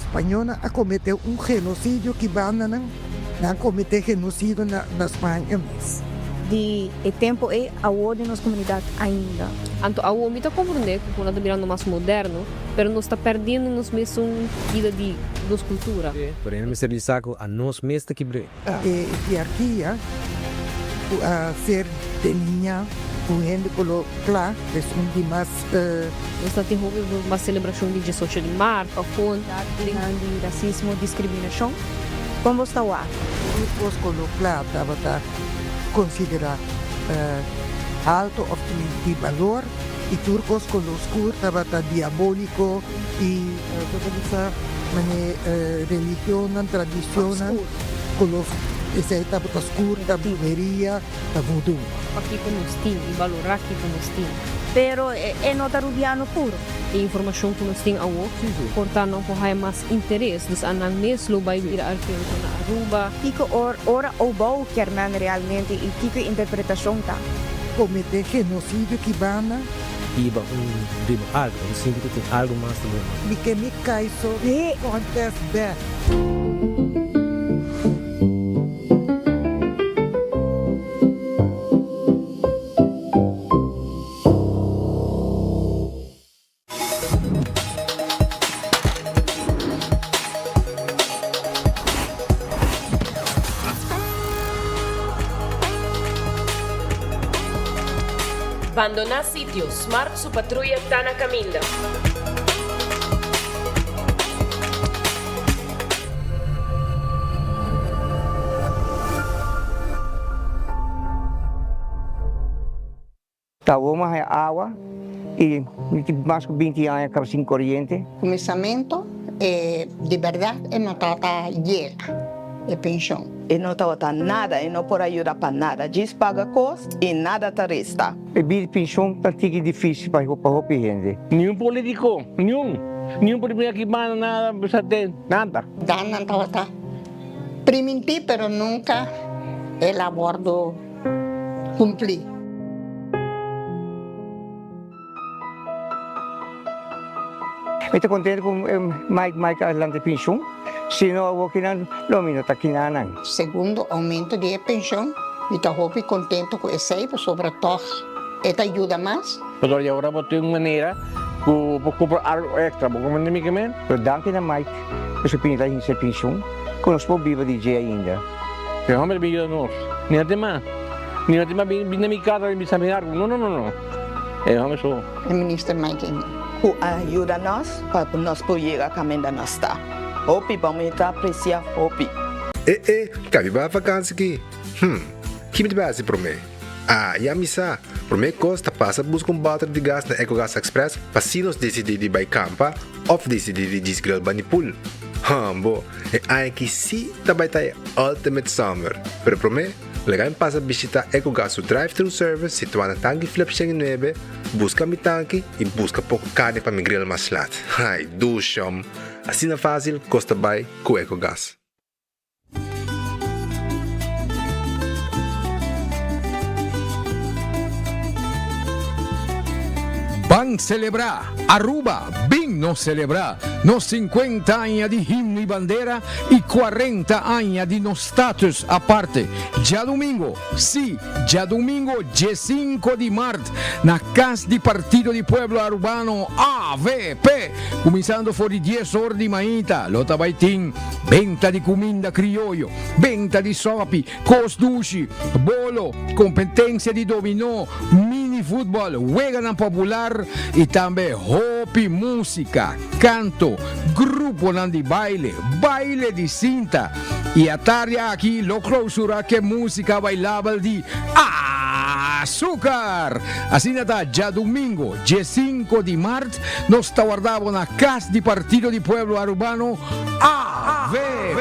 espanhola a cometer genocídio que vai não cometer genocídio na Espanha mesmo. O tempo é a ordem nas comunidades ainda. Anto a o mita compreender que quando virando mais moderno, pero nos está perdendo nos mesmos vida de dos cultura. Porém, me ser saco a nós mesmos que bre. E aqui, a ser de niña, o gente colo claro, é de mais Nós está tendo uma celebração de 18 de março, fonte De racismo, discriminação. Como está o ar? os colo claro estava considerar alto ou de valor e turcos com o escuro estava diabólico e toda essa religião, tradição com essa estava escuro, da brujeria, da voodoo. aqui como tem e valorar aqui como tem. Pero é nota rubiano puro. E informação que nós temos ao portanto não corre mais interesse dos anang mesmo vai vir a arqueologia na Aruba. Kiko ora o bom que realmente e kiko interpretação tá. Cometer genocídio que bana, Iba digo algo, eu sinto que tem algo mais também. e que me cai só contest death. Abandonar sitios, Smart su patrulla está na caminda. Tava mais água e mais de 20 anos acaba sem corrente. Começamento, de verdade, não trata de pensão. E não está nada, e não pode ajudar para nada. Diz paga custo e nada te resta. E bem pensão tá difícil para a gente. Nenhum político, nenhum político que manda nada, nada. Dan não trata permitir, pero nunca el abordo cumprir. Eu estou contente com mais adelante pensão. Se não, eu vou que não, não está aqui não. Segundo, aumento de pensão. E estou contente com isso aí, sobre todo, esta ajuda mais. Mas agora vou ter uma maneira para comprar algo extra, para comer nem que men. Eu danke na Mike, essa pinta em ser pensão, que nós podemos viver de dia ainda. Que homem me ajuda nós. Nem até mais vir na minha casa e me saber algo. Não. É homem só. O ministro Mike. Que ajuda nós para nós poder a caminhar nós está. Hopi, vamos apreciar hopi. Cabe para vacância aqui. Que me base para mim? E a missa, para mim costa passa buscar balde de gás na EcoGas Express para se nós decidir de ir campa ou decidir de desgrill banipul. Bom, é que sim também está Ultimate Summer. Pero para mim, legal passa visitar EcoGas o drive-thru service situado na tanque Flip 9, busca mi tanque e busca pouco carne para mi grill mais lat. Ai, ducham. Assim é fácil, costa bem com EcoGas. Van celebrar, Aruba, bem nos celebrar, nos 50 anos de himno e bandeira e 40 anos de nos status a parte. Já domingo, dia 5 de março, na Casa de Partido de Pueblo Arubano, AVP, começando por 10 horas de manhã, lota baitim, venta de comida criollo, venta de sopa, cosduche, bolo, competência de dominó, mini futebol, vegan popular e também hopi música, canto, grupo de baile de cinta e a tarde aqui lo clausura que música bailável de açúcar. Assim está, já domingo, dia 5 de março, nós guardamos na Casa de Partido de Pueblo Arubano AVP.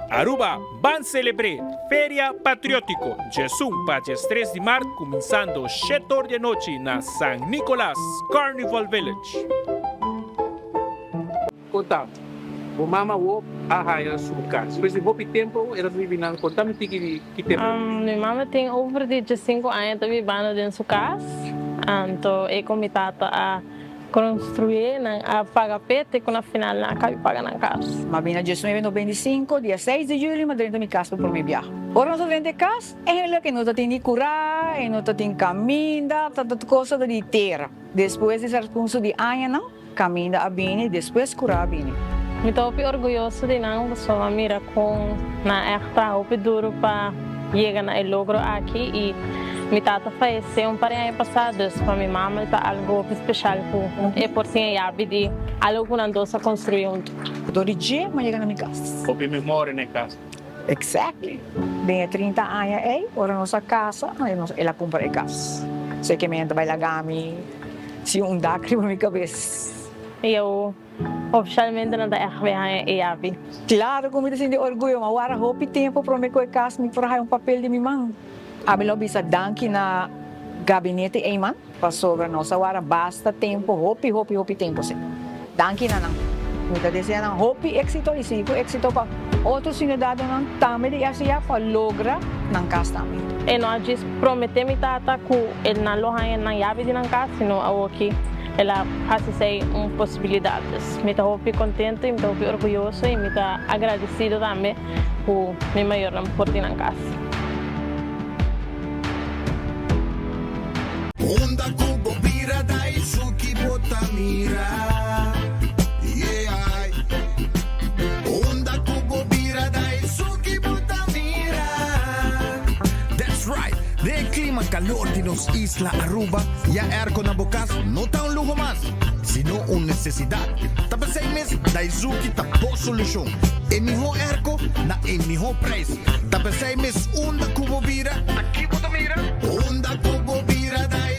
Aruba van celebrar Feria Patriótico, Jesumpa, 3 de março, começando 7 horas da noite na San Nicolás Carnival Village. Conta, o mama o arraia açúcar. Se você for tempo, era vivinando. Conta-me que tempo. Minha mama tem over de 5 anos de vivendo dentro de sua casa. Anto, e com tata a construir a pagapete com a final na cabe paga na casa. Mabina 1995, dia 6 de julho, madrinha me casa para o meu viagem. Ora, nós dentro de casa, é ele que nós temos que curar, nós temos que caminhar, tanta coisa de terra. Depois, esse responso de aia, não? Caminha a bine, depois curar a bine. Me estou orgulhoso de não, só mira com na extra, o duro para chegar na logro aqui e minha tata faleceu par de anos passados, para minha mãe está algo especial e por si ela de algo que nós construímos. Todo dia, mas chega na minha casa. O memória na casa. Exactly. Bem, 30 anos, ora nossa casa, ela compra a casa. Sei que minha vai lagami, se dacre na minha cabeça. Eu oficialmente não está errado. Claro, como eu sinto orgulho, mas agora houve tempo para me comer casa, me para papel de minha mãe. Abilo bisa danki na gabinete Eyman, para sobra nossa agora basta tempo, hopi tempo sim. Danki na nang. Muita deseja nang hopi éxito e sigo éxito para outros cidadãos nang tame de asia para logra nang casa também. E nós diz prometer me tata que ele não loja na chave de nang casa, sino aqui ela faz possibilidades. Me estou contente, me estou orgulhoso e me estou agradecido também por minha maior por nang casa. Onda kubo bira dai suki botamira. Yeah. Onda kubo bira dai suki botamira. That's right. De clima calor de nos isla Aruba, ya erco na bocas no está un lujo más, sino una necesidad. Tapa 6 meses dai suki tapo solución. En mijo erco na en mijo precio. Tapa 6 meses onda kubo bira. Aquí botamira. Onda kubo bira dai.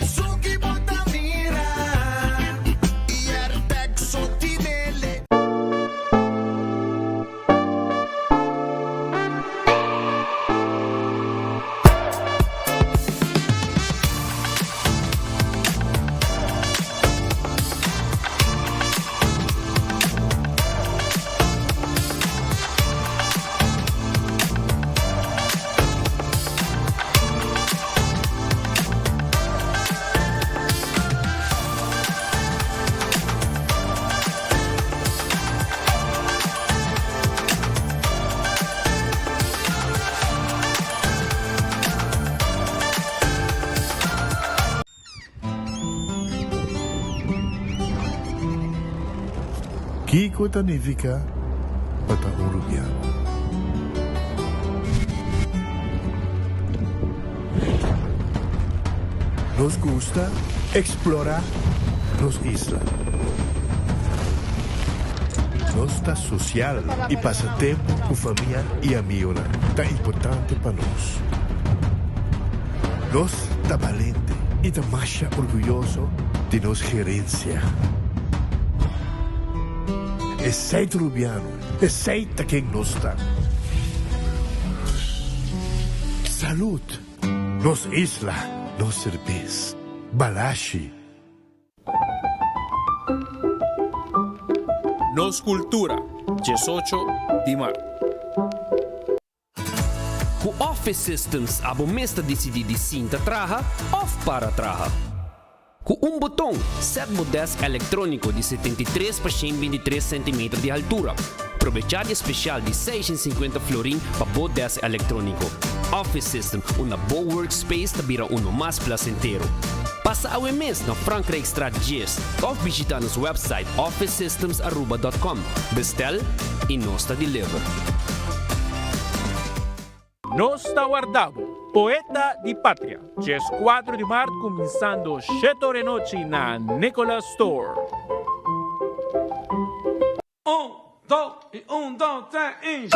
Kiko Tanifica Bata Urubiano. Nos gusta explorar nos islas. Nos está social e passatempo com família e amigos. Tá importante para nós. Nós tá valente e tá mais orgulhoso de nossa gerência. Aceita Rubiano, aceita quem nós está. Salud, nos isla, nos cerveza, balashi. Nos cultura, 18 de março. Com Office Systems, a bomesta decide de cinta traja ou para traja. Com botão, set modesto eletrônico de 73 por 123 cm de altura. Aproveitar especial de 650 florin para modesto eletrônico. Office System, uma boa workspace que vira mais placentero. Passa ao mês na Frankrijkstraat 10 ou visita nosso website officesystems@.com. Bestel e nós deliver. Nós guardamos. Poeta de Pátria, dia 4 de março, começando 7 da noite na Nicolas Store. 1, 2 e 1, 2, 3 e...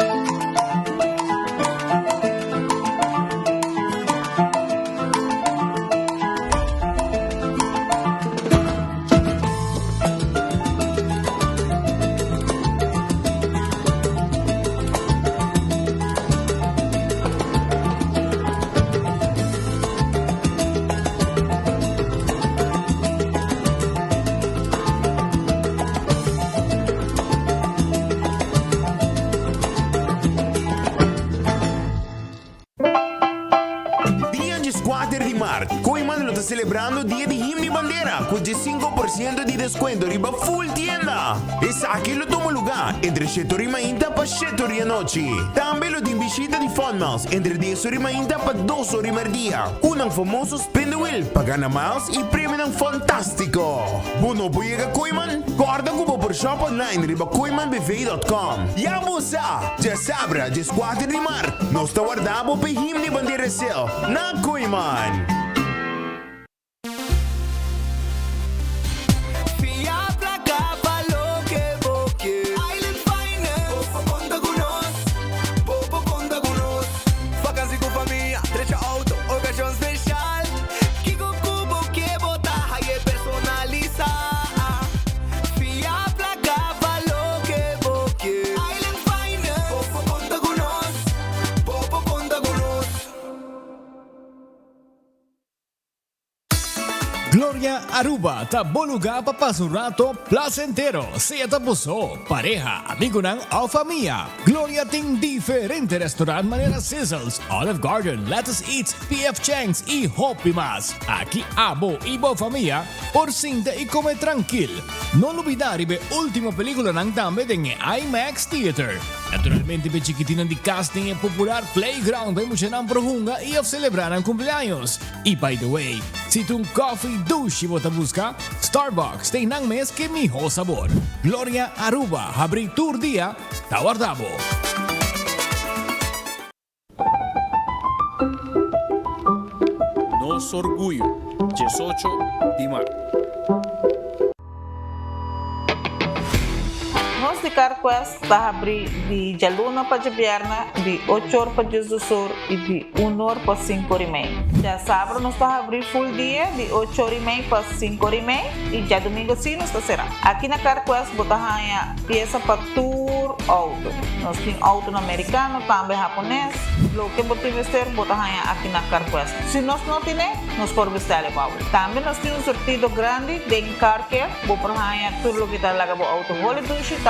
celebrando o dia de himno Bandera con 5% de descuento riba full tienda. E sa che lo tomo lugar entre 7h30 pa 7h Também lo din visita di Fun Miles entre 10h30 pa 2h dia. Unang famoso spin the wheel, pagana miles e prêmio ng fantástico. Bono po yega Koyman? Guarda ko por shop online riba koymanbv.com. Yabusa! Já sabra, já 4 de março. Nós está guardado pa Himni Bandera Sale na Koyman. Gloria Aruba, taboluga papasurato placentero. Sea tapuso, pareja, amigo ng Alfa Mia. Gloria ting diferente restaurant manera Sizzles, Olive Garden, Lettuce Eats, PF Chang's y Hopi Mas. Aquí abo ibo familia, por cinta y come tranquil. No olvidar ibe última película ng dame ng IMAX Theater. Naturalmente be chiquitinan di casting e popular playground be mucha ng prohunga y of celebrar ang cumpleaños. Y by the way, si tung coffee douche mo busca, Starbucks tem nang mes que miho sabor. Gloria Aruba, habri tour dia, tawardabo. Nos orgullo, 18 de março. Nós de Carquest está abrir de Jaluna para Jabierna, de 8 horas para Jesus e de 1 hora para 5 horas e meia. Já sábado nós está abrir full dia, de 8 horas e meia para 5 horas e meia, e já domingo sim nós está será. Aqui na Carquest botamos peça para tour auto. Nós temos auto americano, também japonês. Lo que botamos vestir botamos aqui na Carquest. Se nós não temos, nós podemos vestir o auto. Também nós temos um sortido grande de car care, botamos tudo lo que está lá com o auto.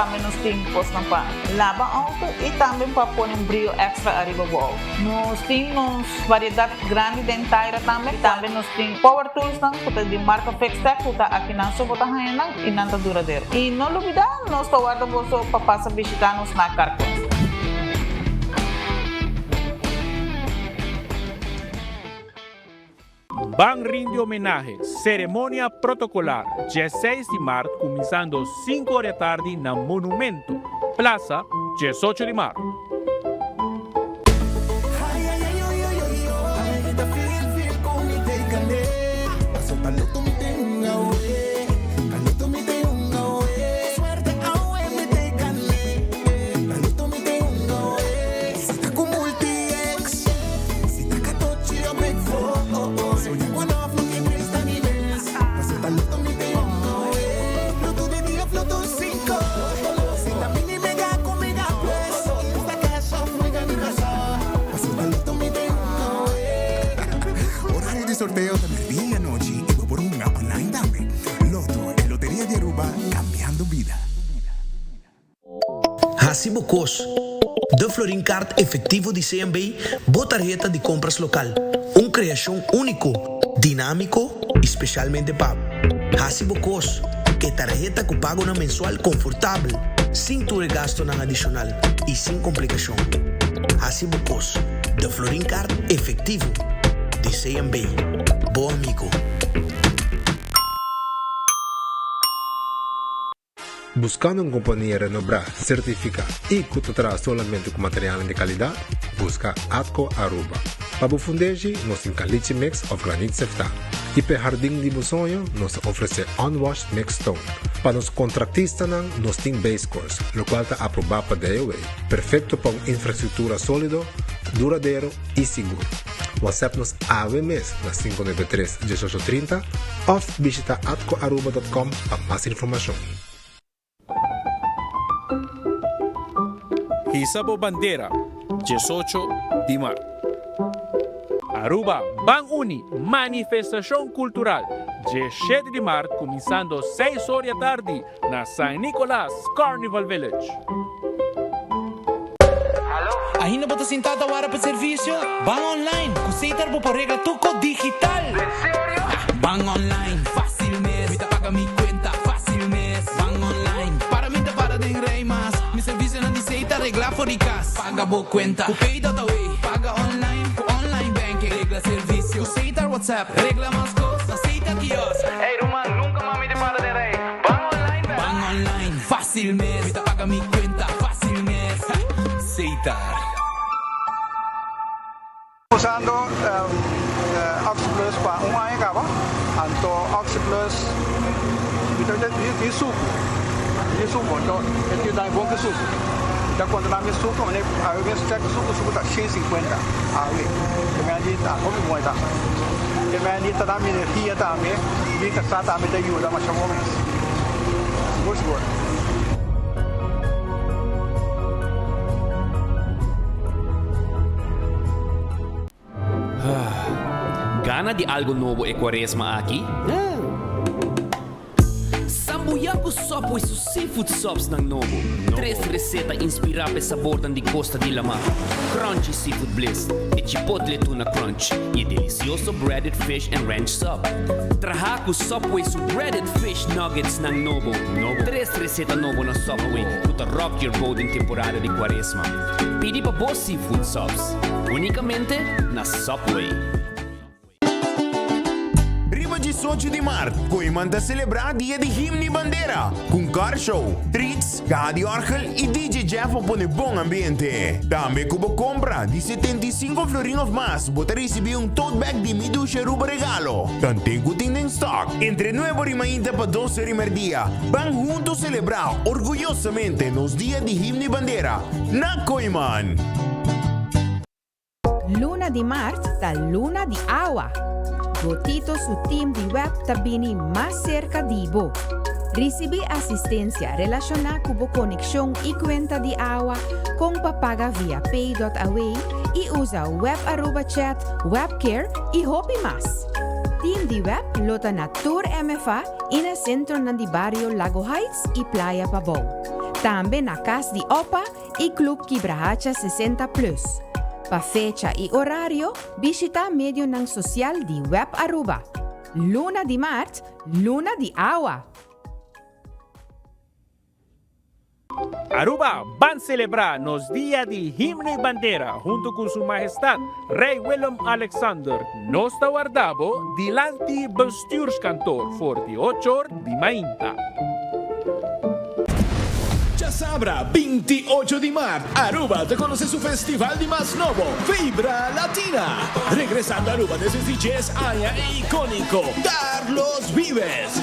Também nós temos posto para lavar auto e também para pôr brilho extra arriba do auto. Nós temos variedade grande de inteira também. Também nós temos power tools de marca Fextech, que está aqui na sua bota e não está duradouro. E não olvidar, nós estamos guardando para passar visitar-nos na Carquest. Van rinde homenaje, cerimônia protocolar, 16 de março, começando 5 horas da tarde na Monumento, Plaza 18 de março. Sorteo de medianoche y por una online dame. Loto, en Lotería de Aruba, cambiando vida. Hasibo Cos, de Florin Card efectivo de CMB, botarjeta de compras local. Una creación único, dinámico y especialmente pago. Hasibo Cos, que tarjeta que paga una mensual confortable, sin tu gasto nada adicional y sin complicación. Hasibo Cos, de Florin Card efectivo de CMB. Bom amigo. Buscando una compañía renombrada, certificada y que te trae solamente con materiales de calidad, busca Atco Aruba. Para fundeji, nos encalite mix of granite sefta. Y para jardín de sonho, nos ofrece unwashed mix stone. Para los contratistas, nos tiene base course, lo cual está aprobado para DOA. Perfecto para una infraestructura sólido, duradero y seguro. WhatsApp-nos AVMS na 593-1830 ou visita atcoaruba.com para mais informação. Isabo Bandera, 18 de março. Aruba Ban Uni, manifestação cultural, 17 de março, começando 6 horas da tarde na San Nicolás Carnival Village. Ainda bota sentada hora para serviço? Ban online, com Seitar por regra tuco digital. Ban online, fácil. for the gas, paga por cuenta. Pay.away, paga online, online banking. Regla servicio, aceita WhatsApp, regla más cosas, aceita kiosk. Hey, Roman, nunca mami te para de rey. Van online, fácil mes. Mita paga mi cuenta, fácil mes. Aceitar. Usando Oxyplus para un año acaba, anto Oxyplus itu suco, então ele dá bom que suco. Então quando nós me suco, né, a gente checa suco tá 150 ali. Também ali tá como muito tá. Também ali tá dando energia também, e que está também ajuda mais ou menos. Good. Gana de algo novo e Quaresma aqui? Sambuyaku Sopo e seus seafood sops ng novo. 3 reseta inspirada sa sabor de Costa de la Mar. Crunchy seafood bliss, e chipotle tuna crunch, e delicioso breaded fish and ranch sub. Trahaku Subway su breaded fish nuggets ng novo. 3 reseta novo na Subway to rock your boat in temporada de Quaresma. Pidi pa boss seafood sops, unicamente na Subway. 18 de março, Coimanda celebrar Dia de Himno e Bandeira, com car show, treats, rádio orgel e DJ Jeff põe bom ambiente. Também como compra de 75 florinos mais, você recebe tote bag de meio cheruba regalo. Tanto tem em stock. Entre 9h30 para 12h dia, van juntos celebrar orgulhosamente nos Dias de Himno e Bandeira, na Coiman. Luna de Marzo da Luna de Awa. Botito su team de web tabini más cerca de Ibo. Recibe asistencia relacionada con conexión y cuenta de agua con papaga via pay.away y usa web @chat, webcare y hopi más. Team de web lota na Tour MFA in el centro de barrio Lago Heights y Playa Pavón. También na Cas de Opa y Club Quibrahacha 60+. Pa fecha y horario, visita medio ng social di web Aruba. Luna de Marzo, Luna de Agua. Aruba van celebrar nos Dia de Himno y Bandera junto con su majestad Rey Willem Alexander. Nos guardabo dilante bestuurskantoor voor die 8 de mainta. Sabra, 28 de marzo, Aruba te conoce su festival de más novo, Vibra Latina. Regresando a Aruba desde DJs Aya e icónico, Carlos Vives.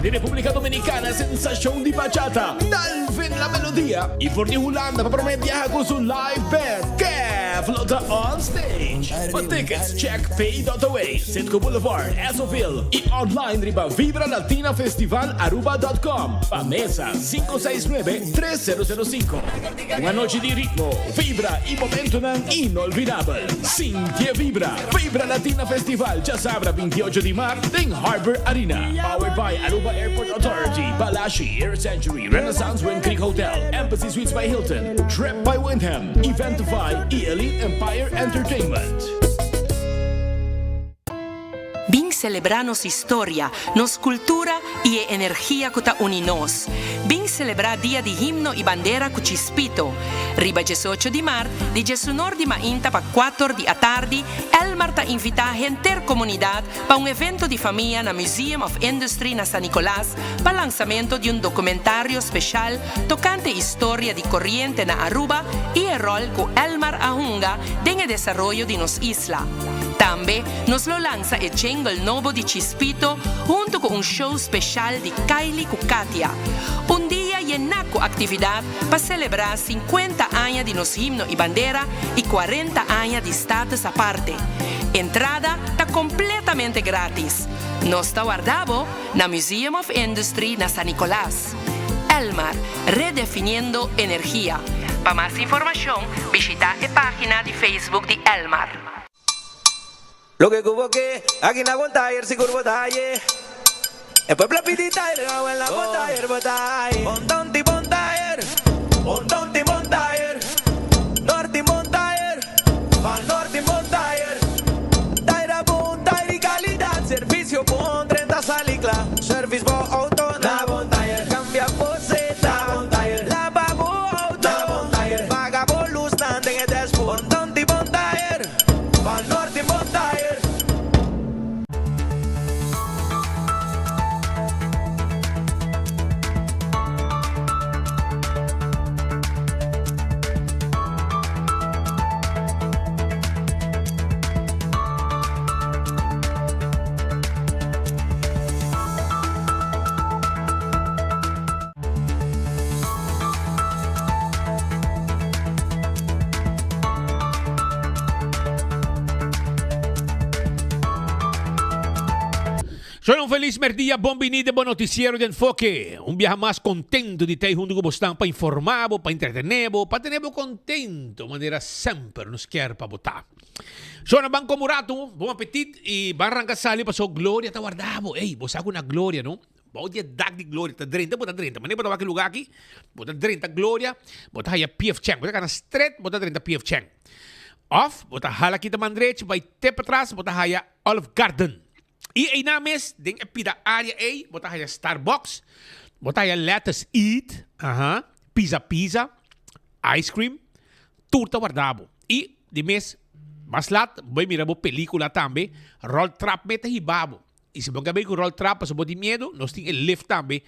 De República Dominicana, sensación de bachata, Dalvin La Melodía. Y por de Holanda, para prometer viaja con su live band, que flota on stage. For tickets, check pay.away, Sitco Boulevard, Esoville. Y online riba vibralatinafestivalaruba.com. Pa mesa 569-3005. Una noche de ritmo, vibra y momento inolvidable. Cintia Vibra, Vibra Latina Festival, ya sabrá 28 de marzo en Harbor Arena. Powered by Aruba Airport Authority, Balashi, Air Century, Renaissance Wind Creek Hotel, Embassy Suites by Hilton, Trip by Wyndham, Eventify y Elite Empire Entertainment. Bing celebrar nos historia, nos cultura y energía que ta uninos. Bing celebrar Dia de Himno y Bandera cu Chispito. Riba 18 de marzo, di Jesunor di Mainta pa 4 di tardi, Elmar ta invita a enter comunidad pa un evento di famiglia na Museum of Industry na San Nicolás pa lanzamento di un documentario special tocante historia di corriente na Aruba y el rol cu Elmar Ahunga en el desarrollo de nos isla. También nos lo lanza el jingle nuevo de Chispito junto con un show especial de Kylie Cucatia. Un día lleno de actividad para celebrar 50 años de nos himno y bandera y 40 años de estatus aparte. Entrada está completamente gratis. Nos está guardado na Museum of Industry na San Nicolás. Elmar, redefiniendo energía. Para más información, visita la página de Facebook de Elmar. Lo que cubo que aquí na Bontayer si curvo talle. El pueblo pitita y en la Bontayer Bontayer. Bontonti Bontayer. Bontonti Bontayer. Norte Bontayer. Van Norte Bontayer. Taira Bontayer y calidad. Servicio por 30 salicla. Service por auto na Bontayer. Cambia poseta Bontayer. La babu Soy un feliz merdia, bom vinida, bom noticiero de enfoque. Un viaje más contento de ter junto com vocês para informar, para entretener, para ter contento, maneira sempre nos quer para botar. Soy na Banco Murato, bom apetite e barranca sali para so glória tá guardado. Ei, você sabe na glória, não? Bom dia dag de glória, tá 30, bota 30. Mas nem bota aquele lugar aqui, bota 30 glória, bota aí a PF Chang, bota na street, bota 30 PF Chang. Of, bota hala kita mandrete, vai ter para trás, bota aí a Olive Garden. E aí na mes, ding pida área A, bota aí a Starbucks, bota aí a Let's Eat, pizza, ice cream, turta guardado. E de mes, mas lat, vai mirar bo película também, roll trap meta hibabo. E se você com roll trap, se você medo, nós temos o lift também,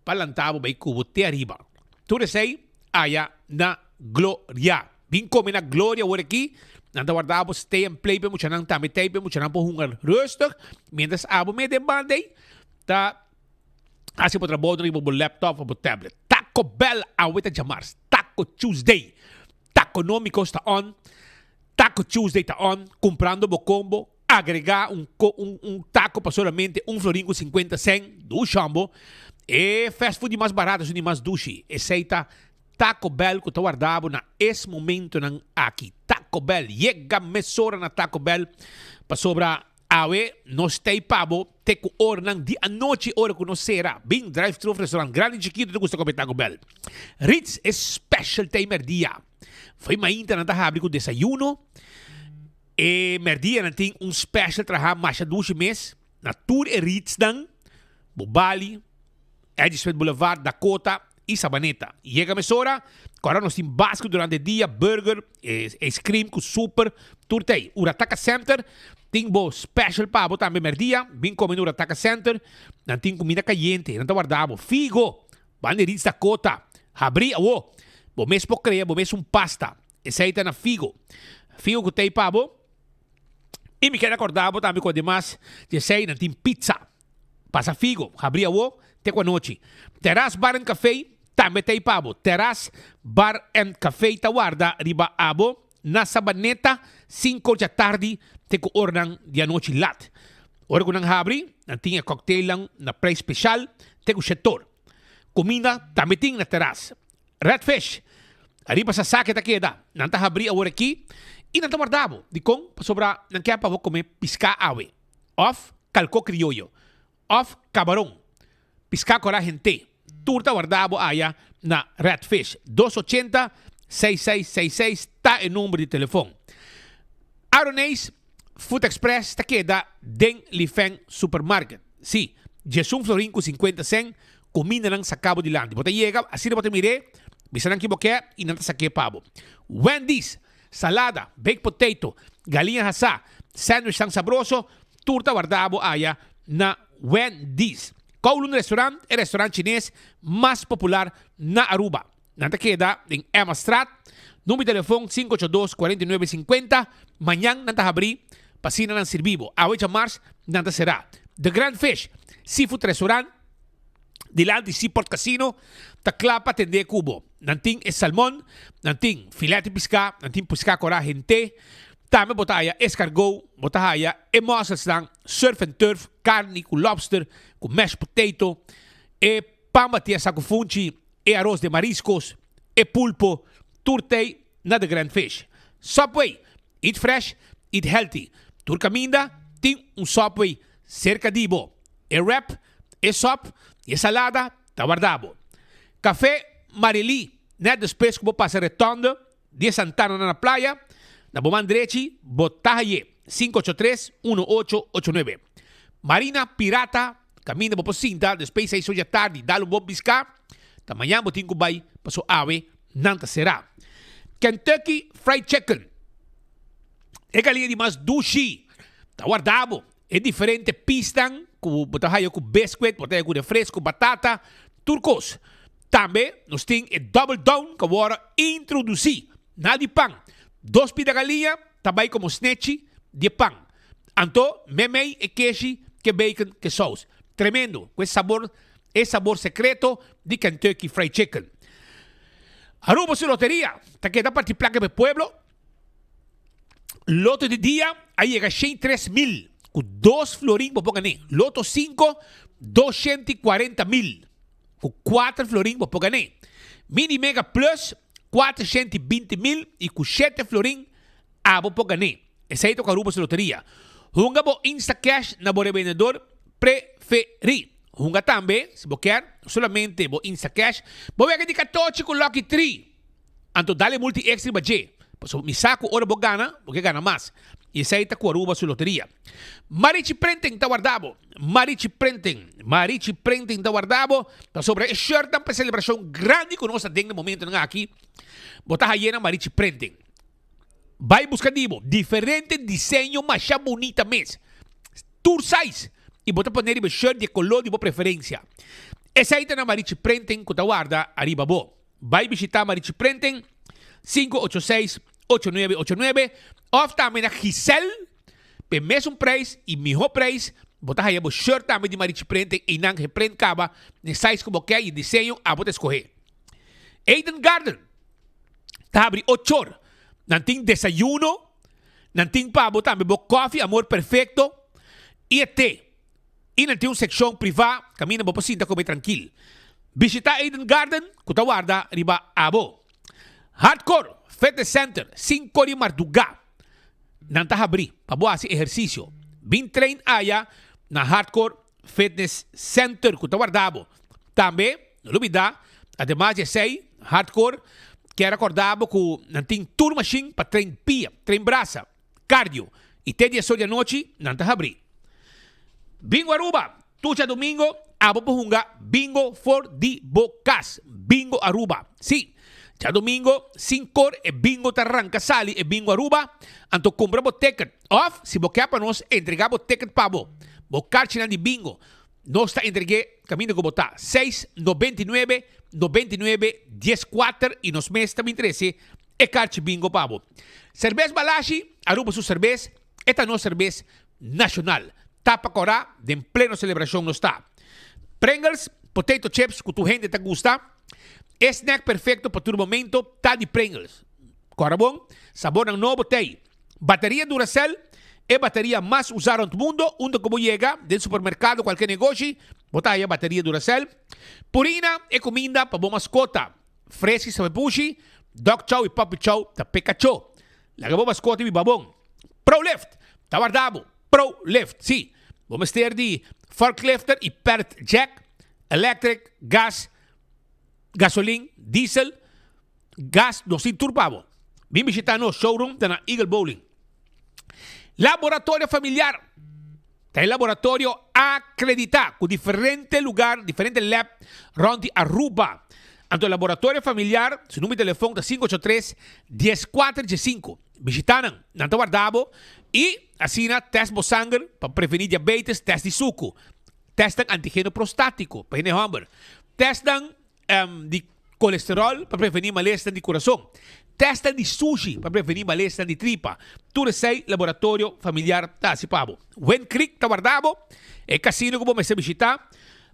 palantabo vai cubo te arriba. Tudo sei, aí na Glória. Vim comer na Glória hoje aqui, nanda guardado, stay and play, muito não também tem, muito não por hungar rustig, mientras abo me demandei, tá, assim para trabalhar no laptop ou no tablet. Taco Bell, awita jamars, Taco Tuesday, Taco Nómicos está on, Taco Tuesday está on, comprando o combo, agregar taco para solamente $1.50 do chambo, e fast food mais barato, de mais dushi, aceita Taco Bell que está guardado na esse momento nan aqui. Taco Bell, chega mesora na Taco Bell para sobra awe, nós tem pabo, te com hora nan di a noite hora que nós será. Bem drive-thru restaurante grande e chiquito de gusto comer Taco Bell. Ritz é special timer dia. Foi mainta na tahabri com desayuno. E merdia na tem special traha masha dushi mes. Na tour e Ritz dan, Bobali, Edgefield Boulevard, Dakota, e Sabaneta. Chega a mesora, agora nós temos basco durante o dia, burger, ice cream com super, turtei. Urataka Center, tem bo special pabo também merdia, bem comendo Urataka Center, não tem comida caliente, não está guardado. Figo, bandeirinhos da Dakota, abri, bo mês por creia, bo mês pasta, esse aí tá na Figo. Figo que tem pabo, e me quero acordar, também com demais, esse aí não tem pizza, passa Figo, abri, te com a noite. Terrace Bar and Café, também tem pabo. Terrace Bar and Café Tawarda, riba abo, na Sabaneta, 5 da tarde, te com ornang de a noite lat. Ora com abri, não tinha cocktail lang na preço especial, te com setor. Comida, também tem na terrace. Redfish, arriba sa saque da queda, não tá abri agora aqui, e não tá guardado. De com, para sobra, não quer para comer pisca awe. Off, calco criollo. Off, camarão. Pisca com a gente. Turta guardado allá na Redfish. 280-6666 está o número de telefone. Aronês Food Express está queda den Lifeng Supermarket. Sim, Jesus Florin com 50 cent, comida não sacabo de lande. Bota chega, assim bota mire, bisa não que boquê e não saque pabo. Wendy's, salada, baked potato, galinha assá, sandwich tão sabroso, turta guardado allá na Wendy's. Kowloon Restaurant é o restaurante chinês mais popular na Aruba. Nanta queda em Emma Strat, número de telefone 582-4950. Manhã nanta abrir, pasina ng servibo. Away de março, nanta será. The Grand Fish, Seafood Restaurant, dilan de Seaport Casino, taklapa tende kubo. Nanting es salmon, nanting filete pisca, nanting pisca cora gente, tame botaya escargot, botaya emosas lang, surf and turf, carne com lobster, com mashed potato, e pambatia saco funchi, e arroz de mariscos, e pulpo, turtei na The Grand Fish. Subway, eat fresh, eat healthy. Turcaminda, tem Subway cerca de bo. E wrap, e sop, e salada, tá guardado. Café Marili, né depois que vou passar retonda, de Santana na praia, na Bomandreci, Botahaye, 583-1889. Marina Pirata, caminho por cinta, depois 6 horas da tarde, dá-lhe um bom piscar, amanhã vou ter que vai para sua ave, nanta será. Kentucky Fried Chicken, é galinha de mais dushi, tá guardado, é diferente pistan, com botahaye com biscuit, botahaye com refresco, batata, turcos. Também nós temos o double down que agora introduzir, nada de pão. 2 pida galinha, também como snatchy de pão. Então, memei e queijo, que bacon, que sauce. Tremendo, com esse sabor secreto de Kentucky Fried Chicken. Aruba su loteria, tá que dá para te placa para pueblo. Loto de dia, aí chega 103,000. com 2 florim po gané. Loto 5, 240,000. Com 4 florim po gané. Mini Mega Plus, 420,000 e com 7 florim abo po gané. Essa aí é o Aruba sa loteria. Hunga bo Insta Cash na bo revendedor preferido. Hunga também, se você quer, solamente bo Insta Cash. Bo vega di 14 com Lucky 3. Anto dale multi extra budget. So, mi saco ora bo gana, porque gana mais. E essa aí tá com Aruba sa loteria. Marichi Printing tá guardado. Marichi Printing tá guardado. Tá sobre a shirt para celebração grande que nós temos no momento aqui. Botar aí na Marichi Printing. Vai buscar dibo, diferente desenho, mas já bonita mesmo. Tour size. E botar para nele shirt de color de boa preferência. Essa aí tá na Marichi Printing, que tá guarda, arriba bo. Vai visitar Marichi Printing, 586-8989. Ou também na Giselle, pe mesmo preço e melhor preço. Botar aí o shirt também de Marichi Printing e não reprende caba, nem size como quer e desenho, a botar escorrer. Eden Garden, tá abre 8 horas. Não tem desayuno, não tem para botar coffee, amor perfeito, e té. E não tem uma secção privada, caminha para sinta comer tranquilo. Visitar Eden Garden, que tá guarda, riba abo. Hardcore Fitness Center, 5 de Marduga. Não tá abrir, para boa esse exercício. Bin train aya na Hardcore Fitness Center, que tá guardado. Também, não olvidar, además de sei, Hardcore, que era acordado com não tem tour machine para trein pia, trein braça, cardio. E até 10 horas da noite, não tá abrir. Bingo Aruba, tucha domingo, abo pohunga, bingo for di bocas. Bingo Aruba. Sim, já domingo, 5 e bingo tarranca sali e bingo Aruba. Anto compramos ticket off, se boquear para nós, entregamos ticket para bo. Bocar china de bingo. Nós está entregue, caminho que botar, 6,99, 99, 14 e nos meses também 13 e carche bingo pabo. Cerveza Balashi, Aruba su cerveza, esta no cerveza nacional. Tapa corá, de pleno celebração no está. Pringles, potato chips, que tu gente te gusta. Snack perfeito para tu momento, tá de Pringles. Cora bom, sabor ng novo tem. Bateria Duracell, é bateria mais usada no mundo, onde como chega, del supermercado, qualquer negócio, botar aí a bateria Duracell. Purina é comida para boa mascota. Fresca e sabepushi, Dog Chow e Puppy Chow, tá Pikachu. Laga boa mascota e babong. Pro Lift, tá guardado. Pro Lift, sim. Vamos ter de forklifter e pallet jack, electric, gas, gasolina, diesel, gas, no sin turbabo. Vim visitar no showroom da na Eagle Bowling. Laboratório familiar. Tem laboratório acreditado com diferente lugar, diferente lab, ronde Aruba. Anto laboratório familiar, seu número de telefone é 583-1415. Visitaram, não está guardado. E assina teste de sangue para prevenir diabetes, teste de suco. Testam antígeno prostático para ir hamburger. Testam de colesterol para prevenir malestar de coração. Testa de sushi para prevenir malestar de tripa. Tudo sei laboratório familiar tá se pabo. Wen Creek tá guardado. É casino que vamos visitar.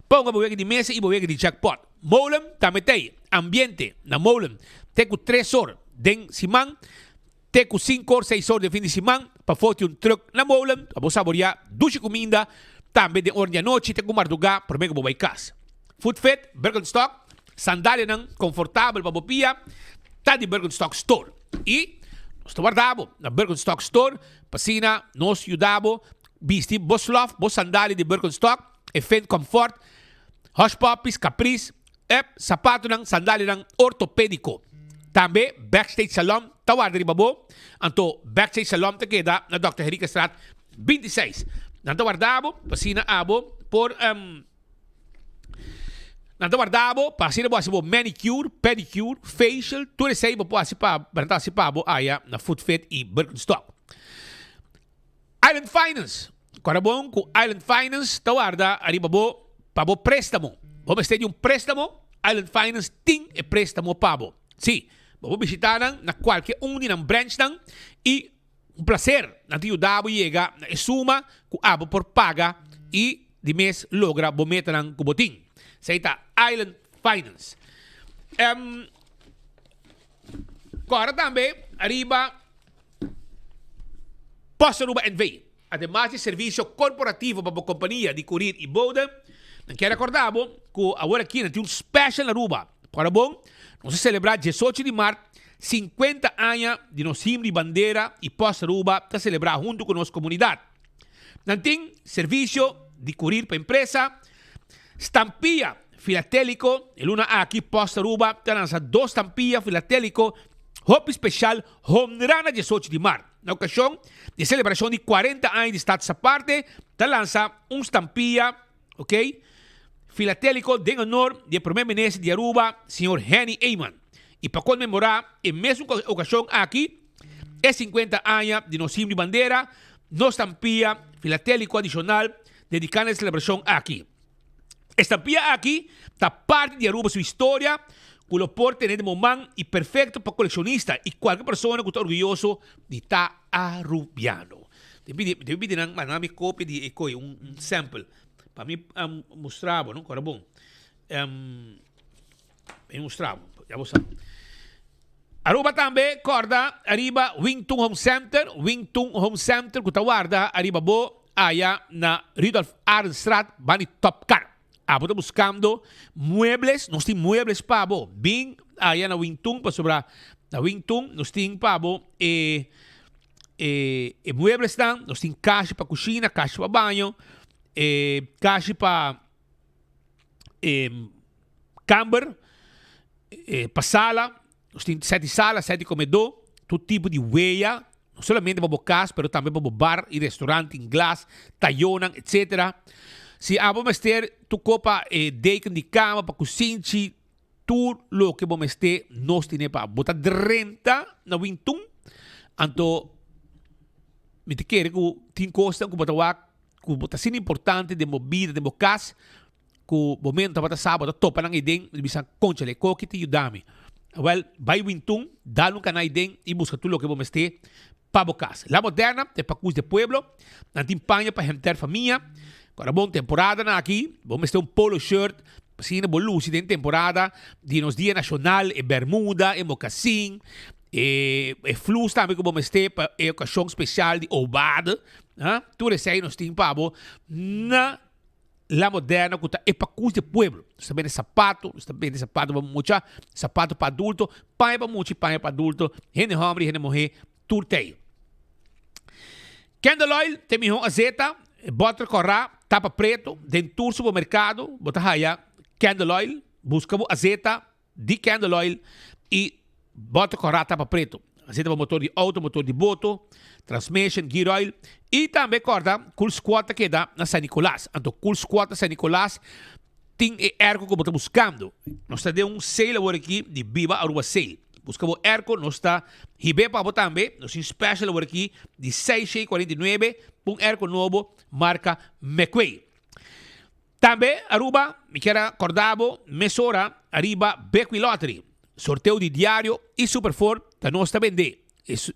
Ponga boega de mesa e boega de jackpot. Molen também tem. Ambiente na Molen. Tem com 3 horas de semana. Tem com 5 horas, 6 horas de fim de semana. Para foto um truck na Molen. Para saborear ducha comida. Também de ordem à noite. Tem com mardugar para mega bobai casa. Food Fit, Birkenstock. Sandália não confortável para bopia. Tá de Birkenstock Store. E nós guardamos na Birkenstock Store. Pasina, nós ajudamos. Bisti, bos loft, bos sandália de Birkenstock. Event Comfort. Hush Puppies, Caprice. E sapato ng sandália ng ortopédico. Também, Backstage Salon. Tawad rin babo. Anto, Backstage Salon te queda na Dr. Henrique Strat 26. Nanto guardamos. Pasina abo. Por... Nanto guardavo, pasina bo asibo manicure, pedicure, facial, tudo isso aí bo asipa, berta asipa bo aya na Food Fit e Birkenstock. Island Finance, kora bom com Island Finance, tawarda arriba bo pabo préstamo. Vamos ter um préstamo, Island Finance tem e préstamo pabo. Sim, vamos visitar na qualquer ng branch nang e um prazer na tiu dabo chega na suma com abo por paga e de mês logra bo meta ng kuboting. Sa ita, Island Finance. Agora também, arriba, Posta Aruba NV. además de serviço corporativo para a companhia de Curir e Boden, não quero acordar que agora aqui tem um special na Aruba. Para bom, nós celebrar 18 de março, 50 anos de nosso himno de bandeira e pós-Aruba para celebrar junto com nossa comunidade. Não tem serviço de Curir para a empresa, estampia filatélico, Luna aqui pós-Aruba, está lançando 2 estampillas filatélico, Hope especial, Honrana 18 de março. Na ocasião de celebração de 40 anos de Estado essa parte, está lançando estampilla, ok? Filatélico de honor do primeiro-ministro de Aruba, Sr. Henny Eyman. E para comemorar, em mesma ocasião aqui, é 50 anos de nosso himno de bandeira, nossa estampilla filatélico adicional dedicada à celebração aqui. Estampilla aqui está parte de Aruba, sua história, que lo porta nesse momento e perfeito para colecionista e qualquer pessoa que está orgulhoso de estar arubiano. Devo pedir uma cópia de um sample para mim mostrar, não? Agora bom. Mostrar, já vou saber. Aruba também, corda, arriba Wington Home Center, que está guarda, arriba bo, allá na Rudolf Arnstraat, bani Top Car. Estamos buscando muebles, nós temos muebles para bo, bem, allá na Wington, para sobrar, na Wington, nós temos para bo, muebles estão, nós temos caixa para cozinha, caixa para banho, caixa para camber, para sala, nós temos 7 salas, 7 comedor, todo tipo de huella, não somente para casa, mas também para bar e restaurante, inglês, tayonan, etc. Se vamos ter tu copa deken de cama para cozinhar, tudo o que vamos ter, nós temos para botar renta na Wington, então, me te quero que tem costa que botar sino importante de movida, de casa, que o momento para sábado topa nang ideng, bisa concha le ko kiti yudami. Well, vai Wington, dá um canal ideng e busca tudo o que vamos ter para bocas. La Moderna, de Pacus de Pueblo, na timpanha para gente família. Agora bom temporada na aqui, vamos ter polo shirt, assim bolusi de temporada de nos dia nacional, bermuda, mocassin, flus também que vamos ter para ocasião especial de obada, tudo isso aí nós temos para na La Moderna, que está Pacus de Pueblo. Nós também sapato para mucha, sapato para adulto, pai para mucho, pai para adulto, gente homem, gente mulher, tudo tem. Candle Oil, tem azeta, bota corra, tapa preto, dentro do supermercado, bota raia, Candle Oil, busca azeta de Candle Oil e bota corra, tapa preto. Azeta para motor de auto, motor de boto, transmission, gear oil e também corda, cool squat que dá na San Nicolás. Então, cool squat na San Nicolás tem erco que você buscando. Nós temos sale agora aqui de Viva Aruba Sale. Buscamos erco, nós está hibe para você também. Nós temos special agora aqui de 6,49 erco novo, marca McQuay. Também, Aruba, me quero acordar, mesora, arriba, Bequi Lottery. Sorteio de diário e Superford, que nós está vendendo.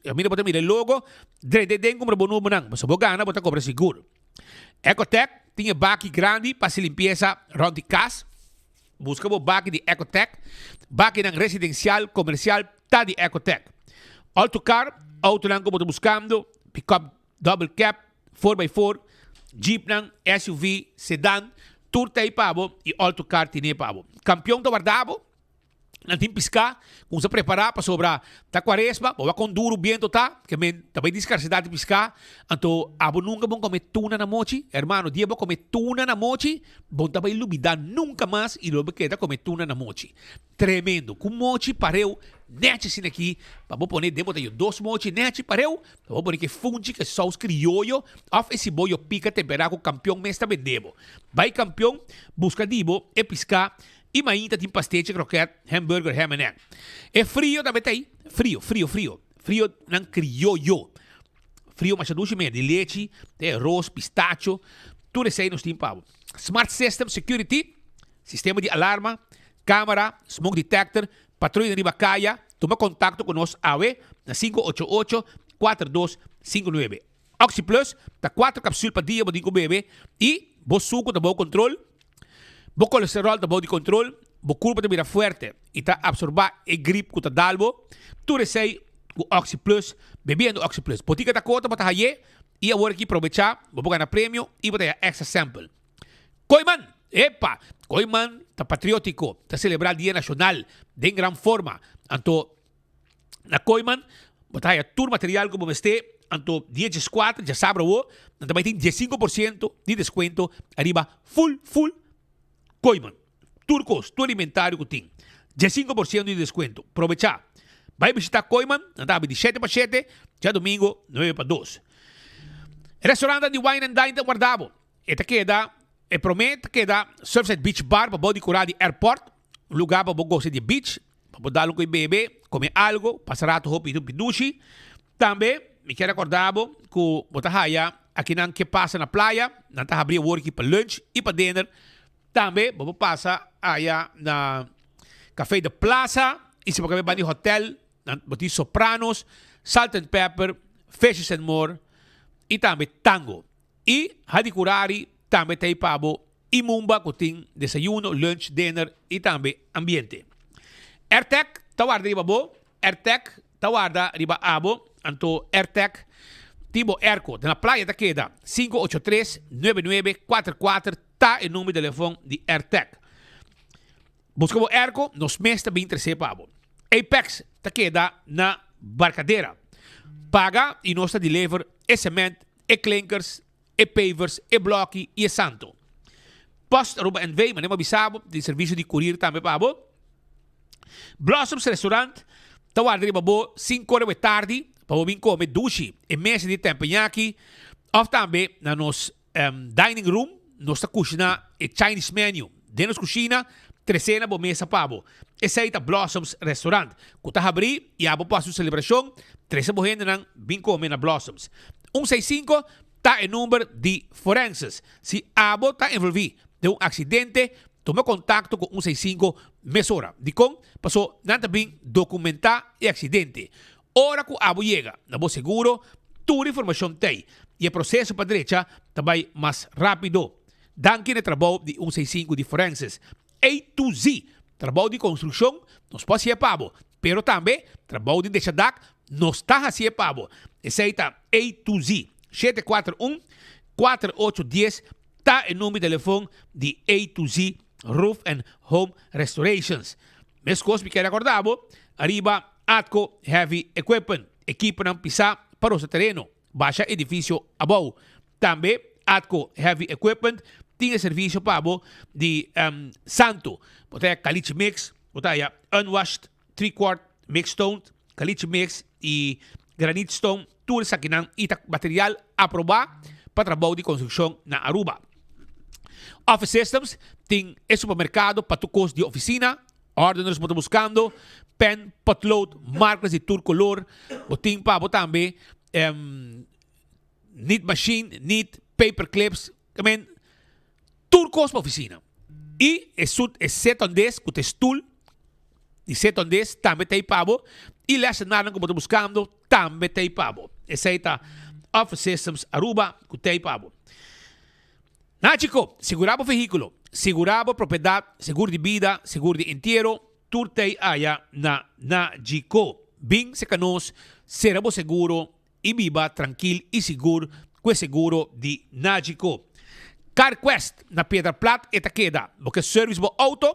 A mim pode mirar o logo, dentro como bom número, mas se você ganha, você compra seguro. Ecotec, tinha baque grande para se limpeza round de casa. Busca o baque de Ecotec, baque na residencial, comercial, tá de Ecotec. Autocar, auto lang como buscando, pickup double cab, 4x4, jeep lang, SUV, sedan, turta e pavo e autocar tine pavo. Campeão do guardabo, nanti piscar, kung sa preparar para sobra ta quaresma, bawa com duro viento tá, que men também discarcidade piscar, anto abo nunca bom comer tuna na mochi, hermano, dia bom comer tuna na mochi, bom também lumidar nunca mais e logo queda comer tuna na mochi. Tremendo, com mochi pareu, nete sin aqui, para vou poner demo de 2 mochi nete pareu, vou poner que fungi que sauce criollo, of esse boio pica temperar com campeão mesta vendebo. Vai campeão, busca dibo e piscar. E mainta tem pastete, croquete, hambúrguer, ham and egg. É frio também tem. Frio. Frio não criollo. Frio machaduche meio de leite, tem arroz, pistacho. Tudo isso aí nós temos para. Smart System Security, sistema de alarma, câmera, smoke detector, patrulha de ribacaia. Toma contato com nós, AWE, na 588-4259. Oxy Plus, tá 4 cápsulas para dia, para bebê. E, bo suco, tá bom controle. Bo colesterol da body control, bo curva da mira fuerte e tá absorbar e grip que tá dalbo. Tu recei o Oxy Plus, bebendo Oxy Plus. Botica da cota para haye e agora aqui aproveitar, vou ganhar prêmio e vou ter extra sample. Coiman, epa, Coiman tá patriótico, tá celebrar Dia Nacional, de gran forma. Anto, na Coiman, vou ter todo material como este, anto dia 14, já sabe o, também tem 15% de desconto, arriba full Coiman. Turcos, tu alimentário que tem. 15% de desconto. Aproveitar. Vai visitar Coiman, andava de 7 para 7, já domingo, 9 para 2. Restaurante de Wine and Dine guardavo. Esta queda, promete queda Surfside Beach Bar para body curar de airport, lugar para gostar de beach, para dar um com bebê, comer algo, passar rato hopi do pidushi. Também, me quero acordar que botar raia aqui não que passa na praia, não tá abrir work para lunch e para dinner. Também, vamos passar aí na Café da Plaza, e se você vai no hotel, botar Sopranos, Salt and Pepper, Fishes and More, e também Tango. E Hadicurari, também tem pabo, e Mumba, que tem desayuno, lunch, dinner, e também ambiente. AirTech, tawarda riba bo, AirTech, tawarda riba abo, anto AirTech, Tibo Erco, na praia da queda, 583-9944, tá o número de telefone de AirTech. Busca o Erco, nos meses também interessa pabo. Apex, tá queda na Barcadeira. Paga e nós deliver e cement, e clinkers, e pavers, e bloque e santo. Post Aruba NV, mas não bisabo, de serviço de courier também pabo. Blossoms Restaurant, tawarda riba bo, 5 horas da tarde, para vir comer dushi e mesa de tempanyaki, ou também na nos dining room, nossa cozinha e Chinese menu. Dentro da cozinha, 300 por mesa pabo. Esse aí tá Blossoms Restaurant. Kuta abrir e abo para sua celebração, 300 por gente não vir comer na Blossoms. 165 tá o número de forenses. Se abo tá envolvido de um acidente, toma contato com 165 mesora. De com, passou não também documentar o acidente. Ora que abo chega, na bo seguro, toda a informação tem. E o processo para a direita também mais rápido. Danke no trabalho de 165 de forenses. A to Z, trabalho de construção, nós pode ser pabo. Pero também, trabalho de deixadak, nós está a ser pabo. Esse aí tá A to Z. 741-4810, tá o número de telefone de A to Z Roof and Home Restorations. Mescos me quer acordar, arriba Atco Heavy Equipment, equipa não pisar para o seu terreno, baixa edifício above. Também Atco Heavy Equipment tem serviço para de santo, botar caliche mix, botar unwashed 3/4 mix stone, caliche mix e granite stone, tudo isso aqui não e material aprovar para trabalho de construção na Aruba. Office Systems tem supermercado para tu custo de oficina. Ordeners mo buscando, pen, potload, marcas de tour color, botim pa, também, knit machine, knit, paper clips, também, turcos para oficina. E é set on this, com stool, e set on this, também tem pabo, e lesson nada que mo buscando, também tem pabo. Esse aí tá Office Systems Aruba, com tem pabo. Na chico, segurava o veículo. Segurava propriedade, seguro de vida, seguro de inteiro, turtei aya na Jico. Bem se canos, serabo seguro e viva tranquilo e seguro com o seguro de Najico. CarQuest na Pedra Plata eta queda, porque service bo auto,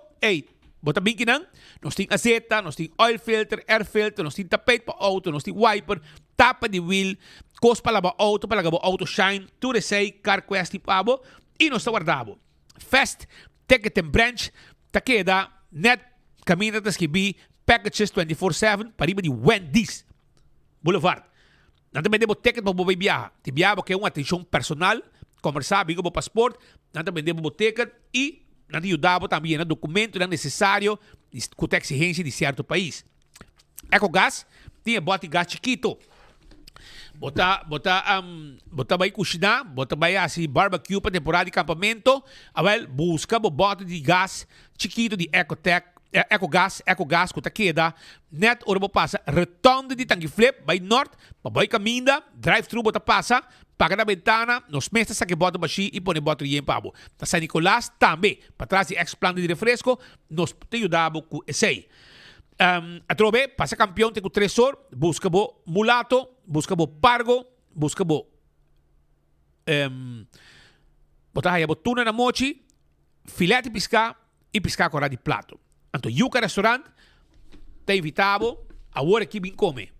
bota bem que não, nós tem azeta, nós tem oil filter, air filter, nós tem tapete para auto, nós tem wiper, tapa de wheel, cos para lavar auto shine, tudo sei CarQuest tipo abo e nós está guardado. Fast, Ticket and Branch, ta queda, net, caminha das que bi, packages 24/7, para riba de Wendy's Boulevard. Não também debo ticket para você viajar. Te viaja que é uma atenção personal, conversar, bigo para passport, não também debo ticket e não te ajudava também no documento necessário com a exigência de certo país. EcoGás, tinha bote gás chiquito. Bota vai cozinhar, bota vai assim barbecue para temporada de campamento, avel busca bote de gás chiquito de EcoGás que tá queda, net ora passa retorno de tanque flip, vai norte, vai caminha, drive-thru bota passa, paga na ventana, nos mestres saque bota baixi e põe bota em pabo. Tá San Nicolás também, para trás de ex-planta de refresco, nos te ajudava com esse. A trove, passa campeão, tem o tresor, busca bo mulato, busca bo pargo, busca bo botar aí botuna na mochi, filete de pescar e pescar com de prato. Então, Yuca restaurante, te invitado, agora aqui vim comer.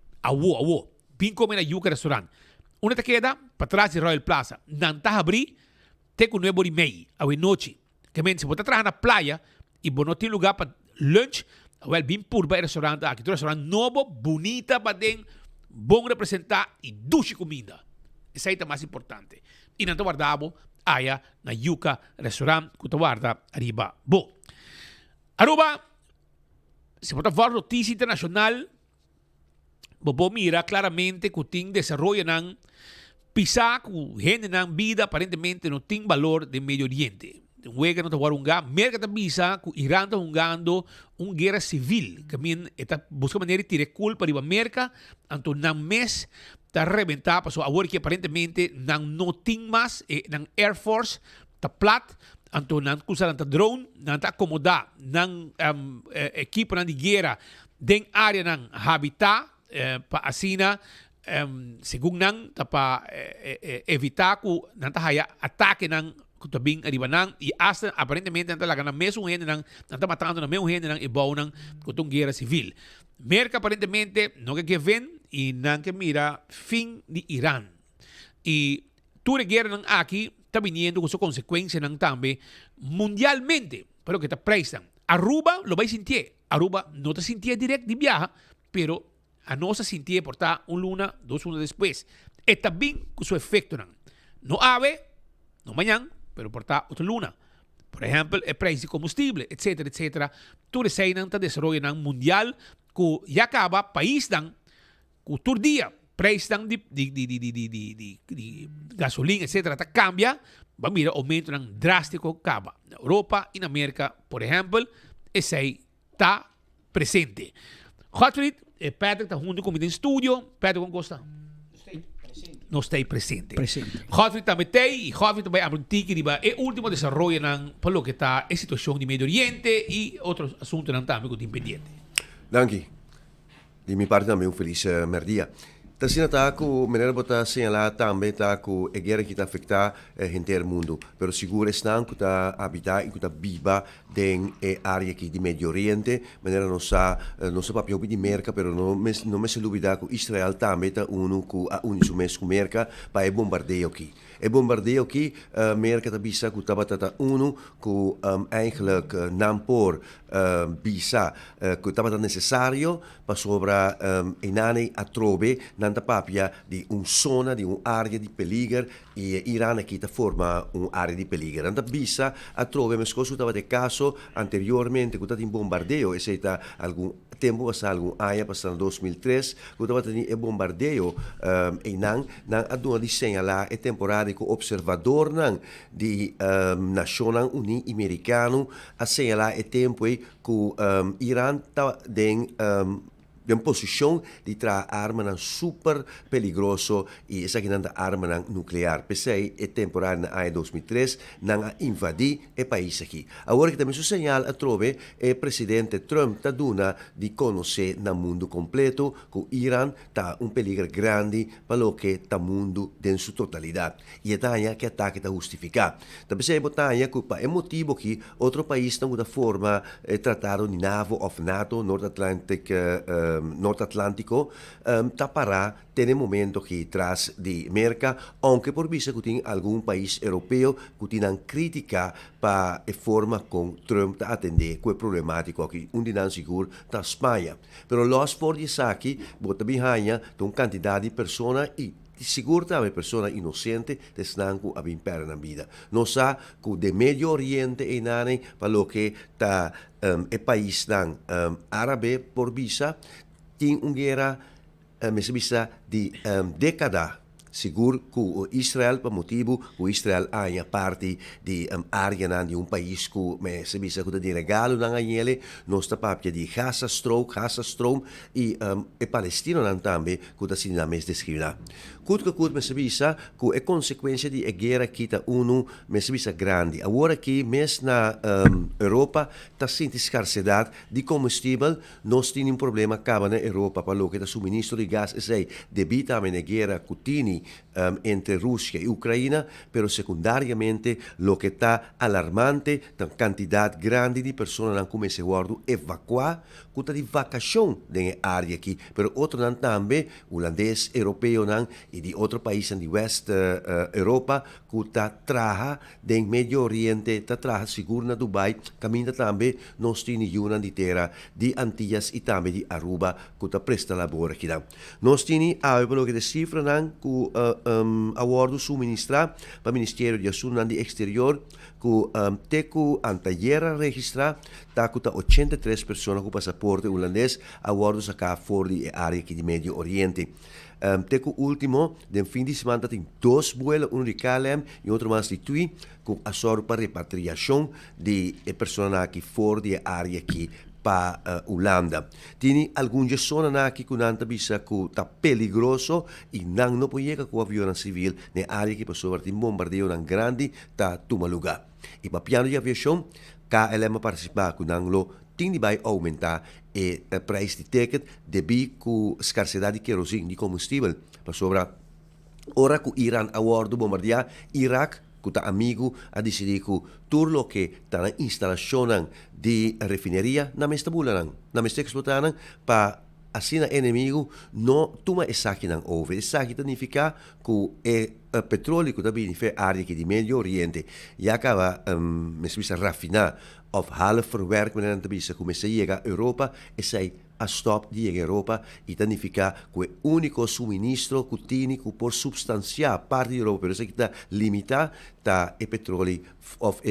Vim comer na Yuca restaurante. Una te queda para trás de Royal Plaza. Não tá abrir, tem com 9h30, à noite. Que se você trabalhar na praia e você não tem lugar para lunch, well, vim por o restaurante aqui. Um restaurante novo, bonita, para ter bom representar e duche comida. Isso aí é o mais importante. E não te guardamos aí na Yuca restaurante, que te guarda arriba. Bom, Aruba, se você for notícia internacional, você mira claramente que tem desenvolvimento ng pisar com gente na vida aparentemente não tem valor de Medio Oriente. Huega não está guardando, merca está pisa que Irã está jugando uma guerra civil, que está buscando maneira de tirar culpa de América, então na mês está reventar, passou agora que aparentemente não tem mais, na Air Force está plat, então não usa drone, não está acomodar, não equipe de guerra den área ng habitat, para assim segundo nang para evitar que não haya ataque nang kutabing aribanang e hasta aparentemente não laga na mesmo gente nang não matando na mesmo gente nang ibaw nang kutong guerra civil. Merca aparentemente não que ven e não que mira fim de Irã. E toda guerra nang aqui está viniendo com sua consequência nang também mundialmente, pero que está prestan. Aruba lo vai sentir. Aruba não te sentia direto de viaja, pero a nossa sentir por estar luna, 2 lunas depois. E também com seu efeito. Não ave, não amanhã, pero por estar outra luna. Por exemplo, o preço de combustível, etc, etc. Tudo isso aí está desenvolvendo mundial, que já acaba, país, que todo dia, preço de gasolina, etc, tá cambia, vai mirar aumento drástico, acaba. Na Europa e na América, por exemplo, esse aí está presente. Gottfried, Patrick está junto comigo em estúdio. Patrick, como gosta? Não está presente. Gottfried também tem, e Gottfried também abre um tique de o último desenvolvimento para o que está a situação de Medio Oriente e outros assuntos também que estão pendentes. Danke. De minha parte também feliz merdia. Assim está que a maneira de asseñalar também está que a guerra que está afetando o inteiro mundo. Pero seguro está que está habitar e que está viva em área aqui de Medio Oriente. Maneira não sabe papel de merca, pero não me se dúvida que Israel também está unido mês com merca para bombardeio aqui. E bombardeio aqui, merca está bisa que estava que eigenlijk não por bisa que estava necessário para sobra inane a trove nanta papia di zona di un'area di peligro e Iran aqui está forma un'area di peligro. Nanta bisa a trove me scorso estava de caso anteriormente que estava in bombardeo e se está algum tempo passado algum aya passando 2003 que estava tendo bombardeo e não aduna di segnala e temporário que observador di Nacional Uni Americano a segnala e tempo que Iran está em posição de trazer arma super perigoso e essa que não é arma nuclear. Pensei é temporário na AE 2003 não invadir o país aqui. Agora que também se señala a trove o presidente Trump está dando de conhecer no mundo completo que o Irã está peligro grande para o que está o mundo em sua totalidade. E é daí que o ataque está justificado. Também se é que é motivo que outro país não da forma tratado de NAVO ou NATO, Norte Atlântico, tapará tem momento que traz de merca, aunque por vista que tem algum país europeu que tem crítica para a forma como Trump está atender com o problemático aqui, onde não seguro está Espanha. Pero los for de aqui, bota bihanha, tem uma quantidade de pessoas e seguro também pessoa inocente que estão com a perder na vida. Não sabe que de Medio Oriente e nane para o que está o país árabe por visa tem uma guerra de década. Seguro que Israel, por motivo que Israel é parte de área de país que se visa que de regalo na ele, nós está papia de Gaza Strom e Palestina também que está sendo mais descrita. Que se visa que é consequência de guerra que está se visa grande. Agora que mesmo na Europa está sentindo escassez de combustível, nós temos problema acaba na Europa para o que está suministro de gás e sei devido a guerra que tem guerra entre Rusia y Ucrania, pero secundariamente lo que está alarmante, la cantidad grande de personas han comenzado a evacuar, cuta de vacación en la área aquí, pero otros también, holandés, europeo y de otros países de West Europa, que trabaja del Medio Oriente, trabaja seguro en Dubai, camina también nos tiene una de tierra de Antillas y también de Aruba, que presta labor aquí. Nos tiene algo que de cifra que awardo suministrar para o Ministério de Assuntos de Exterior que teco anteayer registra tacuta 83 pessoas com passaporte holandês awardos acá fora da área aqui de Médio Oriente. Teco último, de fim de semana tem 2 vuelos, um de KLM e outro mais de TUI, com açor para repatriação de pessoas aqui fora da área aqui para Holanda. Tem algumas zonas aqui que não bisa que está peligroso e não pode chegar com a violência civil na área que passou por bombardeio tão grande está toma lugar. E para piano de aviação, KLM participar com não tem de vai aumentar o preço de ticket devido à escassez de querosene de combustível. Para sobra, ora que o Irã awardo bombardear Iraque, que está amigo a decidir que tudo o que está na instalação de refineria não está bulando, não está explotando para assim o inimigo não toma essa aqui não over. Essa aqui significa que o petróleo que está bem na área de Médio Oriente e acaba mesmo rafinar of half verwerkt men aan de bisa começa a chegar à Europa e sai a stop de chegar à Europa e significa que o único suministro que tem que por substanciar parte da Europa, pero isso que está limitado está o petróleo of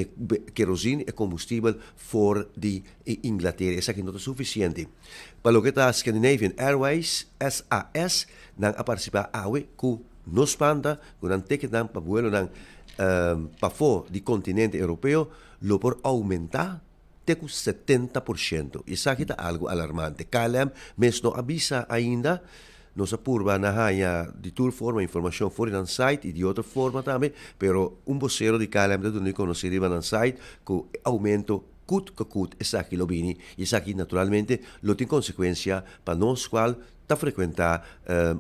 querosene e combustível for de Inglaterra. Isso aqui não é suficiente. Para o que está Scandinavian Airways, SAS, não a participar que nos panda, que não tem que dar para vuelo para fora do continente europeu, lo por aumentar de 70%. Isso aqui está algo alarmante. KLM mesmo não avisa ainda, nos apurva na raia de toda forma informação fora no site e de outra forma também, pero vocero de KLM da não conheceria no site que o aumento cut, isso aqui lo vini, e isso aqui naturalmente lo tem consequência para nós qual está frequentar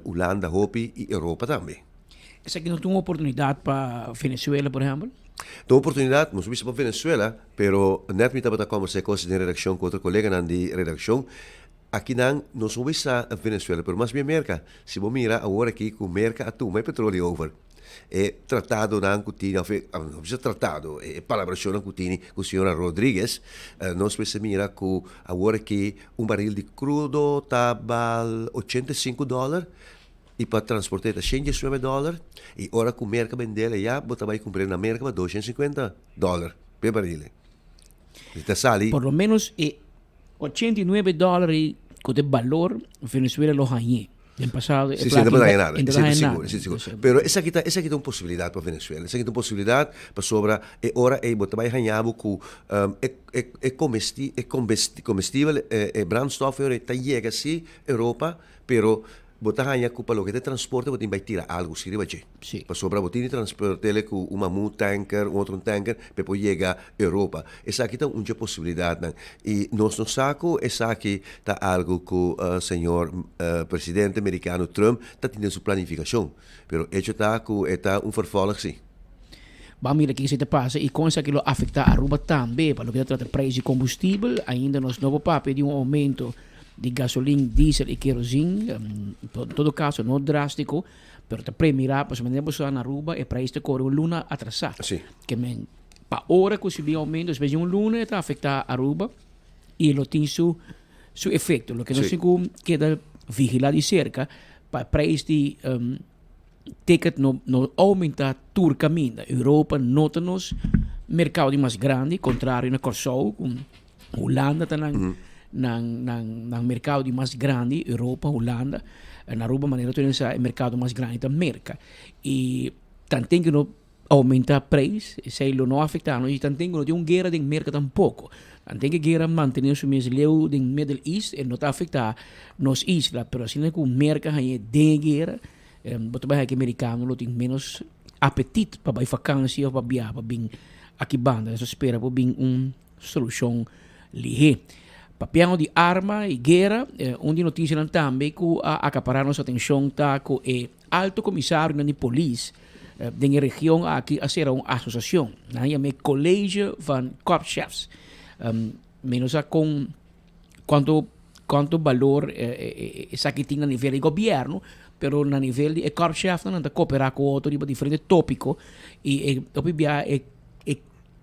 Holanda, Hopi e Europa também. Isso aqui não tem uma oportunidade para Venezuela, por exemplo? Tem oportunidade, não subisse para Venezuela, pero net me estava conversando com a redação, com outro colega de redação, aqui não subisse a Venezuela, pero mais bem América. Se você mira agora aqui com América, a tu mais petróleo over. É tratado na Cutini, não precisa tratado, é palabração na Cutini com a senhora Rodrigues. Nós precisamos mirar que agora aqui barril de crudo estava $85. E para transportar a $119 e ora com o mercado vendê-la já você vai comprar na mercado $250 per barile. Está sali. Por lo menos $89 que o valor Venezuela lo ganhou. No passado, sí, não vai ganhar nada, seguro. Pero essa aqui é uma possibilidade para Venezuela. Essa aqui é uma possibilidade para sobra e ora você vai ganhar com comestível, brandstof, está chega assim Europa, pero você ganha com o que de transporte, você vai tirar algo, se vai ter. Para sobra, você tem de transportar com uma tanker, outro tanker, para poder chegar à Europa. Essa aqui é uma possibilidade. E nós não sabemos, essa aqui é algo que o senhor presidente americano Trump está tendo sua planificação. Mas isso está vervolg, sim. Vamos ver aqui se te passa e com isso aquilo afeta a Aruba também, para o que trata de preço de combustível, ainda nos novo papel de aumento de gasolina, diesel e querosene, em todo caso não drástico, mas para mirar, para se na Aruba, é para isto correr uma luna atrasada. Sim. Que para hora que se aumento, se uma luna está afetar a Aruba e ele tem seu efeito. O que nós temos que vigiar de cerca para preço de ticket não aumentar todo o caminho. Europa nota-nos mercado mais grande, contrário na Corsol, com Holanda também. Nang mercado mais grande, Europa, Holanda, na Aruba maneira tem o mercado mais grande da América. E tem que não aumentar preço, se ele não afetar, e tem que não ter uma guerra de América tampouco. Tem que guerra manter o mesmo leu do Middle East, e não está afetar nos islas, mas assim que a América tem de guerra, você vai que americano não tem menos apetite para ir vacância ou para viajar para vir aqui banda, espera para vir uma solução ligeira. Papiano de arma e guerra, onde notícia também que acaparar nossa atenção tá com o alto comissário da polícia da região aqui a ser uma associação, né? É colégio van korpschefs, menos com quanto valor essa que tem a nível de governo, pero na nível de korpschef não está cooperar com outro tipo diferente tópico e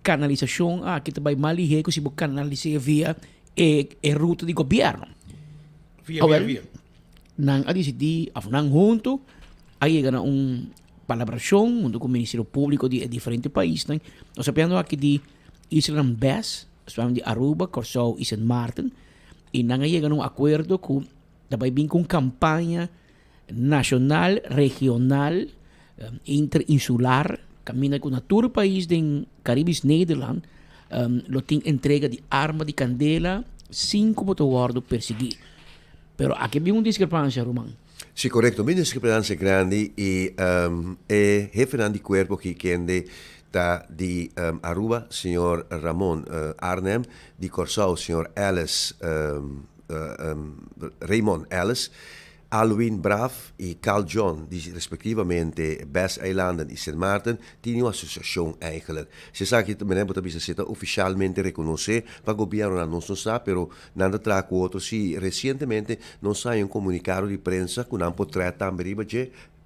canalização que também mal é que se pode canalizar via e ruta de governo. Via. Nang a decidir, nang junto, aí chega palabração junto com o Ministério Público de diferentes países. Nós sabemos aqui de Island Bass, de Aruba, Curaçao e Sint Maarten, e nang chega acordo com também vem com campanha nacional, regional, interinsular, caminha com todo o país do Caribes Nederland, lo tem entrega de arma de candela 5 motoguardo perseguir. Pero aqui vem uma discrepância, Román. Sí, correcto. Una discrepancia grande y el jefe de cuerpo que quende de Aruba, señor Ramón Arnhem, de Curaçao, señor Ellis, Raymond Ellis, Alwin Braff y Carl John, die respectivamente Bas-eilanden y Sint Maarten, tienen una asociación eigenlijk. Se sabe que meneer moet bisa oficialmente reconocer para el gobierno no está, pero nada trae otro. Sí, recientemente nos hay un comunicado de prensa que no puede también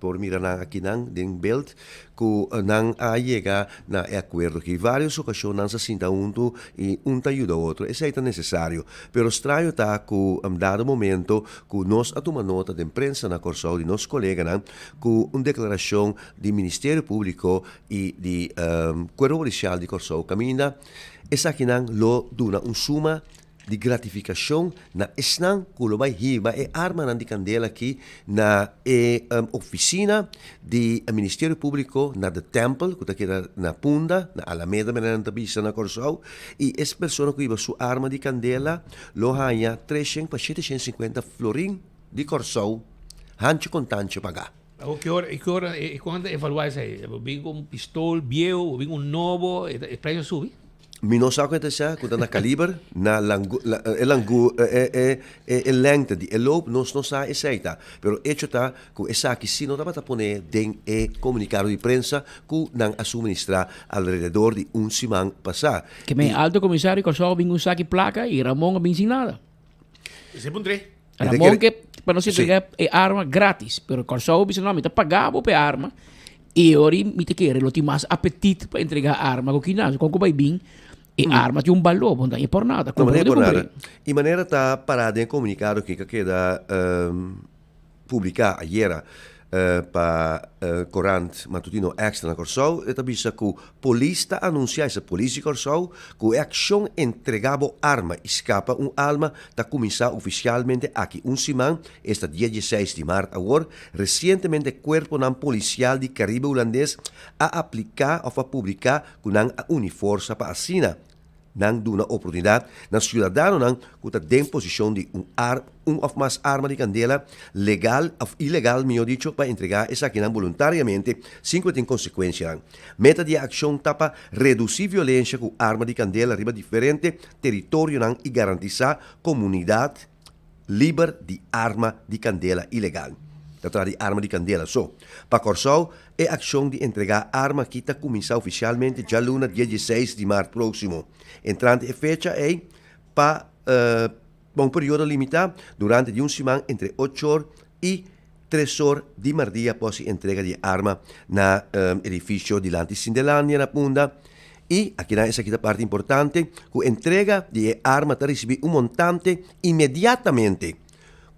por mirar aqui den beeld que não chega na acordo que várias ocasiões se sinta junto e ajuda o outro. Isso é necessário. Pero estranho está que dado momento que nós tomamos nota de imprensa na Curaçao de nossos colegas que uma declaração do Ministério Público e do Corpo Policial de Curaçao caminha essa aqui lo duna suma de gratificação na esnang kulo bay hiba arma nan di candela aqui na oficina de Ministério Público na The Temple que está na Punda na Alameda menan tabisa na Curaçao e essa pessoa que iba sua arma de candela lo hanya 300 para 750 florin de Curaçao hancho contante pagar. E quando evaluar isso aí? Vem um pistol viejo, vem novo, o preço sube? Mi non sa quanto sia, quanto na calibre, na lengte di loop, non sa esaita. Pero hecho ta, que esa que si no daba a poner den comunicado de prensa que nan a suministrar alrededor de un semana pasar. Que me alto comisario que só vem saque placa e Ramon vem sin nada. Ese puntre. Ramon que para não se entregar arma grátis, pero Curaçao disse não, me tá pagava por arma. E ora me te quer, lo tem mais apetite para entregar arma que não, como vai bem. E arma tem valor, não é por nada. Não é por nada. E maneira está parada em comunicado que queda publicar ayer para Corante Matutino Extra na Curaçao, e também que a polícia anuncia essa polícia Curaçao que a ação entregava arma escapa alma está começar oficialmente aqui semana, esta 16 de março agora, recentemente o corpo policial de Caribe holandês a aplicar ou a publicar com a uniforça para assina nang duna oportunidade na cidadão nang que tem posição de ou mais arma de candela legal ou ilegal, melhor dicho, para entregar essa aqui voluntariamente, sem que tenha consequência. Meta de ação tapa reduzir violência com arma de candela riba diferente território nang e garantizar comunidade livre de arma de candela ilegal. Tratar de arma de candela só. Para Curaçao, é ação de entregar arma que está começar oficialmente já luna 16 de março próximo. Entrante e fecha é para um período limitado durante de semana entre 8 horas e 3 horas de mardia após a entrega de arma na edifício de Lanticindelândia na Punda. E aqui essa aqui é a parte importante, que a entrega de arma está receber montante imediatamente,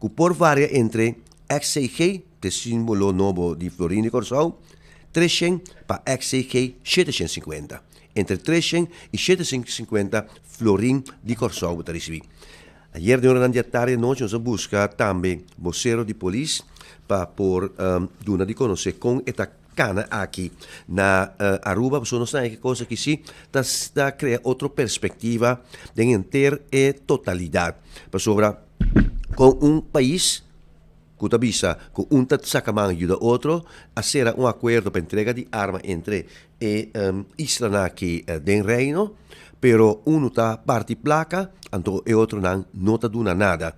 que por varia entre XCG, de símbolo novo de Florim de Curaçao, 300 para XCG 750. Entre 300 e 750 Florim de Curaçao para receber. Ayer de hora da tarde noite nós busca também vocero de polícia para por duna de conhecer com esta cana aqui na Aruba, porque nós temos coisa que sim, está cria outra perspectiva de entender a totalidade para sobre com país que avisa que sacaman ajuda outro a ser acordo para entrega de arma entre Isla aqui do Reino pero uno está parte placa, então e outro não está dando nada.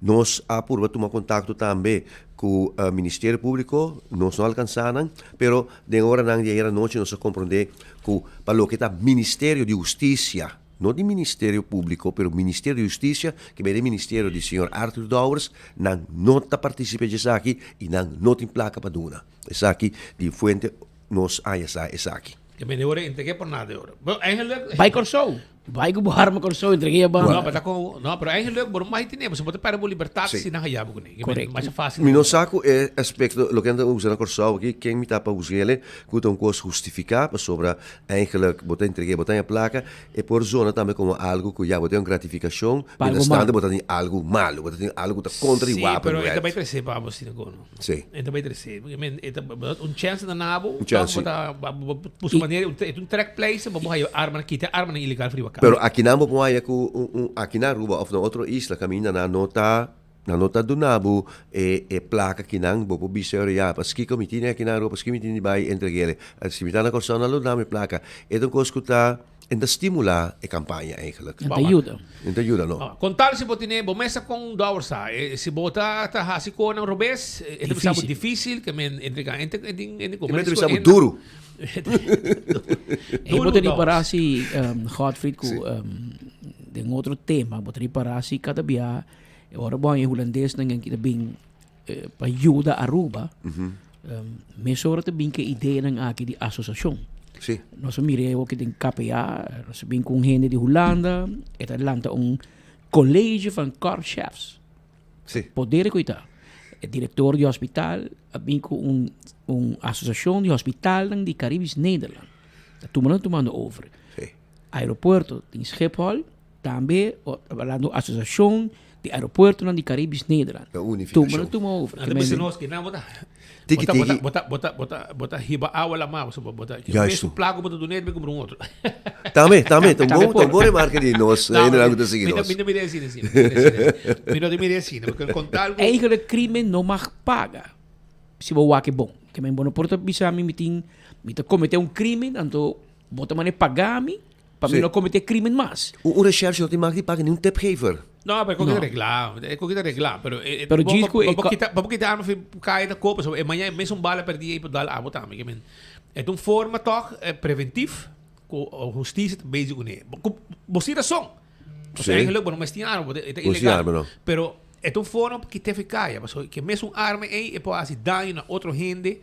Nós apurva tomar contato também com o Ministério Público, nós não alcançaram, pero de hora não de era noite nós compreender que para o que está Ministério de Justiça, não de Ministério Público, pero Ministério de Justiça, que é o Ministério do Senhor Arthur Dowers, não está participando disso aqui e não tem placa para duna. Isso aqui de fuente nós essa aqui. Que me de hora entreguei por nada de hora. Bom, eigenlijk... Vai Corsou. Vai que buhar mo Corsou, entreguei ba? No, pero eigenlijk por mais tinha, você pode para liberdade se não hayabo com ele. Correto. Mais fácil. Mi non saco é aspecto lo que anda usando a Corsau aqui, quem me tá para usar ele, que um coisa justificar para sobre eigenlijk botar entregue, botar a placa e por zona também como algo que já botar uma gratificação, mas estando botar algo malo, botar algo que contra o wapen. Pero ainda vai crescer para você não. Sim. Ainda vai crescer, porque chance na nabo, chance. Por sua maneira, track place, vamos aí arma aqui, tem arma ilegal frio acá. Pero aqui não vamos aí com aqui na Aruba ou na outra isla caminha na nota do nabo e placa que não vou biser já, porque comiti aqui na Aruba, porque comiti vai entregar, se me tá na Corsau na luna me placa, então coisa que tá ainda estimular a campanha eigenlijk. Ainda ajuda, não. Contar se botine, bomessa com Dowers se bota tá hasi com na Robes, é muito difícil que me entregar, é duro. Eu poderia parar se Godfried com de outro tema, poderia parar se cada dia agora bom em holandês ninguém que bem para ajuda a Aruba. Me sobra também que ideia nang aqui de associação. Sim. Nós miramos que tem KPA, nós bem com gente de Holanda, e Atlanta colégio van carchefs. Sim. Poder cuidar. O diretor de hospital, bem com associação de hospital de Caribes Nederland. Dat tomando over. Sim. Aeroporto em Schiphol, também falando associação de aeroporto de Caribes Nederland. A unificação. Tomando over. Bota riba água lá mais, bota. Justo. Plago bota do neto como outro. Também, tão bom remarca de nós, ainda não está seguindo. Mira assim, porque contar eigenlijk crime não mag paga. Se vou que bom, que me bono porta bisa mi mitin, cometer crime, então bota mane pagar mi para mim não cometer crime mais. O recherche não tem mais de pagar nenhum tipgever. No, pero é arreglar, pero disco vamos quitar arma cair da copa, amanhã mesmo bala perdi aí para dar a botar, que é uma forma toch preventief, com a justiça basic né. Você da som. Você eigenlijk não mas tinha arma, é ilegal. Pero é uma forma que te fica, que mesmo arma aí pode fazer dano na outra gente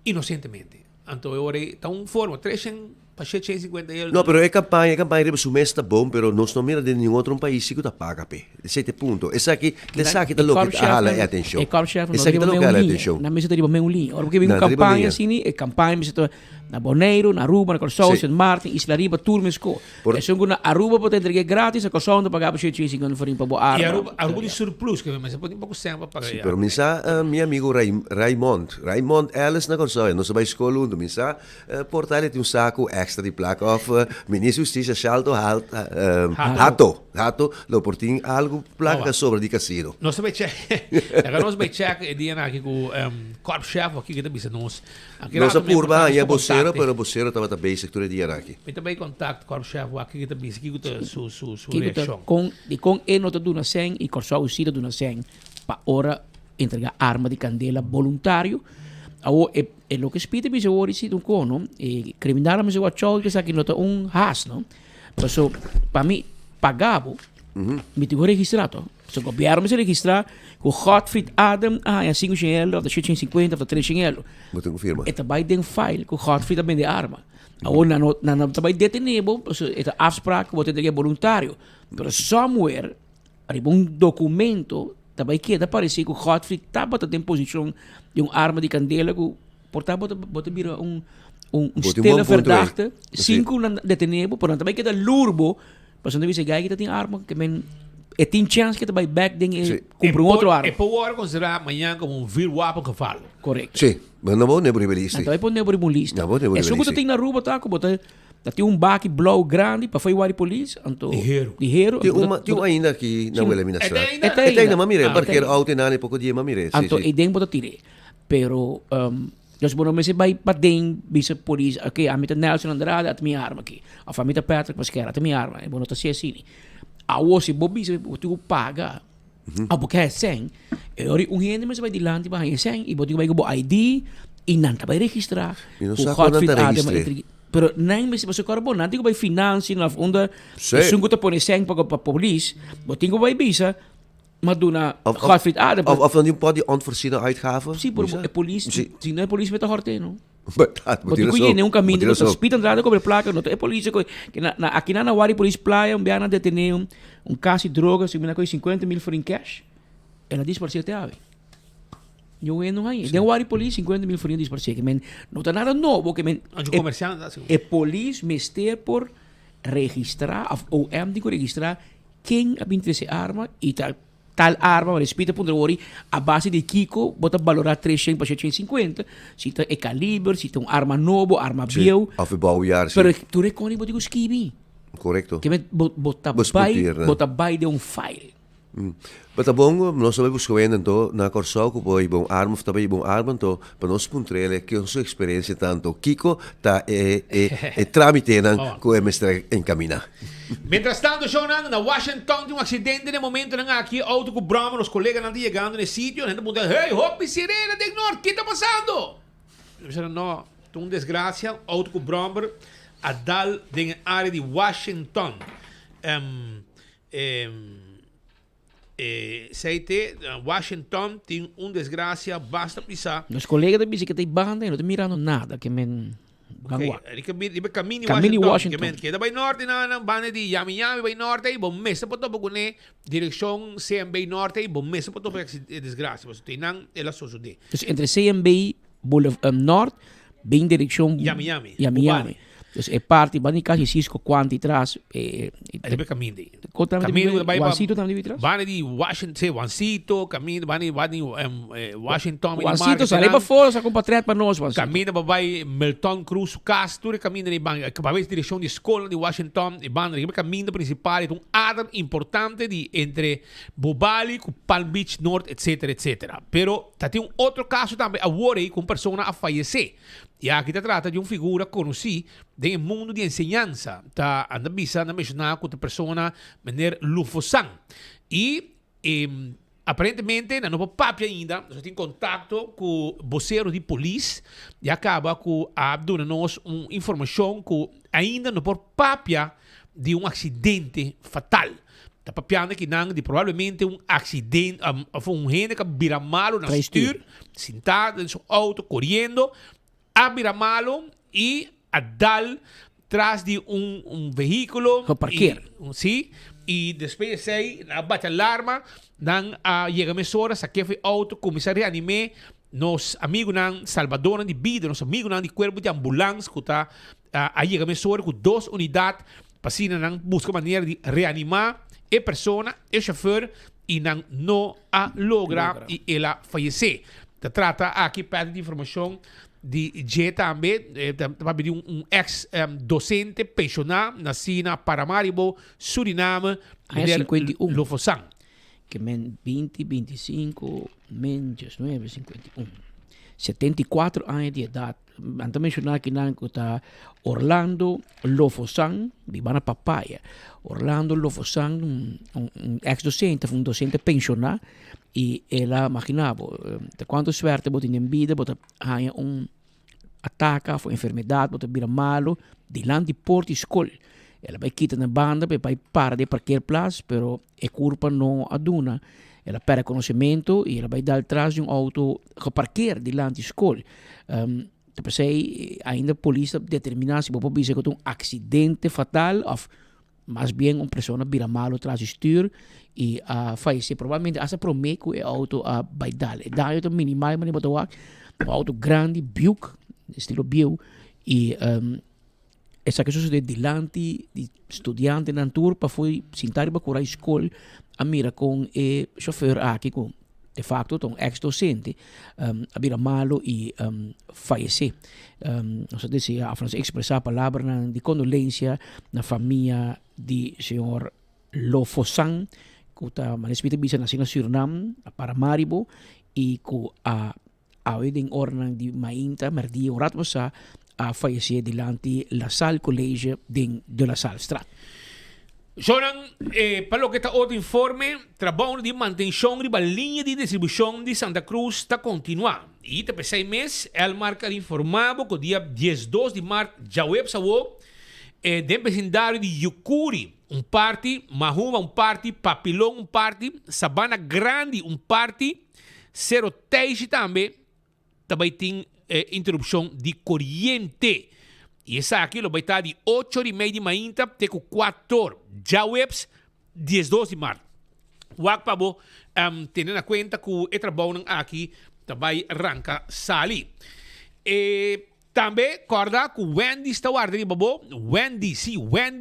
inocentemente. Então agora tá uma forma 350 euros. No, pero a campanha resume está bom, pero nós não mira de nenhum outro país que está paga, pe. Esse ponto. Essa aqui tá louco, hala a atenção. Essa aqui tá louco a atenção. Na mesa teria bem linha. Ora porque vem uma campanha assim, e campanha me na Bonaire, na Aruba, na Corsau, St. Martin, Isla Riba, Turmesco. É só na Aruba pode entregar grátis, a Corsau não pagava 750 farinha para boa arma. E Aruba de surplus, que mas pode um pouco sempre para pagar. Pero minsa meu amigo Raymond Ellis na Corsau, nós vai escola, minsa portale tem saco extra de placa of ministro justiça Salto Hato, lo portin algo placa sobre de casino. Nós vai check. Agora nós vai check e dia aqui com corp chef aqui que também nós. Nós apurba e vocêro, pero vocêro estava também sector de aqui. Me também contato corp chef aqui que também aqui com su reação. Com nota do na 100 e Corsau usida do na 100 para ora entregar arma de candela voluntário. E lo que spite mi se vuoi si un cono e criminale mi se vuoi ciò che sa che nota un has no so para mi pagavo mi ti registrato so governo mi se registra con Godfried Adam ja 500 euro of 750 of 300 euro moet ik firma e tabay den file con Godfried ben de arma na tabay detenebo so eta afspraak wordt het voluntario pero somewhere arriba un documento também queda parecer que o Godfried estava em posição de arma de candela que portanto bota vira stille verdachte 5 detenido por também queda lurbo para não dizer que tem arma que men tem chance que também back ding compra outro arma e pode considerar amanhã como vil wapen geval correto sim mas não vou nebribilista então pode nebribilista é só que tem na rua tá como tem baque blow grande para foi o polícia então ligeiro tem ainda aqui na eliminação ainda mamire porque auto nane pouco dia mamire então e dentro botar tire pero Dus bueno, mensen bij Padeng, bisa police, oké, amita Nelson Andrade at mi arma aqui. A família Patrick Masquera at mi arma. E bueno, tá assim. A você bobi se tu paga. A porque é sem. E ori gente mas vai dilante ba é sem e botigo vai go ID e nanta vai registrar. E não sabe nada registrar. Pero nem mas você corbo nanti go vai finance na onda. Sungo ta pone sem para police. Botigo vai bisa. Maar doen Godfried Adam. Of dan die onvoorziene uitgaven? Sim, por a polícia. Sim, não é polícia meta horte, não. Porque tem um caminho, não hospital entrada com a placa, não é polícia que aqui na Wari Police Playa, biana detener caso de droga, se me com 50 mil for em cash. Ela diz para ser te ave. Eu não aí. Tem Wari Police 50 mil for em diz para ser que men não tá nada novo que men é polícia mister por registrar ou digo registrar quem a essa arma e tal arma, mas respeita por a base de Kiko, bota valorar 300 para 750, se é calibre, se tem arma novo, arma bio. Of bouwjaar. Pero tu reconi botigo skibi. Correcto. Que bota by de file. Mas bom, nós sabemos que então na Corsau que foi bom arma, também bom arma, então para nós puntrele que a sua experiência tanto Kiko tá é tramite com o mestre encamina. Mientras tanto, Shonan, na Washington tem acidente no momento na aqui, auto com Brahma, os colegas não chegando no sítio, a gente pergunta, hey, hopi sirena de norte, o que está passando? Disseram, não, tem desgraça, auto com Brahma, a dal na área de Washington. Washington tem desgraça, basta pisar. Os colegas da bicicleta banda não estão mirando nada, que men... Okay, cammini Washington. Que da by norte na banda de Yami by norte, bom mesa po to bugune direção CMB norte, bom mesa po to desgraça, mas tem nang ela susude. Dus entre CMB Norte, bem direção Yami. Dus é parte bani casi Cisco quanti tras ele caminho de Juancito também de trás. Bani de Washington, Juancito, caminho bani Washington. Juancito sale para fora, sa compatriota para nós, Juancito. Caminho para Milton Cruz Castro, caminho de bani, para direção de escola de Washington, e bani caminho principal, é área importante de entre Bobali, Palm Beach North, etc. Pero tem outro caso também, agora com pessoa a falecer. E aqui se trata de uma figura conhecida do mundo de ensinança. Está andando a mencionar com a pessoa Mener Lufosan. E aparentemente, não é papo ainda, nós temos contato com o voceiro de polícia e acaba com a dando-nos uma informação que ainda não é papo de um acidente fatal. Está papiando que não de provavelmente um acidente, gente que vira malo na stuur, sentado em seu auto, correndo, abrir malo e a dar atrás de veículo. Sim. E depois de bate alarma, chega a hora, saque o auto, começa a reanimar nos amigos de Salvador de vida, nos amigos de corpo de ambulância, que está chega a hora com 2 unidades, para buscar maneira de reanimar a pessoa, o chauffeur, e não a logra e ela falecer. Trata aqui parte de informação de J também, vai pedir ex-docente pensionado, nascido na Paramaribo, Suriname, Menel 51. Lufosan. Que men 20, 25, men 19, 51. 74 anos de idade. Antes mencionar que está Orlando Lofosan, de Bana Papaya. Orlando Lofosan, um ex-docente, um docente pensionado, e ela imaginava, de quanto suerte botar em vida, botar ataque, foi enfermidade, botar vira malo, de lá de porta escola. Ela vai quitar na banda, vai parar de qualquer place, pero a culpa não aduna. Ela perde conhecimento e ela vai dar atrás de auto que parqueia de lá de escola. Depois ainda a polícia determina se pode dizer que é acidente fatal ou mais bem uma pessoa vira malo atrás do stuur e faz provavelmente essa promete que o auto vai dar. Daí é minimal, mas não pode um auto grande, Buick, estilo Buick, e essa questão de dilante, de estudante na turma, foi sentar para curar a escola, a mira com o chauffeur aqui, com de facto, um ex-docente, a vira malo e falecer. Nós dizia, a França expressar a palavra de condolência na família de senhor Lofosan, que está respeita bisa nascida na Suriname, a Paramaribo, e com a Hoy den ornang di mainta merdi un rat sa a fallecer delante la Salle College de la Salle Strat. Sonan, para lo que está otro informe, trabajo de mantención de la línea de distribución de Santa Cruz está continua. Y te pensé mes, el marca informado que día 12 de marzo ya web sabo del vecindario de Yucuri, un party, Mahuma un party, Papilón un party, Sabana Grande un party, Cerro Teixe também tem interrupção de corrente. E essa aqui vai estar de 8h30 de manhã até 4h. Já webs, 12 de março. Wakpabo, tendo em conta que o trabalho aqui também arranca sali. Também, corda que o Wendy está guardando, babo. Wendy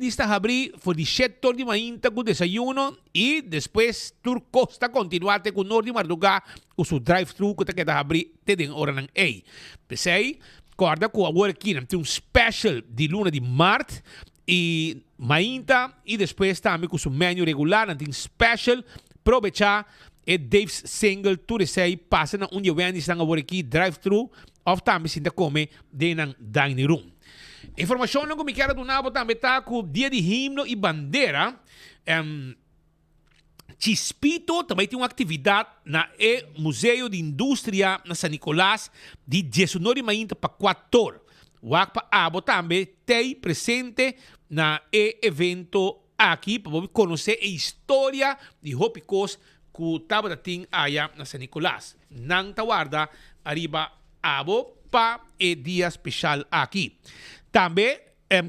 está abrindo por 7h de manhã com desayuno e depois Turco está continuando com o norte de madrugada com o drive-thru que está abrindo até a hora não é. Pensei, corda que agora aqui tem special de luna de março e manhã e depois também com o menu regular tem special aproveitar e Dave's single tu sei passa na onde o Wendy está agora aqui drive-thru of também se come dentro do dining room. Informação que me quero donar também está com o dia de himno e bandeira. Chispito também tem uma atividade na Museu de Indústria na San Nicolás de 19 de maio para 4h. O Abo também tem presente na evento aqui para conhecer a história de Hopicos que estava tem aí na San Nicolás. Não guarda arriba Abo para o dia especial aqui. Também,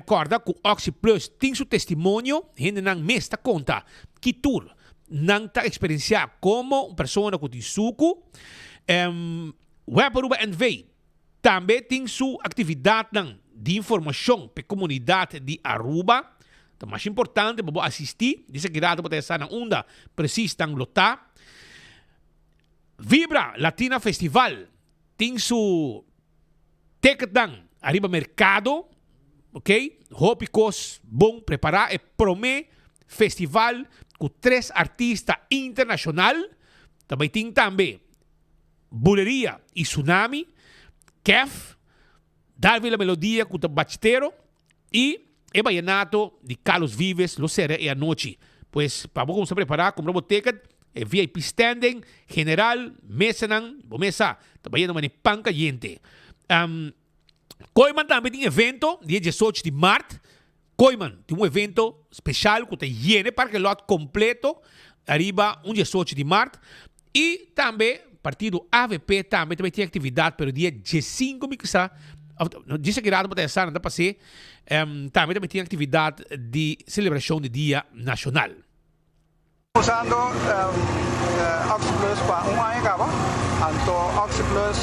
corda que o Oxy Plus tem seu testemunho, gente não me está conta que tu não está experienciando como uma pessoa que tem suco. O Aruba NV também tem sua atividade de informação para a comunidade de Aruba. Então, mais importante, para assistir, diz que dá para estar na onda, precisa lotar. Vibra Latina Festival tem su ticket arriba mercado, ok? Hopicos bom preparar e promete festival com 3 artistas internacionais. Também tem Buleria e Tsunami, Kef, Darvi la Melodia com o Bachitero e o Vallenato de Carlos Vives, Lo Seré e a Noche. Pues, para vamos preparar com o ticket, VIP standing, general, mesa também não é pan caliente. Coiman também tem evento, dia 18 de março. Coiman tem um evento especial que tem llene para que o lote completo arriba 18 de março. E também, partido AVP também tem atividade para o dia 15 de diz que irá para essa não dá para ser. Também tem atividade de celebração do Dia Nacional. Usando Oxy Plus para um ano acaba, então Oxy Plus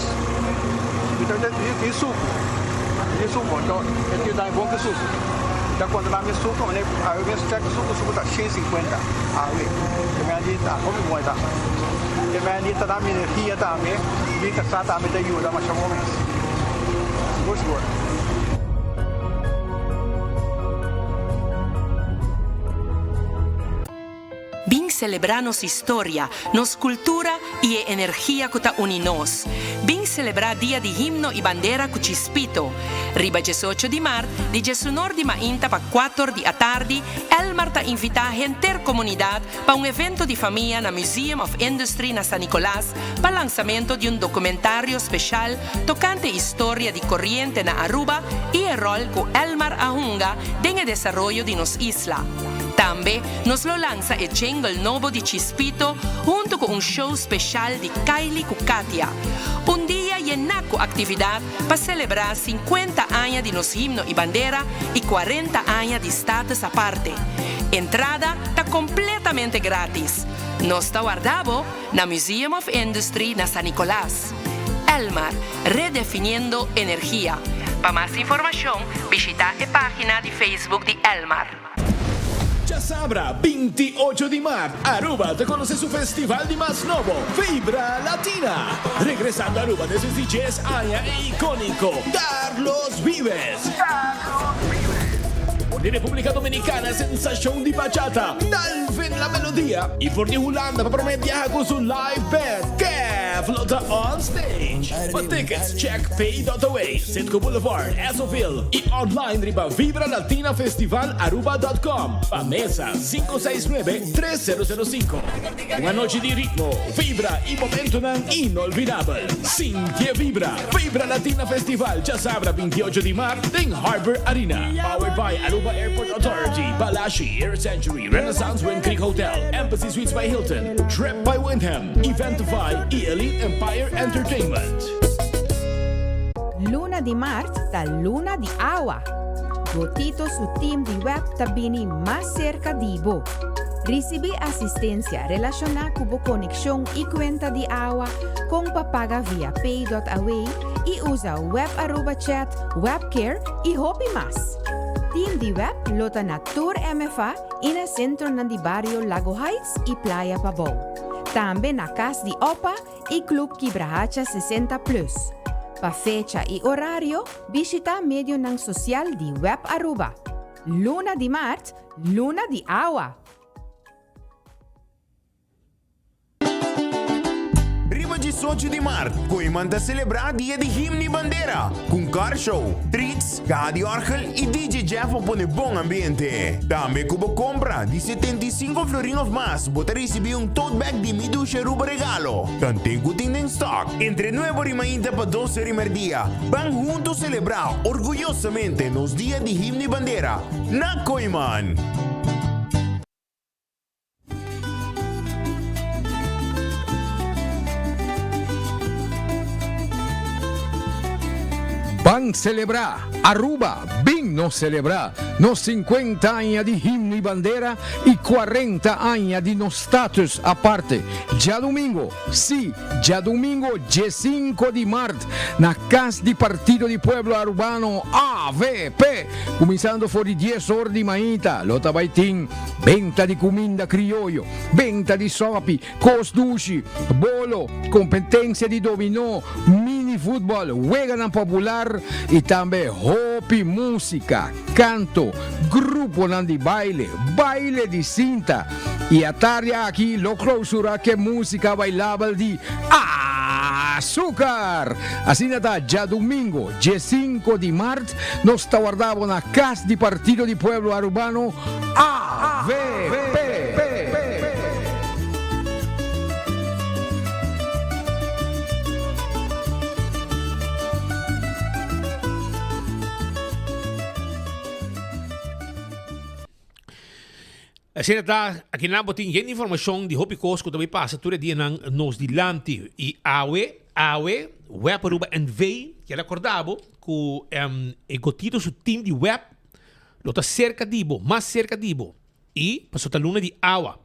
isso então ele dá bom que suco. Então quando lá me suco, né, aí eu check suco tá 150 aí. Também ali tá como vai tá. Também ali tá dando energia também, e que está também da ajuda mas chama mais. Gosto. Bin celebrar nossa história, nossa cultura e a energia que une nós. Bin celebrar dia de himno e bandeira com Chispito. Riba 18 de março, de 19 de maio para 4 da tarde, Elmar está invita a inteira comunidade para evento de família na Museum of Industry na San Nicolás para lançamento de documentário especial tocante a história de corriente na Aruba e o rol que Elmar ahunga no desenvolvimento de nossa isla. Também nos lo lança o jingle novo de Chispito junto com show especial de Kylie com Katia. Dia lleno de atividade para celebrar 50 anos de nosso himno e bandeira e 40 anos de status à parte. Entrada está completamente grátis. Nós está guardado na Museum of Industry na San Nicolás. Elmar, redefinindo energia. Para mais informação, visita a página de Facebook de Elmar. Ya sabrá, 28 de marzo, Aruba te conoce su festival de más novo, Vibra Latina. Regresando a Aruba desde DJs Aya e icónico, Carlos Vives. De República Dominicana, sensación de bachata, Dalvin la melodía. Merdia y por de Holanda para prometer con su live band Kev Lota on stage. For tickets check pay.away, Sitco Boulevard, Esoville y online riba vibralatinafestivalaruba.com. Pa mesa 569-3005. Una noche de ritmo, vibra y momento inolvidable. Cintia Vibra Latina Festival, ya sabrá 28 de marzo en Harbor Arena. Powered by Aruba Airport Authority, Balashi, Air Century, Renaissance Wind Creek Hotel, Embassy Suites by Hilton, Trip by Wyndham, Eventify y Elite Empire Entertainment. Luna di Marte ta Luna di Awa. Gotito su team di web tabini más cerca dibo. Recibe asistencia relacionada con conexión y cuenta de agua con papaga via pay.away y usa web Aruba chat, webcare y hobby más. Team de web lota na Tour MFA in el centro de barrio Lago Heights y Playa Pabón. También na Cas de Opa y Club Quibrahacha 60+. Pa fecha y horario, visita medio nang social de web Aruba. Luna di Marte, Luna di Agua. Riba 18 de março, Coimanta celebrar dia de himno e bandeira, com car show, treats, radio orgel e DJ Jeff opone bom ambiente. Também cubo compra de 75 florin of mais, bota receber tote bag de Midusha Ruba regalo. Tantém kuting em stock. Entre 9 rimainta para 12 rimerdia, van juntos celebrar orgulhosamente nos dias de himno e bandeira, na Coiman. Van celebrar, Aruba, Bing nos celebrar nos 50 anos de himno e bandeira e 40 anos de nos status aparte. Já domingo, dia 5 de março, na Casa de Partido de Pueblo Arubano AVP, começando por 10 horas de manhã, lota baitin, venta de comida criollo, venta de sopi, cosdushi, bolo, competência de dominó, mini futebol, vegan popular e também hopi música, canto, grupo de baile, baile de cinta e a tarde aqui lo clausura que música bailável de açúcar. Assim está, já domingo, dia 5 de março, nós está guardado na Casa de Partido de Pueblo Arubano AVP. Assim está, aqui na botin geen informação de hopi cosko também passa tudo dia nang nos dilanti e awe web Aruba NV que ela acordava com e gotito su team de web lota cerca dibo, mais cerca dibo e passou a luna de awa.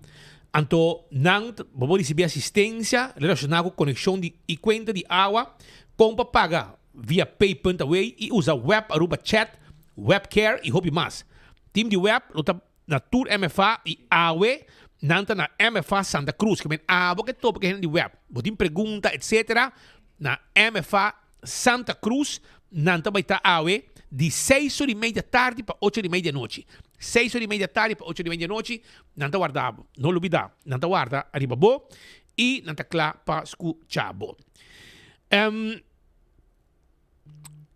Anto nang vamos receber assistência relacionada com conexão de e conta de awa com paga via pay.away e usa web Aruba chat, webcare e hopi mais. Team de web lota na Tour MFA e AWE nanta na MFA Santa Cruz que men abo que topo que hen di web botin pergunta etc na MFA Santa Cruz nanta baita AWE di 6:30 da tarde para 8:30 da noite 6:30 da tarde para 8:30 da noite nanta guardavo non lubida nanta guarda arriba bo e nanta cla pa escuchabo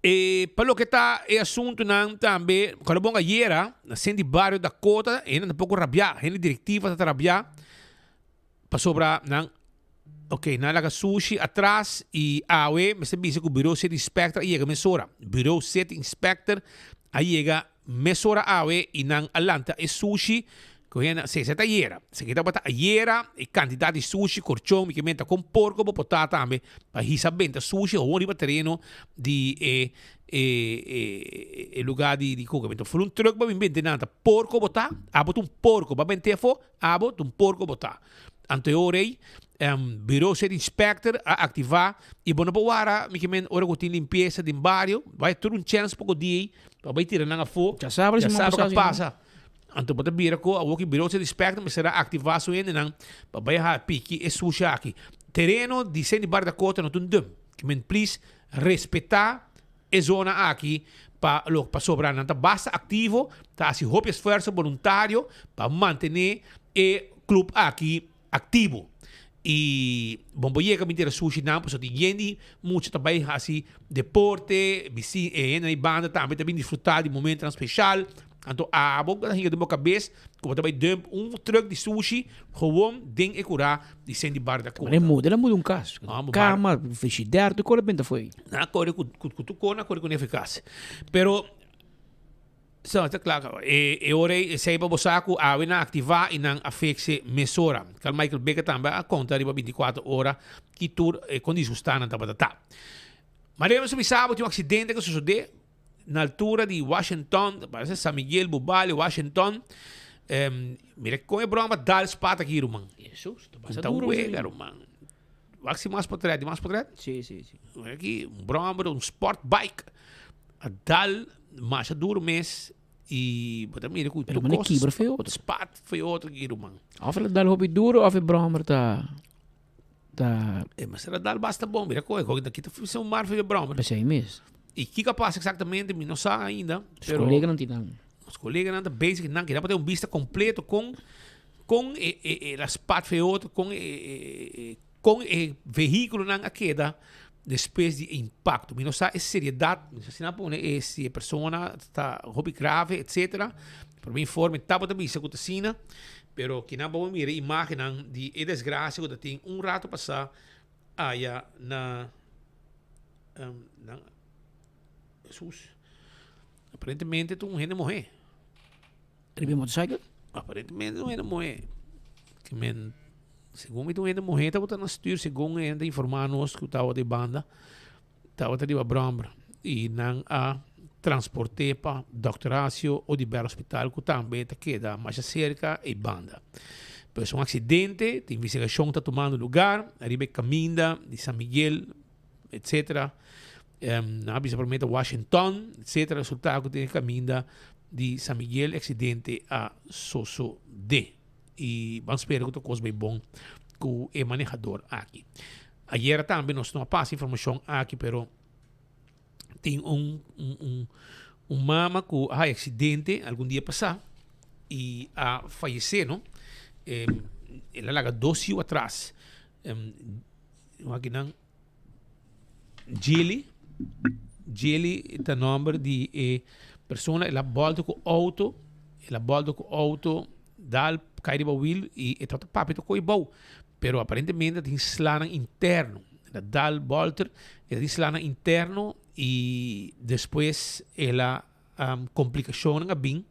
e para o que está é assunto não também quando bom ayer na centro de bairro da Cota ainda um pouco rabiar ainda diretiva está rabiar para sobrar não ok na laga sushi atrás e awe mas se bisa que o bureau set inspector aí chega mesora bureau set inspector aí chega mesora awe e não alanta é sushi que se está ayer se kita bata ayer e quantidade de sushi corchão que menta com porco bo potata também para hisa benta sushi ou riba terreno de lugar de coca foi um truck para bem nada porco botar abot um porco para bem tefo abot um porco botar anteorei bureau set inspector a ativar e bona bawara mi que men ora gotin limpeza de bairro vai ter um chance pouco dia para vai tirar na fo já sabe que passa anto bota bira ko awo ki bureau set inspector me será ativação ainda não para vai ha pique e sushi aqui terreno de sendo bar da Cota no tundum que men please respeitar a zona aqui para sobrar não tá basta ativo tá se hope esforço voluntário para manter é clube aqui ativo. E vamos ver que me sushi não, porque tem muito também assim deporte, e banda também desfrutar de momento especial. Então, a boca da de minha cabeça, como também dump truck de sushi, gewoon ding e curar de sem de bar da conta. Mas muda um caso. Cama, frigideira, tu corre bem da foi. Na corre com tu corre com eficácia. Pero so, está claro. Ora sei para você que a vena ativar e não afexe mesora. Cal Michael Becker também a conta de 24 horas que tu condições está na tabata. Mas eu não sábado tinha um acidente que sucedeu na altura de Washington, parece San Miguel, Bubali, Washington. Mira como é broma dar espata aqui, irmão. Jesus, tu passa duro, irmão. Vai ser mais para trás? Sim, sim. Aqui, broma, sport bike. A dar mais duro mês. E bota mira que tu gosta. Kibber foi outro. Spat foi outro aqui, irmão. Of ele dá hobby duro, of broma tá. Mas ela dá basta bom, mira coisa. Daqui tá foi um mar foi broma. Mas é mesmo. E o que passa exatamente, não sabe ainda. Os colegas não te dão. Os colegas não estão basic, não. Que dá para ter vista completo com a spat foi outro, com o veículo não queda. Depois de impacto. Não sabe a seriedade, se não pone se a pessoa está hobby grave, etc. Por mim, informe, tá para também, se eu assina, pero que não vamos mirar imagem de desgraça que tem rato passar aí na Jesus. Aparentemente, tu gente morrer. Ribe motorcycle? Aparentemente, tu gente morrer. Que men segundo tu ainda morrer, estava na estudo, segundo ainda informar-nos que estava de banda, estava de bromba e não a transporte para doctoracio ou de bar hospital que também está queda mais cerca e banda. Pois um acidente, a investigação está tomando lugar, arriba caminho de San Miguel, etc. Na principalmente Washington, etc. Resultado que tem caminho de San Miguel, acidente a Soso D. E vamos esperar que coisa bem bom com o manejador aqui. Ayer também nós não passa informação aqui, pero tem mama que há acidente algum dia passado e a falecer, não? Ela larga 2 anos atrás. Aqui não. Jelly é o nome de pessoa, ela volta com o auto, dal cai de bawil e todo papito coi bom, pero aparentemente tem slana interno, dal volta, tem slana interno e depois ela complicação na bem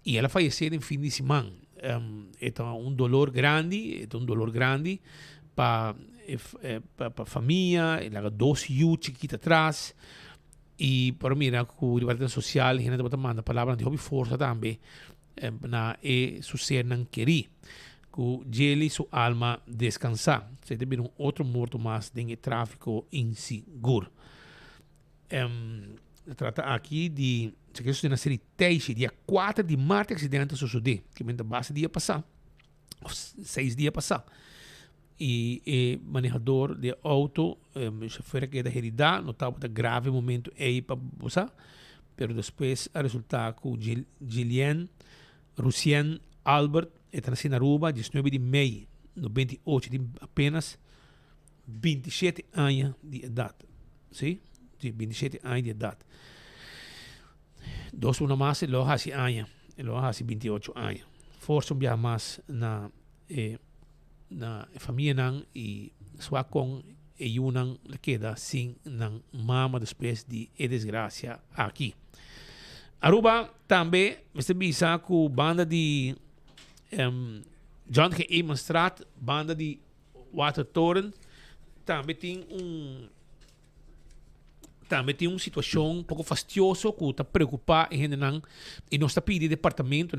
e ela faleceu em fim de semana. É um dolor grande, para a família, ela 2 anos chiquita atrás e para mim com o departamento social, a gente manda palavra de hobby força também. Na suceder não querer que ele sua alma descansar. Se deve um outro morto mais de tráfico inseguro. Trata aqui de se que na série Teixe, dia 4 de março, acidente sucedeu, que me base dia passado, 6 dias passado. E manejador de auto, chofer que é da realidade, notava que grave momento aí para usar, pero depois a resultar com Gillian Lucien Albert está na Aruba, 19 de maio de 98, tem apenas 27 anos de idade. Sim? 27 anos de idade. 2 anos mais, ele ha 28 anos. Força um mais na família não e sua com e não queda sem não mama depois de desgraça aqui. Aruba também, você bisa com banda de John G. Emanstraat, banda de Watertoren, também tem uma situação um pouco fastidiosa que está preocupado e nós está pedindo departamento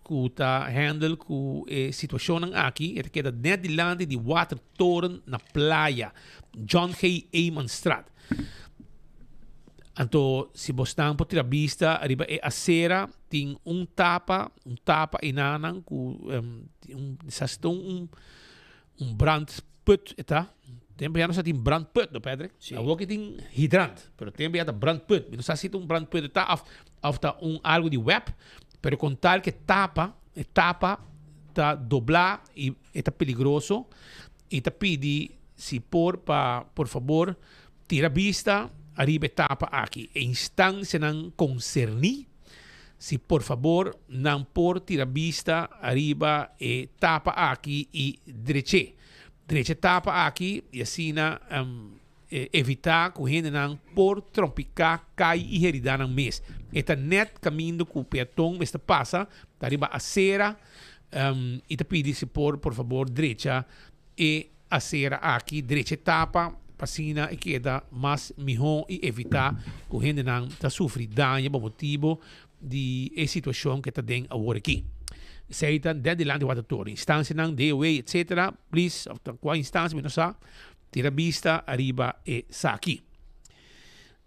que está handle com a situação aqui, é que é net de land de Watertoren na praia, John G. Emanstraat. Então, se você está por tirar vista, arriba a cera tem tapa inanan um brandput, tá? Tem já não se tem brandput, do Pedro? Agora que tem hidrant, pero tem já brandput. Não se tem brandput, tá? Algo de web, pero com tal que tapa está doblar y está peligroso. Y te pide, si por favor, tira vista, arriba tapa aquí. E instancia nan concerni. Si por favor, nan por tira vista, arriba tapa aquí y dereche. Dereche tapa aquí y así evitar que gente nan por trompicar, cai e heridar nan mes. Eta net caminho que o peatão está passa, tá arriba a acera, e te pede se por favor, derecha e acera aqui, derecha tapa, passina e queda mais melhor e evitar que gente não tá sofre dano por motivo de situação que está dentro agora aqui. Seita dentro de watertoren, instância não, DOA, etc. Please, qual instância, menos tira vista, arriba e sa aqui.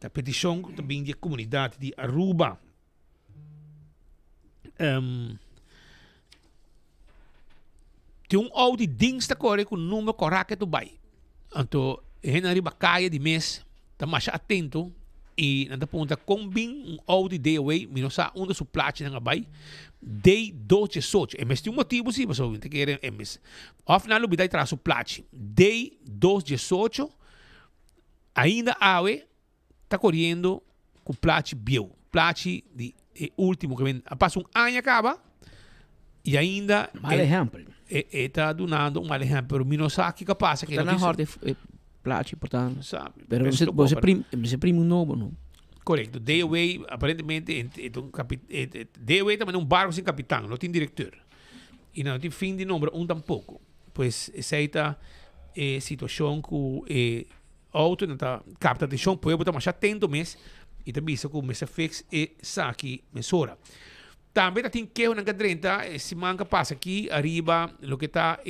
A petição também da comunidade de Aruba. Tem oude diensten corre com número correto bij. Então, hen arriba caia de mês, tá mais atento e na ponta combin oude DOA, minosa onde su plaatje na bij. Day 218. E mes tem motivo sim, mas eu te quero mes. Afinal, o bidai traz su plaatje. Day 218. Ainda awe está correndo com o plaatje bio. Plaatje de último que vem. Passa ano acaba e ainda mal exemplo. Está donando mal exemplo, pero mino sabe que passa que não é hard plaatje, portanto. Sabe. Pero você primo novo, não? Correto. DOA aparentemente DOA também é um barco sem capitão, não tem diretor. E não tem fim de número tampouco. Pois essa é a situação que auto na capta atenção, pode botar mais atento mês e também isso com o mês fix e saque mesura. Também tem que na cadrenta se manca passa aqui arriba o que está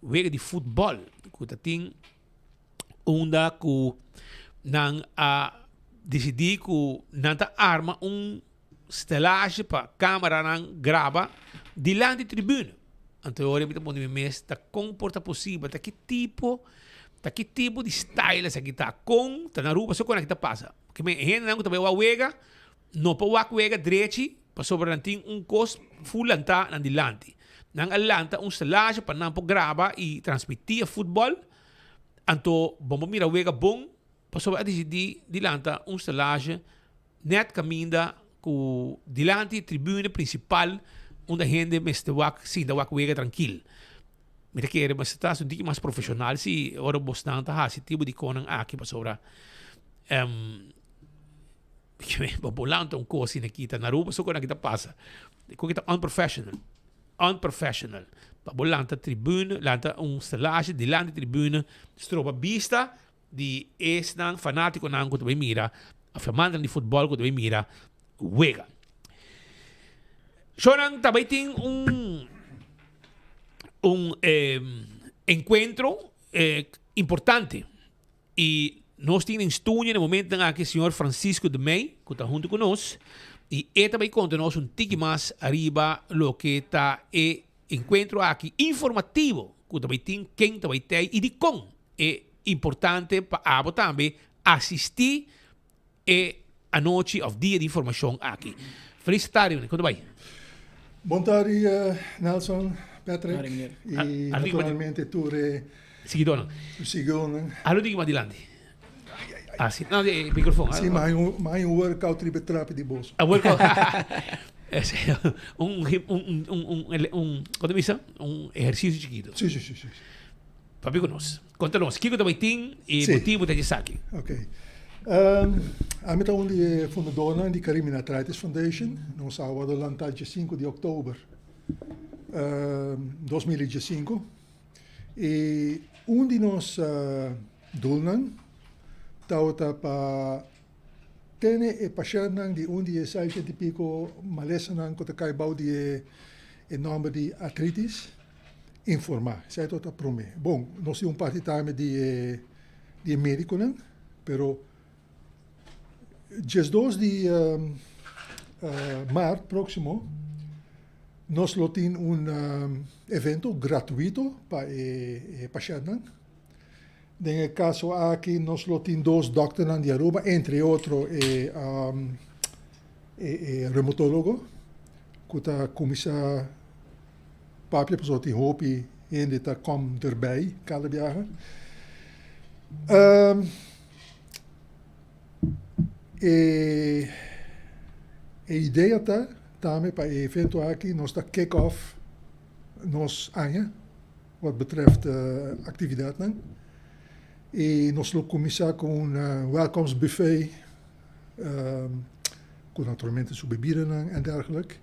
jogo de futebol, que tem onda que não decidir que não tá arma stelage para câmera não grava diante da tribuna. Então agora me pode mês tá comporta possível, tá que tipo de style essa aqui tá com, tá na rua, só quando que passa. Porque me gente não também o wega, não para o wega direito, para sobre tem cos full lanta na dilante. Nang alanta stelage para não grava e transmitir futebol. Então vamos mirar o wega bom, para sobre a decidir dilante stelage net caminda com dilante tribuna principal onde a gente meste wak sim da wak wega tranquilo. Me quer mas está um pouco mais profissional se ora bastante esse tipo de coisa aqui para sobre que volante coisa aqui tá na rua só quando aqui tá passa que tá unprofessional para volante tribuna lanta stelage dilante tribuna stroba vista de esnan fanático não que também mira afirmando de futebol que também mira wega. Sonan também tem encuentro importante e nós temos em estúdio no momento em que o senhor Francisco de May que está junto conosco e ele também conta nós tique mais arriba lo que está encontro aqui informativo que também tem quem também tem e de com é importante para também assistir a noite of dia de informação aqui. Feliz tarde, quando vai? Bom tarde, Nelson, Patrick e naturalmente tu seguidor. Allo dico adiante. Sì, no, il microfono. Sì, ma hai un workout ribetrapi di bolso. Un workout. Come dice? Un esercizio chiquito. Sì. Papi conosce. Contanos, chi cosa vai tin e motivo te saki. Ok. A meta onde fundadora di Caribbean Arthritis Foundation, nós sábado lantagem 5 de outubro 2015 e onde nós dolnan tauta pa tene e passanan di onde é científico malesanan que cai bau de nome de artritis informar, sai tota prome. Bom, nós temos parte também de médico não, pero dia 2 de março próximo, nós temos evento gratuito para pacientes. No caso aqui, nós temos 2 doutores de Aruba, entre outros, reumatólogo, que está começando papje, pas wat die hoopie in dit daar komt erbij, kan ik zeggen. Idee dat daarmee bij evento aqui nos da kick-off nos anja wat betreft activiteiten. Nos lo começar com um welkomstbuffet, com naturalmente sua bebida en dergelijke.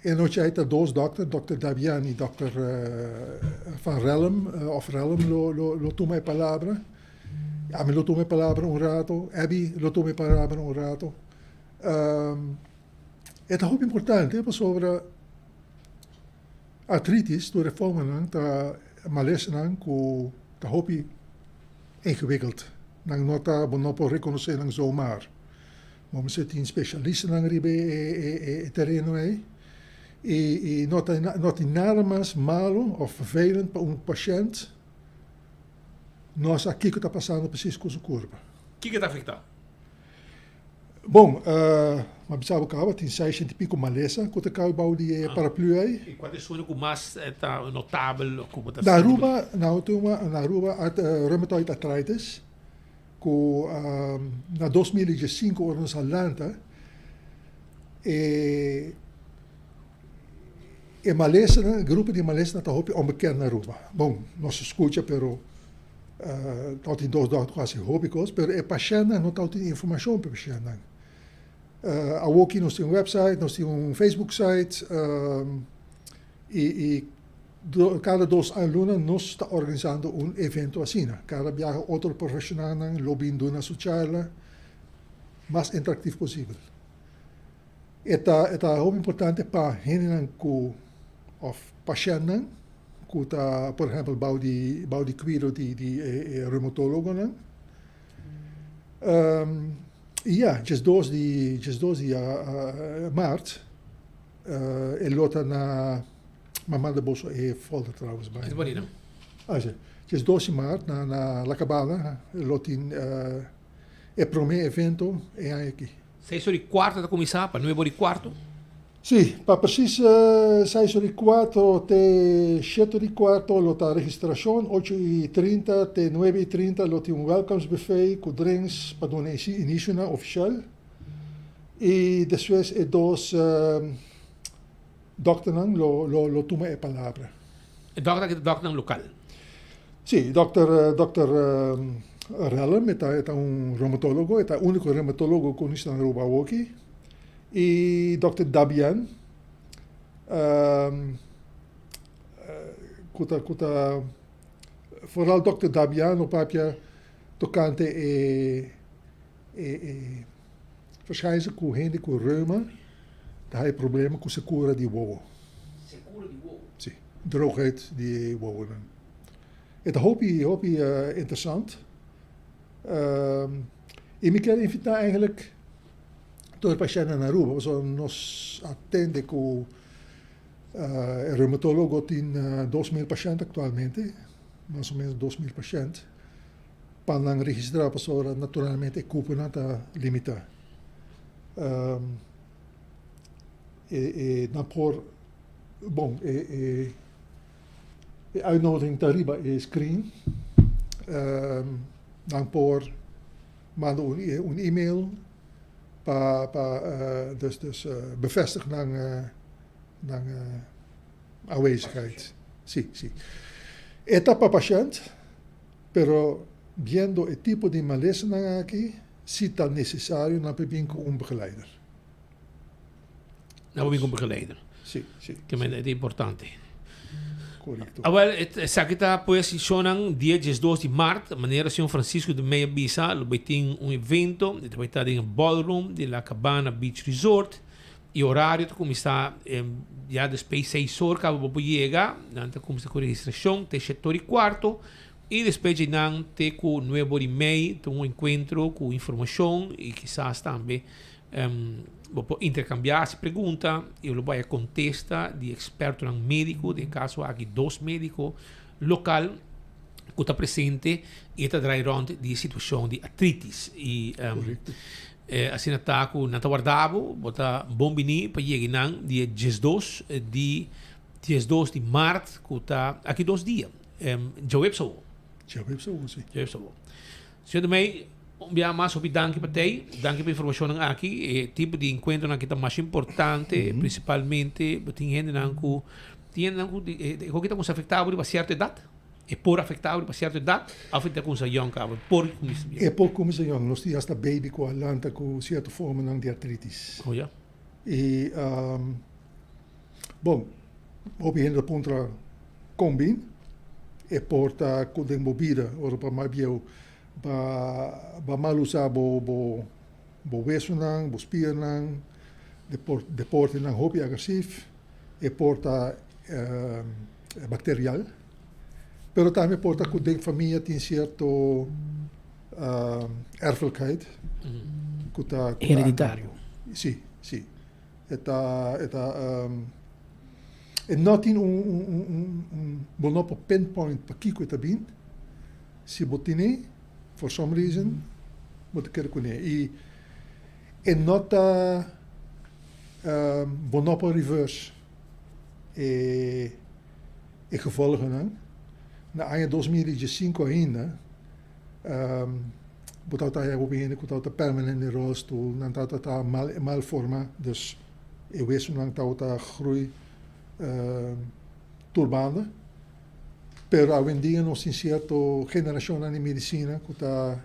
En nog jij dat dos dokter Daviani, dokter van Relm, of Relm lo tome palabra. Ja, me lo tome palabra un rato. Abby lo tome palabra un rato. Het is ook importante, sobre artritis, door de vormen, dat malesen, dat hoop je ingewikkeld. Dan nota bonopo reconoceren zomaar. Maar we zitten in specialisten aan het terrein. E not nada mais malo of vervelend para patiënt. Nós aqui que está passando precies com o corpo. O que está afetando? Bom, mas pensava que estava tem 600 e pico maleza, que está bau de paraplu aí. E qual é o único mais notável como está? Na Aruba, na Aruba, rheumatoid arthritis, que na 2005 ordenas Atlanta, e maleza, grupo de maleza está hopi onbekend na Aruba. Bom, nós escuta, pero tot in dos dagen quase hobbycos, pero e patiënten não tot in informação para patiënten. Aqui nós temos um website, nós temos um Facebook site, cada 2 anos nós está organizando um evento assim. Cada viaja outro profissional, lobbying na sua charla, mais interativo possível. É muito importante para gente que of patiënten, que está, por exemplo, bau de cuidado de reumatólogo, ja, just 2 de maart, lota na Mamanda Bosso folder trouwens bij. Is wat dan? Just 2 de maart na La Cabana, lot in primeiro evento aqui. 6:15 da começar, para 9:15? Sì, para precies 6:15 até 7:15 lota registração, 8:30 até 9:30 lota welkomstbuffet com drinks para doen início na oficial. E depois é 2 dokter lo toma a palavra. E dokter local? Sì, dokter Relm, é reumatólogo, é o único reumatólogo que está na Aruba aqui. E Dr. Dabian, vooral Dr. Dabian op papje tocante verschijnsel com gente com reuma, dat hij problemen com secura de wowo. Secura de wowo? Sim, droogheid die wowo. Het hoop je interessant. En ik kan invitar eigenlijk door patiënten naar Aruba, so nos atende com reumatólogo tem 2.000 pacientes atualmente, mais ou menos 2.000 pacientes, para registrar a pessoa naturalmente cupo não está limitado. Dan por, bom, a uitnodiging Tariba é screen, dan por manda um e-mail dus bevestigd dan aanwezigheid. Sí. Etapa paciente, pero viendo el tipo de maleza aquí, si tan necesario na pebinco un begeleider. Na pebinco un begeleider. Sí. Que é importante. Correcto. Essa aqui está posicionando dia 2 de março, maneira São Francisco de Meia Bisa, vai ter evento, vai estar em ballroom de La Cabana Beach Resort, e horário como está já depois 6 horas, que vou chegar, então começa com a registração, até 7:15, e depois não tem com 9:30, tem encontro com informação e quizás também vou intercambiar essa pergunta, eu vou contestar de experto médico, em caso aqui 2 médicos local que está presente e está rond de situação de artritis e assim na com na guardavo bota bombini para chegar nang dia 12 de 12 de março que tá aqui 2 dias já web so sim. Senhor também mais sobre danke para ti, danke pela informação aqui, tipo de encontro que está mais importante, principalmente tem gente que está com afetado para certa idade, é por afetado para certa idade, afeta com essa young cabo, por é por como se young, nós temos esta baby com alanta com certa forma de artritis. Oh ja. E bom, op een ponto combin, é porta com den bebida, ou para mais bio ba malusa bo weso nang, bo spier nang, deporte nang hobby agressief, e porta bacterial, pero também porta com den família tem certo erfelijkheid, hereditário. Sim. E não tem bom pinpoint para que coisa bem, se botine for some reason, moet ik er kunnen. E nota bonopo reverse e gevolgen na ano 2005 ainda botar aí op een botar permanente rolstoel dan dat mal forma dus e wees lang dat groei turbando. Pero hoy en día nos cierta generación de medicina que está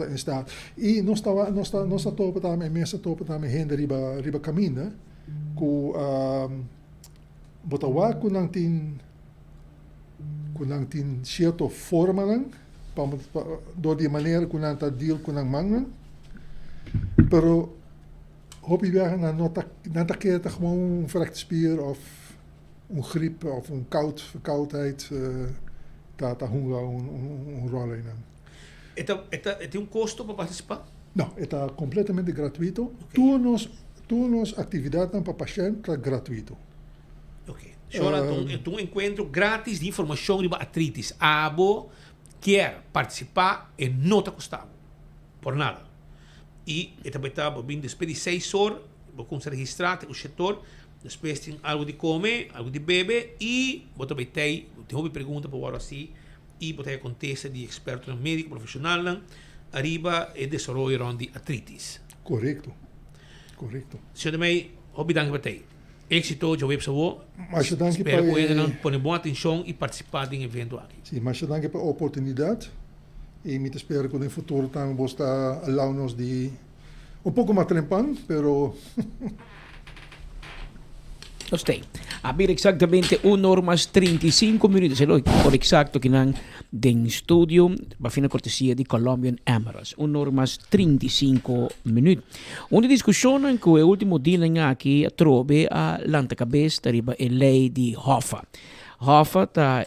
en estado. Y no está todo para mí, mesa todo para mí gente riba camina, que botawa kunang tin cierta forma lang, door die manier kunang ta deal kunang mangan. Pero hoop je weer na ta keer gewoon een verrekte spier of een griep of een verkoudheid, dat een rol in. ¿Es un costo para participar? No, está completamente gratuito. Okay. Todas actividades para pacientes gratuito. Ok. É um encontro grátis de informação sobre artritis. Abo quer participar e não está custado. Por nada. E também está bem depois de 6 horas, vou se registrar, tem o setor, depois tem algo de comer, algo de beber e vou também tem uma pergunta para agora assim e vou ter acontece de experto médico profissional arriba e desenvolver de artritis. Correto. Senhor também, obrigado para ti. Éxito, eu vejo mas espero que você não põe boa atenção e participar de evento aqui. Sim, mas danke pela oportunidade e me espero que no futuro também vou estar allow-nos de pouco mais trempan, pero Gostei. Abrir exatamente 1 hora mais 35 minutos. Por exacto que nang den studio, para fina cortesia de Colombian Emirates. 1 hora mais 35 minutos. Uma discussão que o último dia aqui trobe a lanta cabeça riba a lei de Hoffa. Hoffa tá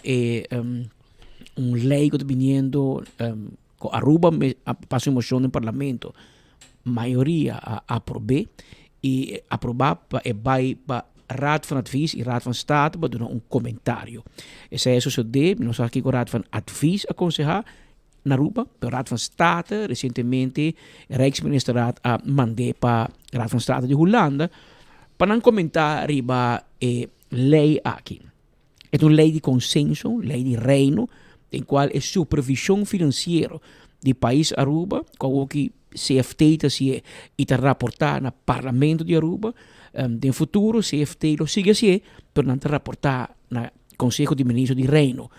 lei que está vindo com Aruba passou moção no parlamento. Maioria aprove e aprovar e vai para Raad van Advies e Raad van State para doen een commentario. Essa é isso de nós aqui com o Raad van Advies aconselhar na Aruba, pero Raad van State recentemente Rijksministerraad a mandei para Raad van State de Holanda para não comentar riba lei aqui. É uma lei de consenso, lei de reino, em qual é supervisão financeira do país Aruba, com o que CFT se está rapportar no Parlamento de Aruba. No futuro, CFT lo sigue assim, per não rapportar no Conselho de Ministros de Reino.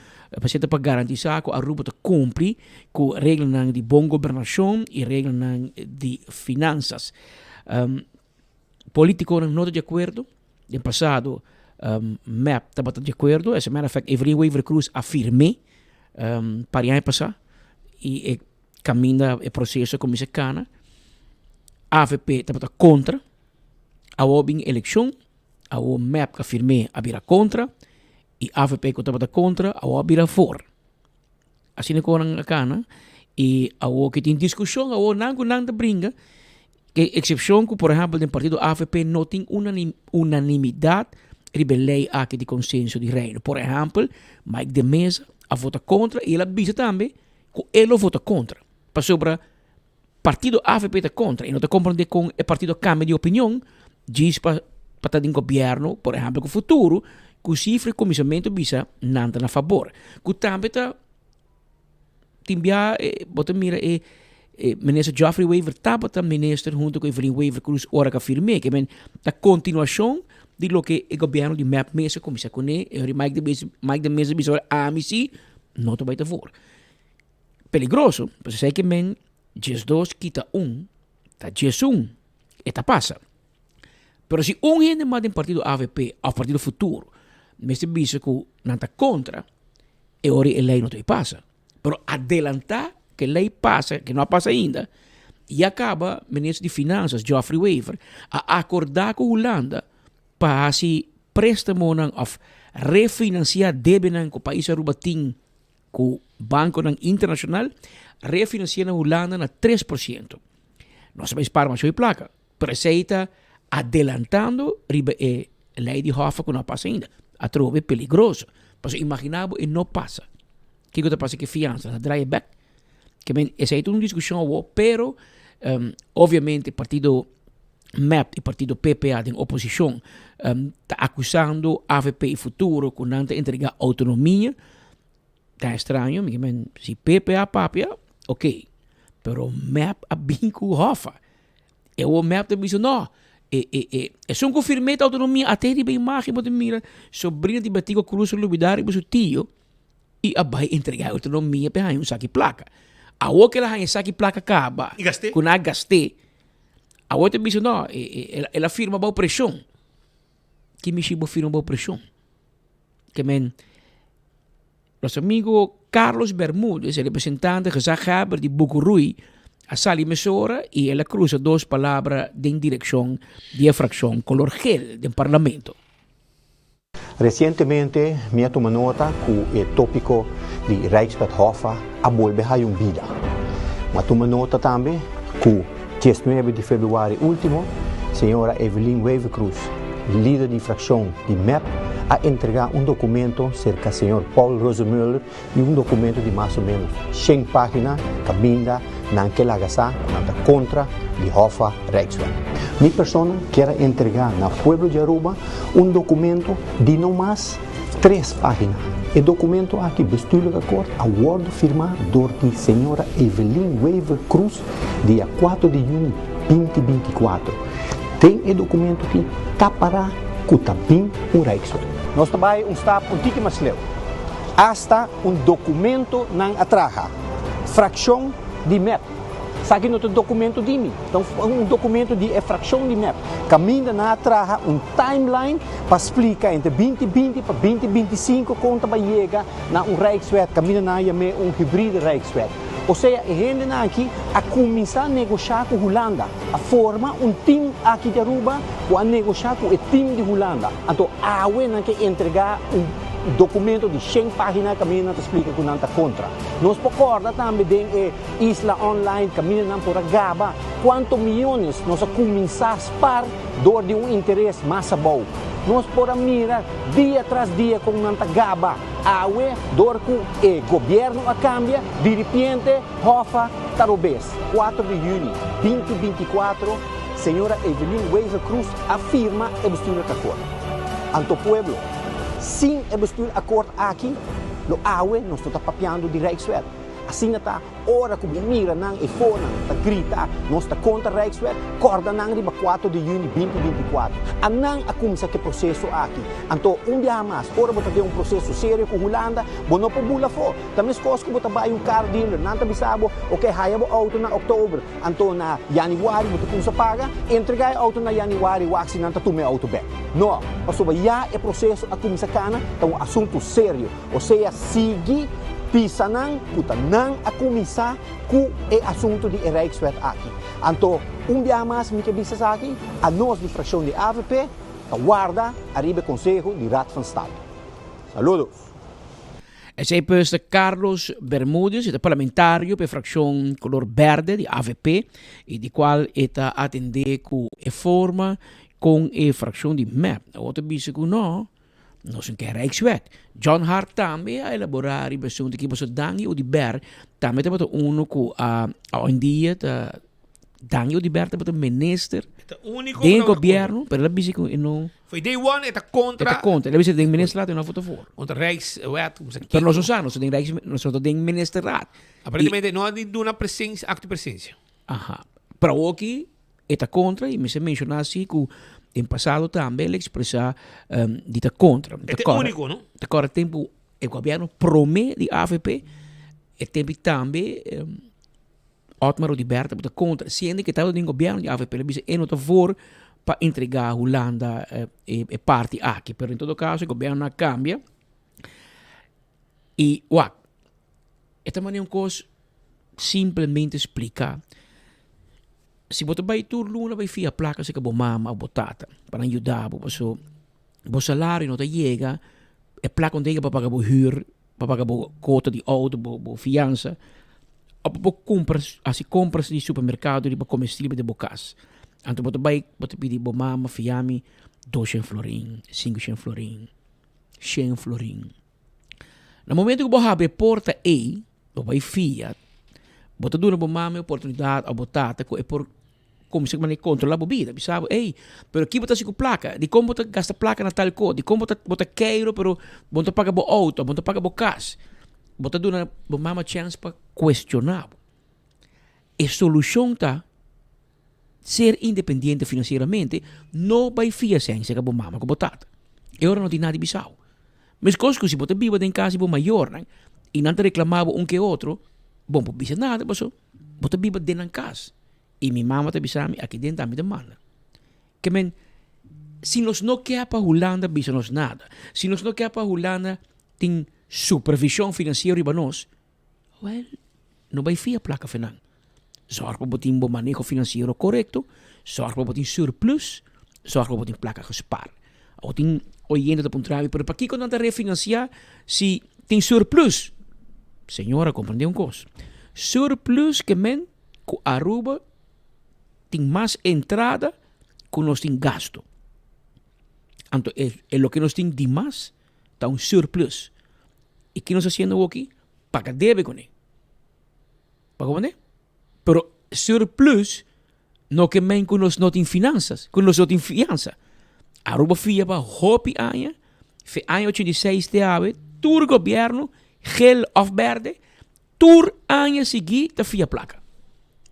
Para garantizar que Aruba cumpre com regras de boa governação e regras de finanças. Políticos não estão de acordo. No passado, MEP estava de acordo. As a matter of fact, Evelyn Weaver Cruz afirmou para o ano passado e caminha o processo como se cana. A AVP estava contra. Ao bem eleição, ao MEP que afirmou a vira contra e a AVP que estava contra, ao vira for. Assim é como a cana e ao que tem discussão, ao não brinca que exceção que, por exemplo, no partido AVP não tem unanimidade rebelei aqui de consenso de reino. Por exemplo, Mike de Mesa a vota contra e ele avisa também que ele vota contra para sobre partido AVP está contra y no te comprende con el partido cambia de opinión, diz para estar en gobierno, por ejemplo, que futuro, que cifre comissionamento bisa nanta na favor. Que também está timbia, bota mira, minister Geoffrey Weaver tapata minister junto com Evelyn Weaver Cruz ora que afirme que men da continuação de lo que o governo de map mesa comissa com ele Mike de mesa bisa amisi não te vai te for peligroso porque sei que men just dos quita tá just eta passa pero se gente mais em partido AVP ou partido futuro messe bisa que não tá contra e ora a lei não te passa pero adelantar que lei passa, que não passa ainda, e acaba o ministro de Finanças, Geoffrey Weaver, a acordar com a Holanda para se préstamo of refinanciar débito com o país rubatim com o Banco Internacional, refinanciar na Holanda na 3%. Não sabemos para mais placa, pero aceita adelantando a lei de Hoffa que não passa ainda. A trova é peligroso, mas imaginava e não passa. O que passa que fiança, na dry back, que essa é uma discussão, pero obviamente o partido MAP e o partido PPA em oposição está acusando AVP e futuro com não entregar autonomia. Está estranho, se PPA papia, ok, pero MAP a binco Hoffa. E o MAP também diz, não, é só confirmar a autonomia até de bem imagem, mas mira, sobrinha de Batigo Cruz Lubidar e seu tio, e vai entregar a autonomia para um saque placa. A outra ela tem saque placa acaba. E gastei? Quando ela gastei. A outra diz, não, ela firma boa pressão. Que me chibo firma boa pressão. Que men, nosso amigo Carlos Bermúdez, representante que já de Bucurui, a sala emissora e ela cruza duas palavras em direção de fração color gel do parlamento. Recentemente, me tomei nota que o tópico de Rijkswet Hoffa abolve a vida. Mas tomei nota também que 19 de fevereiro último, a senhora Evelyn Weaver Cruz, líder de fração de MEP, a entregar documento cerca do senhor Paul Rosemüller e documento de mais ou menos 100 páginas que binda naquela agasa contra de Hoffa Rijkswet. Minha pessoa quer entregar na Pueblo de Aruba documento de não mais 3 páginas. O documento aqui bestuurlijk akkoord award firmado por a senhora Evelyn Weaver Cruz, dia 4 de junho 2024. Tem o documento que tapará kutabim Rijkswet. Nós também está um tique mais leu. Hasta documento não atraja. Fração de MEP. Sabe no documento de mim. Então, documento de fração de MEP. Caminha na atraja timeline para explicar entre 2020 para 2025 quanto vai chegar na Rijkswet. Caminha na híbrido Rijkswet. Ou seja, a gente aqui a começar a negociar com a Holanda. A forma time aqui de Aruba para negociar com o time de Holanda. Então, a gente que entregar documento de 100 páginas que a minha explica que não está contra. Nós podemos também em Isla Online que a minha não por agaba quantos milhões nós começar a spar dor de interesse mais bom. Nós podemos mirar dia tras dia com não gaba awe dor que o governo a cambia de repente Hoffa Tarobes 4 de junho 2024 senhora Evelyn Weaver Cruz afirma e bestuur de acordo. Anto pueblo sem o bestuur akkoord aqui, no awe nós estamos papiando de Rijkswet. Assim está, hora que mira nang e fona, está grita, nós está contra Rijkswet, corda nang riba 4 de junho 2024. Anang a começa que processo aqui. Então, dia mais, hora botar de processo sério com Holanda, bono po bula fo. Também escolas que botar vai car dealer, nanta bisabo, ok, haya bo auto na outubro. Então, na januário, botar começa paga, entregar auto na januário, waxi nanta tume auto back. Não, mas já é processo a começa cana, então assunto sério. Ou seja, sigue pisa nang puta nang a começar com o assunto de Rijkswet aqui. Então, dia mais me que bisa aqui, a nós de fração de AVP, a guarda arriba Conselho de Raad van State. Saludos. Esse é Carlos Bermúdez, é parlamentário para fração color verde de AVP, e de qual está atender com a forma com a fração de MEP. A outra bisa que não sei que é Rijkswet. John Hart também a elaborar a versão de que você dangue ou de ber, também tem uno que hoje em dia Daniel Liberta para o ministro único do governo, pero ele disse que não. Foi day one, é contra. É contra. Ele disse que o ministro lá tem uma foto fora. Contra Rijkswet. Pero nós usamos, nós temos ministro lá. Aparentemente não há de uma presença, acto de presença. Aham. Para o que está contra e me se menciona assim que em passado também ele expressa dita contra. É único, não? Agora tempo o governo promete de AFP e tempo também Otmar Liberta para contra. Sendo que estava no governo de AFP ele disse é não for para entregar a Holanda e parte aqui, pero em todo caso o governo cambia e esta maneira uma coisa simplesmente explicar. Se você vai tur luna vai fia placa se que bo mama ou botata para ajudar bo salário não te chega é placa onde para pagar bo huur para pagar bo cota de auto bo fiança ou bo compras de supermercado de bo comestível de bo casa. Então você pedir bo mama fiami 200 florin 500 florin 100 florin. No momento que bo abre porta bo vai fia bota dura bo mama oportunidade a botata é por como se maneira controlar a bebida, sabe? Ei, pero aqui bota com placa, de como bota gasta placa na tal cor, de como bota queiro, pero bota paga bo auto, bota paga bo cas, bota dura bo mama chance para questionar. A solução tá ser independente financeiramente, não vai fiar sem ser bo mama com botata. E ora não tem nada bisau. Mas coisas que se bota biba em casa bo maior, né? E não te reclamava que outro, bom, por bisa nada, bota biba dentro da casa. E minha mama te bisami aqui dentro da minha demanda. Que men, se nós não quer para a Holanda, bisa nós nada. Se nós não quer para a Holanda, tem supervisão financeira para nós, well, não vai fiar placa final. Zorg para botar um manejo financeiro correto, zorg para botar surplus, zorg para botar placa gespar. Ou tem oyendo da pontravi, pero para que quando anda refinanciar, se tem surplus, senhora, compreendeu coisa. Surplus que men, com Aruba, tem mais entrada que nós tem gasto. Então, é o que nós tem de mais, está um surplus. E que nós fazendo aqui? Paga deve com ele. Paga com ele? Pero surplus não que men que nós não tem finanças, que nós não tem fiança. Aruba fia para hopi año, fe año 86 te ave, tur governo, gel of verde, tur año seguir te fia placa.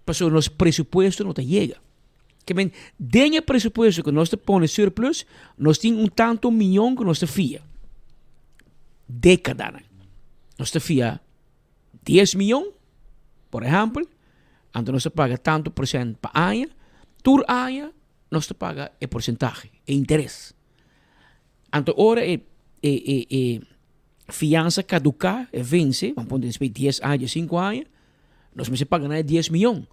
Passou nosso presupuesto não te chega. Que men, denha presupuesto que nós te põe surplus, nós temos tanto milhão que nós te fia. Década. Nós te fia 10 milhões, por exemplo, então nós te paga tanto por cento para ano, tur ano, nós te paga o porcentagem, o interesse. Então, ora fiança caducar, vence, vamos pôr depois 10 anos, 5 anos, nós me se paga 10 milhões.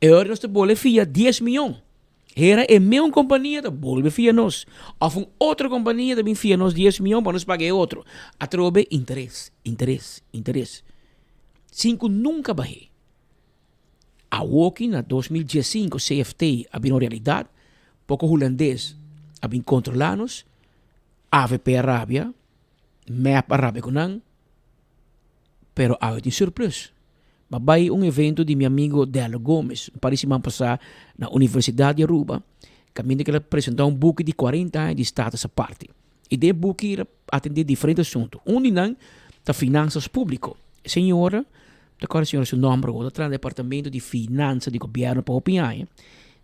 E agora nós te boleh fia 10 milhões. Era a mesma companhia, te boleh fia nós. Ou uma outra companhia também fia nós 10 milhões, para nós pagar outro. A trobe interesse. 5 nunca barrei. A Woki na 2015, CFT, havia uma realidade, pouco holandês, havia controlados, AVP Arábia, MEP Arábia Conan, pero havia surplus. Babay evento de meu amigo Delo Gomes, parece que passar na Universidade de Aruba, caminho que ele apresentou book de 40 anos de status à parte. E de book ele atender diferentes assuntos. De não, da finanças públicas. Senhora, agora a senhora seu nome, o departamento de finanças de governo para opinião.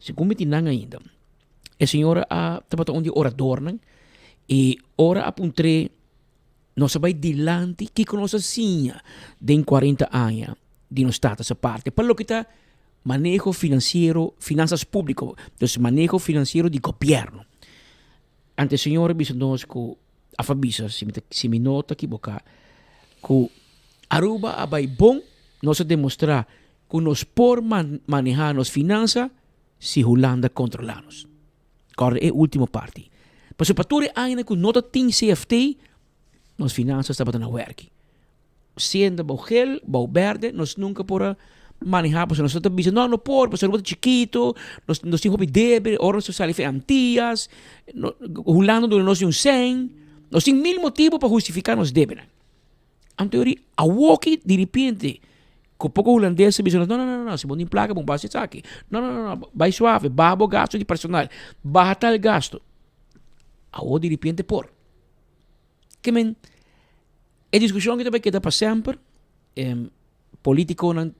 Segundo me não ainda. A senhora estava onde orador, e ora apuntrei, nós vai dilante que conosce sinha de 40 anos. De no Estado essa parte. Para o que está manejo financeiro, finanças públicas, então manejo financeiro de governo. Ante senhora, nós com a Fabisa, se me nota equivocar, que Aruba é bom, nós demonstrar que nós por manejar nas finanças, se Holanda controlamos. Agora é a última parte. Mas para todo ano que nós temos CFT, nas finanças estão na work. Sendo gel, verde, nós nunca por manejar, porque nós estamos dizendo, não por, porque nós chiquito, nós temos débito, ora nós saímos antias, Holanda do nós 100, nós temos 1000 motivos para justificar nos débitos. Então, a Woki, de repente, Com pouco holandês, dizendo, não, se você não placa, vamos passar isso aqui. Não, vai suave, baja o gasto de personal, baja tal gasto. Agora, de repente, por. Que men, a discussão que também queda para sempre, político não,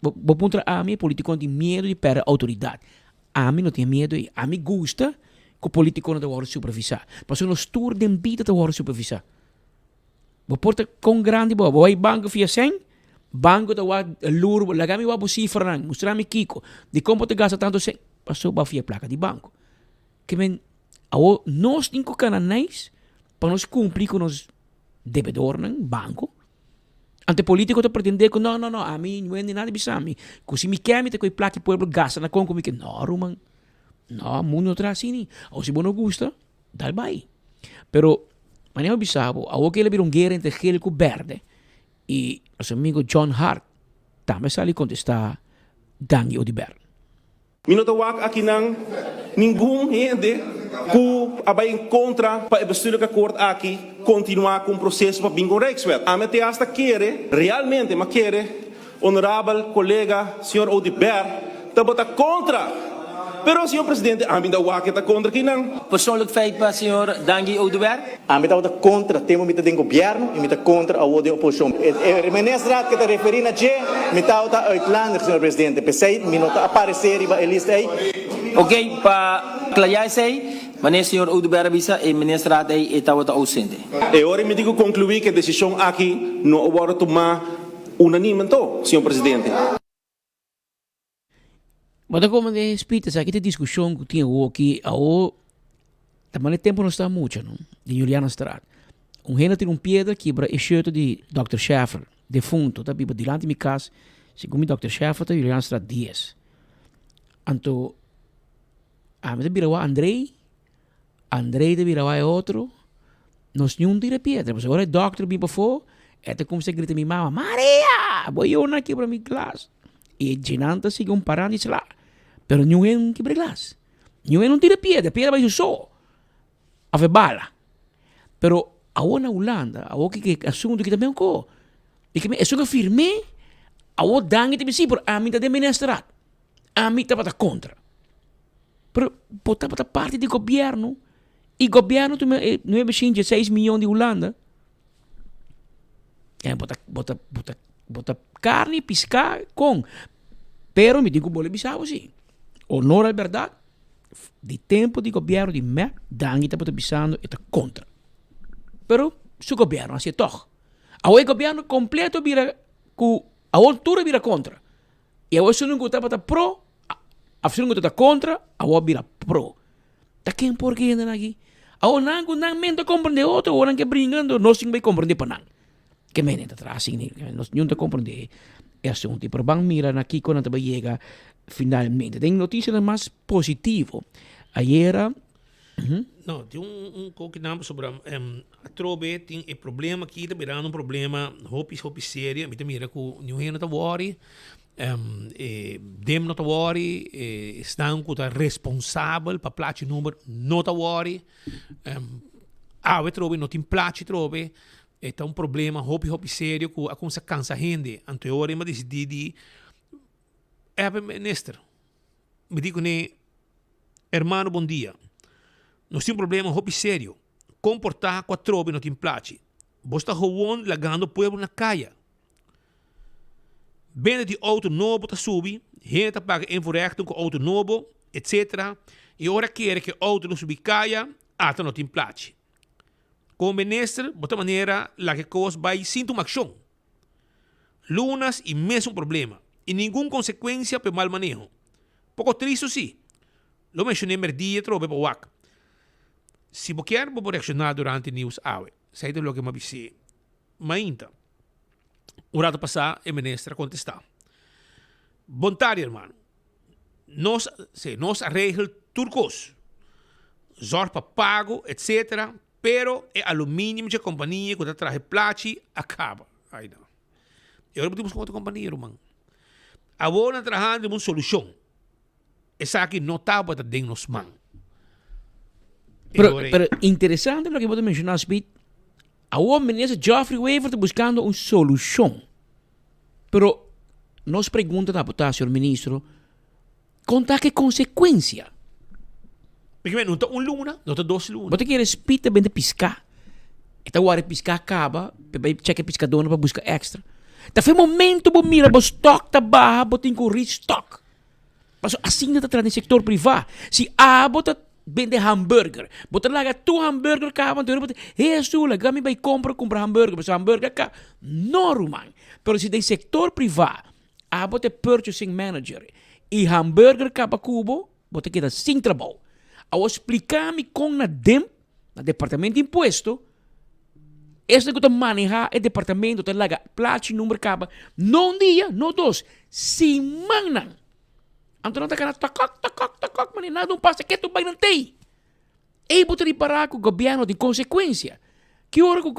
vou pontar a mim, político não tem medo de perder a autoridade. A mim não tem medo, a mim gosta que o político não deve supervisar. Mas não estou de vida de supervisar. Vou portar com grande boa, vou banco via 100, banco da luro, lagami wa cifra nang, mostrar-me Kiko, de como te gasta tanto 100, passou ba via placa de banco. Que men, nós temos canais para nós cumprir com os devedores nang banco. Ante político te pretende que não, a mim não é nada de mim. Se me quer me te coi placa pueblo gasta na conco me que não, Roman. Não, mundo traz assim. Ou se você não gosta, dá vai. Pero maneho bisabo, ao que ele vira guerra entre aquele e verde. E nosso amigo John Hart também sali contestar Danny Odiber. Minotawak aqui não, nenhum gente que abay em contra para o bestuurlijke akkoord aqui continuar com o processo para bingo Rijkswet. A mete hasta querer, realmente, mas querer, honorável colega, senhor Odiber, está bota contra. Pero, senhor presidente, a mim da wak está contra aqui não. Persoonlijk feit para senhor Danny Odiber? A mim está contra, temos mita de governo e mita contra a outra oposição. O ministro que está referindo a Che, mita está uitlander, senhor presidente. Pensei, me não está aparecer e lista aí. Ok, para clarear sei, mas senhor Odiber bisa e ministro aí está ausente. E ora me digo concluir que a decisão aqui não vai tomar unanimamente, senhor presidente. Mas como de respeito, aqui tem discussão que tinha aqui, também o tempo não está muito, não? De Juliana Straat. Gente tem pedra que é cheio de Dr. Schaffer, defunto, tá biba diante de minha casa, segundo Dr. Schaffer, tá Juliana Straat 10. Então, me vira Andrei de vira outro, nós não tira pedra, mas agora o doctor biba for, até como se grita minha mama, Maria, vou eu aqui para minha classe. E Ginanta sigue parando e lá. Pero não é quebra glass. Não tira pedra vai só. A ver bala. Pero a na Holanda, que assunto que também co. E que é só que firme, a dangue te sim, por a mim tá de ministrar. A mim tá para contra. Pero botar para parte do governo. E governo não é mexendo de 6 milhões de Holanda. É bota carne piscar com. Pero me digo bole bisavo sim. Honor à verdade. De tempo de governo de me, dangue está pisando e está contra. Pero su governo assim toch. O governo completo vira com a altura vira contra. E a se não está para pro, a se não está contra, a vira pro. Tá quem por que ainda aqui? A não mente compreender outro, ou não que brincando, nós não vai compreender para não. Que me está atrás assim, nós não te compreender. É assunto. Pero bang mira aqui quando te chega finalmente. Tem notícia mais positiva. Ayer não, tem que não sobre a trobe tem um problema aqui, está virando problema hopi sério. Me mira que não é nada worry. Dem não tá worry, estão que tá responsável para placi número não tá worry. A trobe não tem placi trobe. É um problema hopi sério que a coisa cansa a gente. Anterior, eu decidi ministro, me digo hermano, bom dia. Nós temos um problema hopi sério. Comportar com a trobe não tem place. Você está gewoon lagando o povo na caia. Bem de auto novo está subir, gente paga invoerrechten com auto novo, etc. E ora quer que auto não subir caia, até não tem place. Como ministro, de outra maneira, lá que coisa vai sem uma ação. Lunas e mesmo problema. E nenhuma consequência para mal manejo. Pouco triste, sim. Lo mencionei merdia, trobe para o WAC. Se você quer, vou reaccionar durante news hour. Sei de lo que me avise. Mas ainda, o rato passar, o ministro contestar. Bontário, irmão. Nós arregla turcos. Zorg para pago, etc., pero é alumínio de companhia que traje placi acaba. Aí não. E agora podemos com outra companhia, irmão. Agora trabalhando em uma solução. Essa aqui não está para dar nos mãos. Pero interessante lo que você mencionou, Speed. A o ministro Geoffrey Weaver está buscando uma solução. Pero nos pergunta na botar, senhor ministro, conta que consequência. Porque não está luna, não está 2 lunas. Você quer espita bem de piscar. Então, agora piscar acaba, checa piscador para buscar extra. Tá foi momento bo mira bo stock tá barra, bo tem que restock. Mas assim não tá no setor privado. Se bota vende hambúrguer, bota larga tu hambúrguer cá, então bota isso, larga me vai comprar hambúrguer, mas hambúrguer cá normal. Pero se tem setor privado, bota purchasing manager e hambúrguer cá para cubo, bota queda sem trabalho. Ao explicar-me com na departamento de imposto, esse que maneja o departamento, te laga placa número caba, não dia, não 2, semana. Então não tá cara toc, mas nada não passa, que tu vai não tem. E botar parar com o governo de consequência. Que hora que o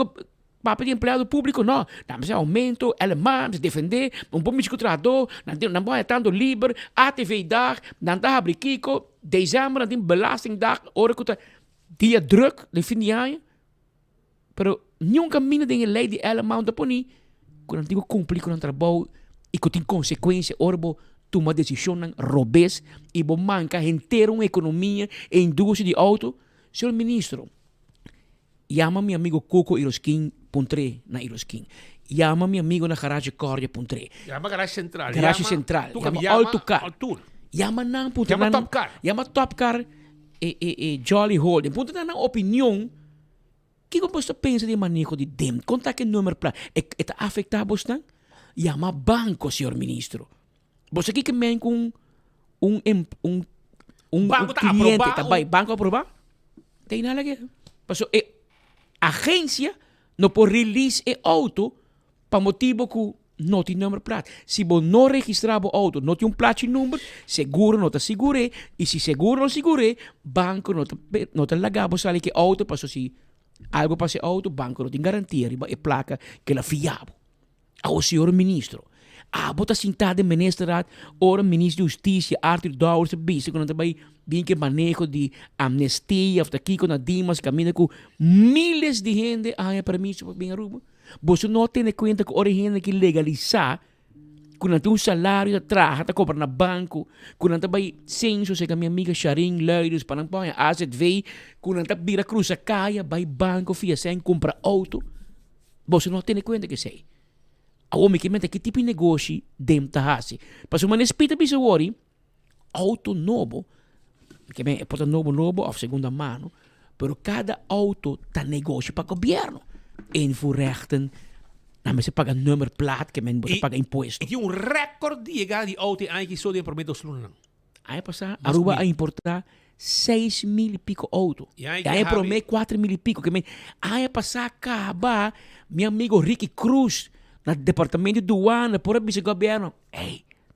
papel de empregado público, não, dá-me aumento, alemão, se defender, um bom escutador, não vai tanto livre, atividade, não dá abrir kiko, dezembro, não tem belastingdag, hora que dia druk, de fim de ano. Pero nunca mina tem lei de alemão da poni, quando digo cumprir com o trabalho e que tem consequência, orbo toma decisão robês e bo manca inteira uma economia e indústria de auto. Senhor ministro, chama meu amigo Coco Iroskin Pontre na Iroskin. Chama meu amigo na garagem Cordia Pontre. Chama garagem central. Garagem central. Chama Autocar. Chama não Pontre. Chama Top Car. Chama Top Car e Jolly Holding. Pontre na opinião. Que você pensa de manejo de dem? Conta que número para está afetar você? Chama banco, senhor ministro. Você que vem com banco tá cliente, aprovado. Tá bem, banco aprovar? Tem nada que. Passou agência não pode release o auto para motivo que não tem número plata. Se você não registrar o auto, não tem placa e número, seguro não está segure, e se seguro não segure, banco não está lagado, sabe que auto passou se algo passa auto, banco não tem garantia, e placa que é fiável. Ao senhor ministro, bota sentado em ministerial, ora ministro de Justiça, Arthur Dowers, bisa, quando também bem que manejo de amnistia, aqui com a Dimas, caminha com milhares de gente, permisso para bem a Aruba. Você não tem conta que a gente que legalizar, quando tem salário de trabalho, está comprando na banco, quando também censo, sei que a minha amiga Sharin, Leiros, para não pôr asset veio, quando está vira cruz a caia, vai banco, fia, sem comprar auto, você não tem conta que sei. A homem que mente que tipo de negócio dentro da hase. Mas uma nespita bisa worry, auto novo, que é porta novo ou segunda mano, pero cada auto tá negócio para governo. Invoerrechten, você paga número plat, que você paga imposto. E tem recorde de chegar de auto que só de prometo slunan. Aí passa, Aruba a importar 6.000 e pico auto. E aí promete 4.000 e pico. Aí passa acabar, meu amigo Ricky Cruz, no departamento de doana, por a vice-governo,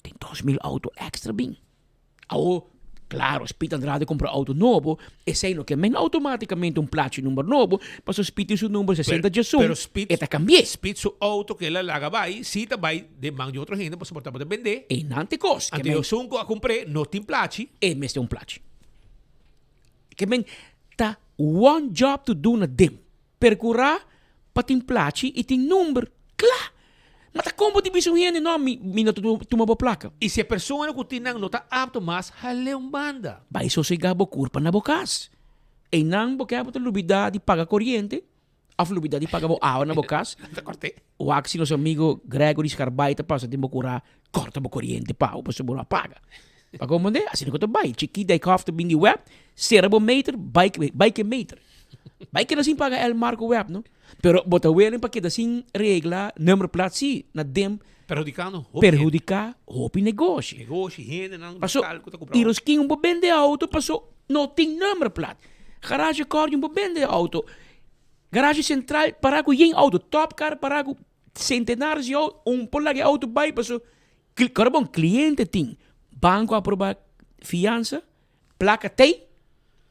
tem 2.000 autos extra bem. Claro, Spita Andrade compra auto novo, e sei no que men automaticamente placa número novo, para o Spita seu número 60 de azul, e tá cambiando. Spita seu auto que ela laga vai, se tá vai de mão de outra gente, você pode vender. E não tem costa. Ante eu sou a comprar, não tem placa. E mesmo tem placa. Que men, tá one job to do na dem. Percurar, para tem placa e tem número. Claro. Mas como de bicho gente não me toma boa placa. E se a pessoa que tem não está apto mais, hale banda. Vai só se gabo curpa na bocas. E não porque a lubida de paga corriente, a lubida de paga água na bocas. O axi nosso amigo Gregory Scarbaita passa tempo curar, corta bo corriente pau, para se boa paga. Para como de, assim que tu vai, chiqui da cofta bem de web, será bo meter, bike meter. Bike assim paga el marco web, não? Pero bota welen para que assim regla número plata sim na dem perjudicar o negócio. Negócio, gente não passou. E os que um vende auto passou não tem número plata. Garagem corre um vende auto. Garagem central para com auto top car para com centenares de auto por auto vai passou. Carbon cliente tem banco aprovar fiança, placa tem,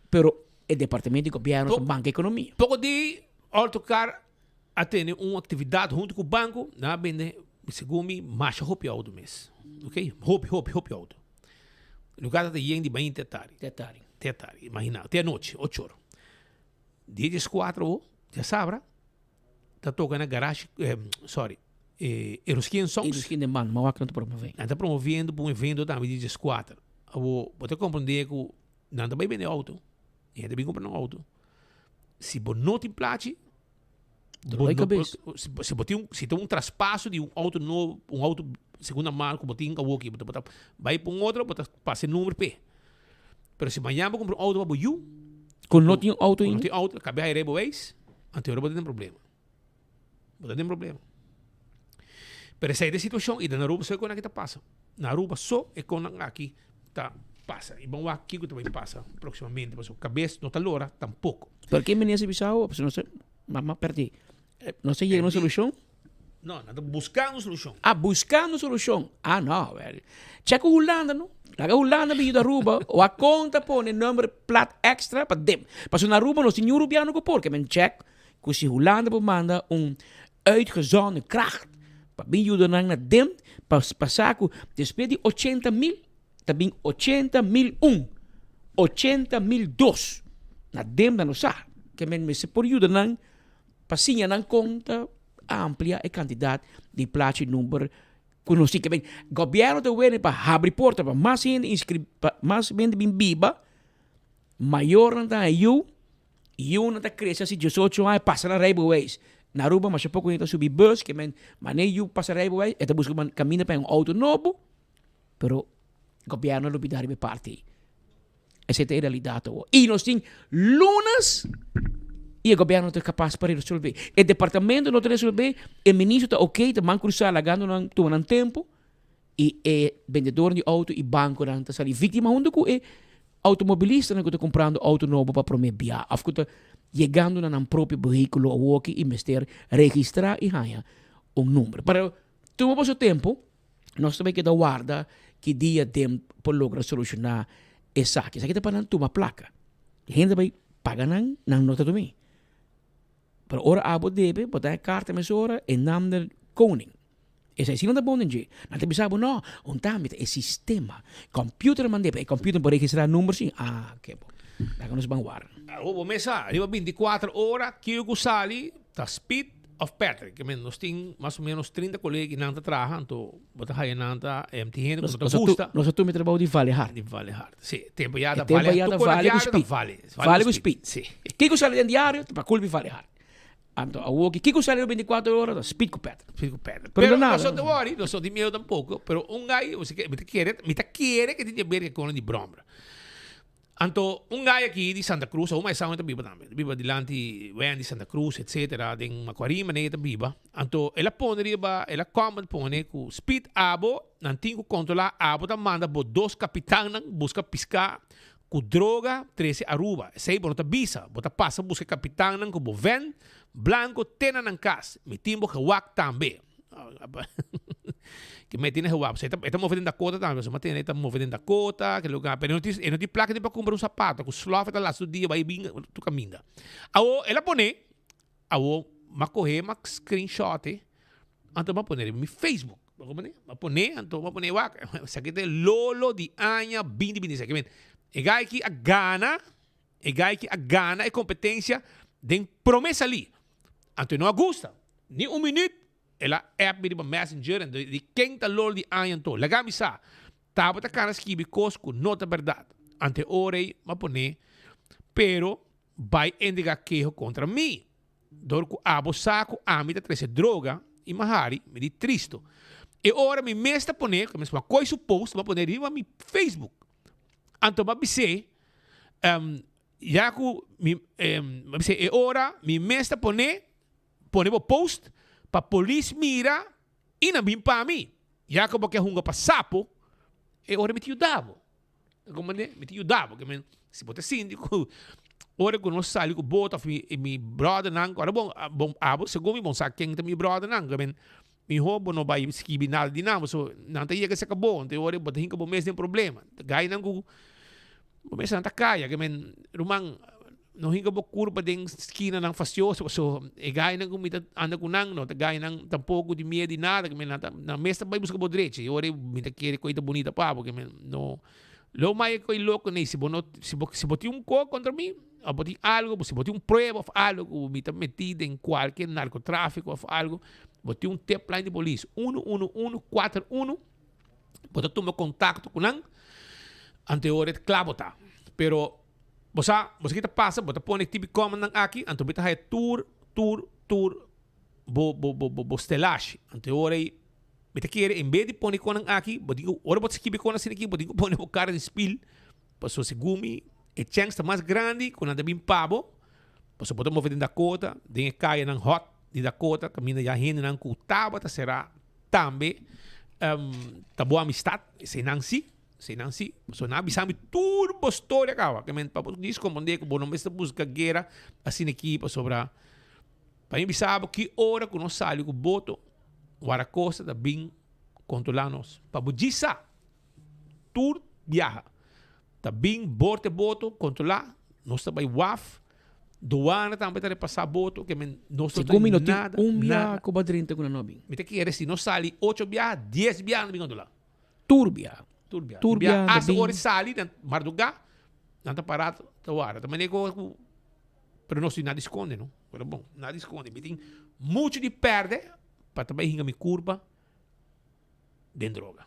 pero o departamento de governo banco economia. Pouco de Autocar atende uma atividade junto com o banco, na vende, segundo me, marcha hopi auto mês. Ok? Hopi auto. No caso de yen de bem tetari. Imagina, até a noite, 8 horas. Dia 4, já sabra, tá tocando na garagem, Eroskin Songs. Eroskin de man, mas não está promovendo. Está promovendo para um evento também de 4. Você compreender que não está bem vender auto. E ainda bem comprar um auto. Se você não tem plate, se tem um traspasso de um auto novo, um auto segunda mão, como tem que vai para um outro, você passa o número P. Mas se amanhã você comprar um auto para você, quando não tem auto ainda? Não tem auto, acabei a rebo vez, anterior você tem problema. Você tem problema. Mas essa é a situação, e na Aruba só é quando aqui passa. Na Aruba só é quando aqui passa. E vamos aqui que também passa, proximamente. Mas a cabeça não está lora, tampouco. Por que menina se bisau? Não sei, mamá perdi. Não sei, chega uma solução? Não, nada buscando solução. Buscando solução. Não, velho. Checa o Holanda, não? Laga Holanda bij de Aruba, ou a conta põe o número plat extra para dem. Pas na Aruba, nós temos Europeano que porque men check, que se Holanda manda uitgezonde kracht, para bem ajudar na dem, para passar com después de 80.000, também 80.001, 80.002, na dem da nossa, que men me se por ajudar na, passinha na conta amplia a quantidade de plat número. Conosci que bem, governo de Wene para abrir porta para mais gente inscrever, mais gente bem viva, maior não tá eu não tá crescendo se 18 anos passa na Railways. Na Aruba, mas pouco ainda subir bus, que bem, mas nem eu passa Railways, então busca caminho para auto novo, pero governo não pode dar parte. Essa é a realidade. E nós temos lunas. E o governo não é capaz para resolver. O departamento não resolver, o ministro está ok, está man cruzar, lagando no tempo, e o vendedor de auto e banco está sendo vítima, onde o automobilista não está comprando auto novo para prometer. Ou está chegando no próprio veículo, ou aqui, investir, registrar e ganhar número. Para tomar o tempo, nós também que guarda que dia tem para lograr solucionar essa aqui. Isso aqui está para tomar placa. A gente vai pagar na nota do mês. Para ora abo debe, botar a carta mesora em nome do koning. Esse é não da bom dia. Não te pensava não, é sistema. Computer man debe, computer pode registrar números sim. Que bom. Lá que nos vanguarda. O mesa, arriba 24 horas, que eu sali, tá speed of Patrick. Que nós temos mais ou menos 30 colegas que não trabalham, então botar aí não tá MTN, que não custa. Nós tu me trabalho de Vale Hard. De Vale Hard. Sim, tempo já da Vale com speed. Vale com speed. Sim. Que eu sali diário, para culpa Vale Hard. Então, o que eu saio 24 horas, speed com pedra. Pero não sou de worry, não sou de medo tampouco, pero gai, você quer que tenha ver com de brombra. Então, gai aqui de Santa Cruz, uma essa onde viva também, viva delante, vem de Santa Cruz, etc. Tem uma quarima neta viva. Então, ela poderia, ela como põe com speed abo, não tem que controlar abo, tá manda por 2 capitães busca piscar com droga, 13 Aruba. Sei, bota visa, bota passa busca capitão com bo ven blanco tena ng kas, mi timbo hawak tambe. Que me tiene hawak. Estamos movendo da cota também, mas tem estamos movendo da cota, que lugar, pero não tem placa para comprar sapato, com slofa lá do dia vai bem tu caminha. Awo, ela pone, awo, macorrer, screenshot, então ma poner mi Facebook. Ma pone, então ma pone wak. Sa kita lolo di anya bindi que men. E gai que a gana é competência de promessa ali. Então não agusta. Nem minuto, ela app de Messenger de quem está lol de anhan to. Lagami sa. Tava ta caras que bicosco nota verdade. Ante orei, ma pone, pero vai indicar queijo contra mim. Dorco abo saco, amita trece droga, e mahari, me di tristo. E ora me mesta pone, como se uma coisa post, ma pone riva mi Facebook. Anto ma bise, Yaku, e ora mi mesta pone post pa polis mira e na bim pa mi. Yaku porque hunga pa sapo e ora mi ti udavo. Como ne mi ti udavo que men se bota síndico. Ora que nós sali com bota mi brother nang, ora bom abo segundo mi bom sa quem tá mi brother nang, que men mi hobo no vai skibi nada de nada, so não tem que ser bom, te ora bota hinga bom mês tem problema. Gai nang Começa a kaya, que men rumang no hinga bo curva ding esquina ng facioso, so e gaya nang kumita anda kunang no, gaya nang tampouco de medo de nada, que men na mesa vai buscar bo direito, e ora mita querer coisa bonita pa, porque men no lo mai coi louco nem se boti um co contra mim, botar algo, se botar prueba of algo, me está metido em qualquer narcotráfico of algo, botar tip line de polícia, 11141, botar tomar contato com ele, anterior clavota. Pero, você que passa, botar põe tipo comandante aqui, então você vai tour, stelage, anterior aí, você quer, em vez de pôr com aqui, ora você escreve com assim aqui, você põe o cara de spill, passou se gumi, e chance está mais grande, quando anda bem pavo, passou pode mover em Dakota, tem caia nang hot de Dakota, caminha já rende nang cutaba, tá será também, tá boa amistad, sem Nancy, so na bisami turbo história kawa, que men papo diz como onde que bono mesmo busca guerra, assim aqui para sobrar, para mim bisabo que hora que nós saímos com boto, wara costa da bem controlanos, para budisa, tour viaja. Tá bem borte boto controlar, nós também WAF, doana também tá passar boto que nós não tem nada. Via com a 30 com a nobin. Me te quer se nós sali 8 via, 10 via não controlar. Turbia. Asa hora sali dan marduga, não tá parado, tá wara. Também nego, pero nós nada esconde, não? Pero bom, nada esconde. Me tem muito de perde para também hinga me curva de droga.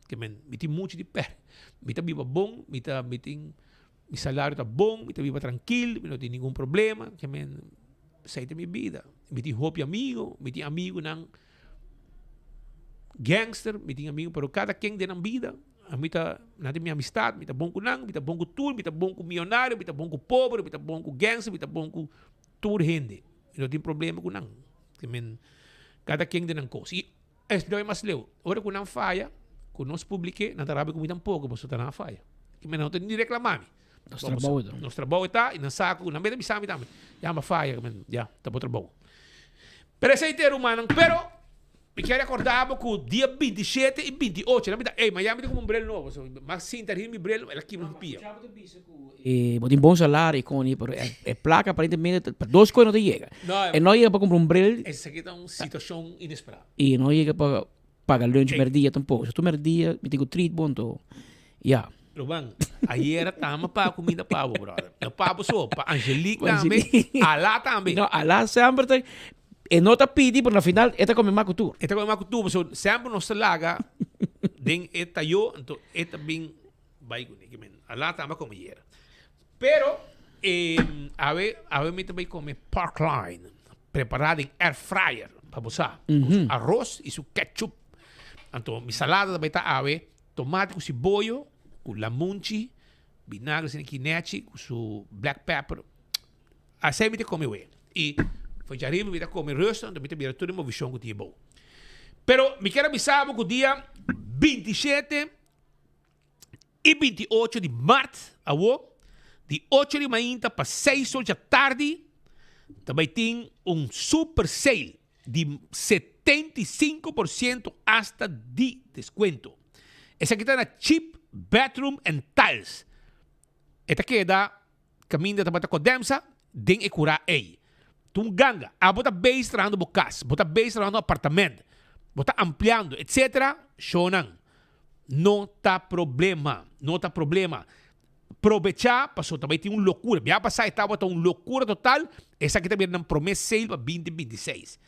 Que me tem muito de perde. Me tá viva bom, me tem mi salário tá bom, me tá viva tranquilo, não tem nenhum problema, que me aceita minha vida. Me tem hope amigo, me tem amigo não gangster, me tem amigo, pero cada quem tem na vida, a mim tá na minha amistade, me tá bom com não, me tá bom com tudo, me tá bom com milionário, me tá bom com pobre, me tá bom com gangster, me tá bom com tudo gente. Não tem problema com não. Que me cada quem tem na coisa. E esse é mais leu. Ora que não falha, que nós publique, não trabalha com pouco, você tá na falha. Que me não tem nem reclamar. Nosso trabalho está, e não saco, não me sabe também. Já uma falha, já, tá bom trabalho. Pero esse é humano, pero me quero acordar que o dia 27 e 28, na verdade, mas já me tem um brelo novo, mas sim, tá rindo brelo, ela aqui não pia. Tem bom salário com ele, pero é placa aparentemente para 2 coisas não chega. E não chega para comprar um brelo. Essa aqui é uma situação inesperada. E não chega para pagar lunch merdia tampoco. Se tu merdia, me tenho treat bom to. Já. Ruban, aí era tama para comida pavo, brother. Não pavo só, para Angelique também, Alá também. Não, Alá sempre tem. E não tá pedi, mas no final, esta come mais cultura. Esta come mais cultura, so sempre nos laga, den esta yo, então esta bem vai com ele, Alá também come era. Pero, a ver me também come Parkline, preparado em air fryer, para você, arroz e seu ketchup. Então, mi salada também tá a ver, tomate com cebolla, com lamunchi, vinagre sem quinechi, com seu black pepper. Assim me te come ué. E foi já arriba, me te come rosto, então me te vira tudo uma visão que tinha bom. Pero, me quero avisar que o dia 27 e 28 de março, de 8 da manhã para 6 horas da tarde, também tem super sale de 75% hasta de descuento. Essa aqui está na Cheap Bathroom and Tiles. Esta queda, caminho da tabata Codemsa, den ecura ei. Tunganga, bota base trarando bocas, bota base trarando apartamento, bota ampliando, etc. Shonan. Não tá problema. Aprovechar, passou também tem loucura. Já passar estava uma loucura total. Essa aqui também não promete sale para 2026.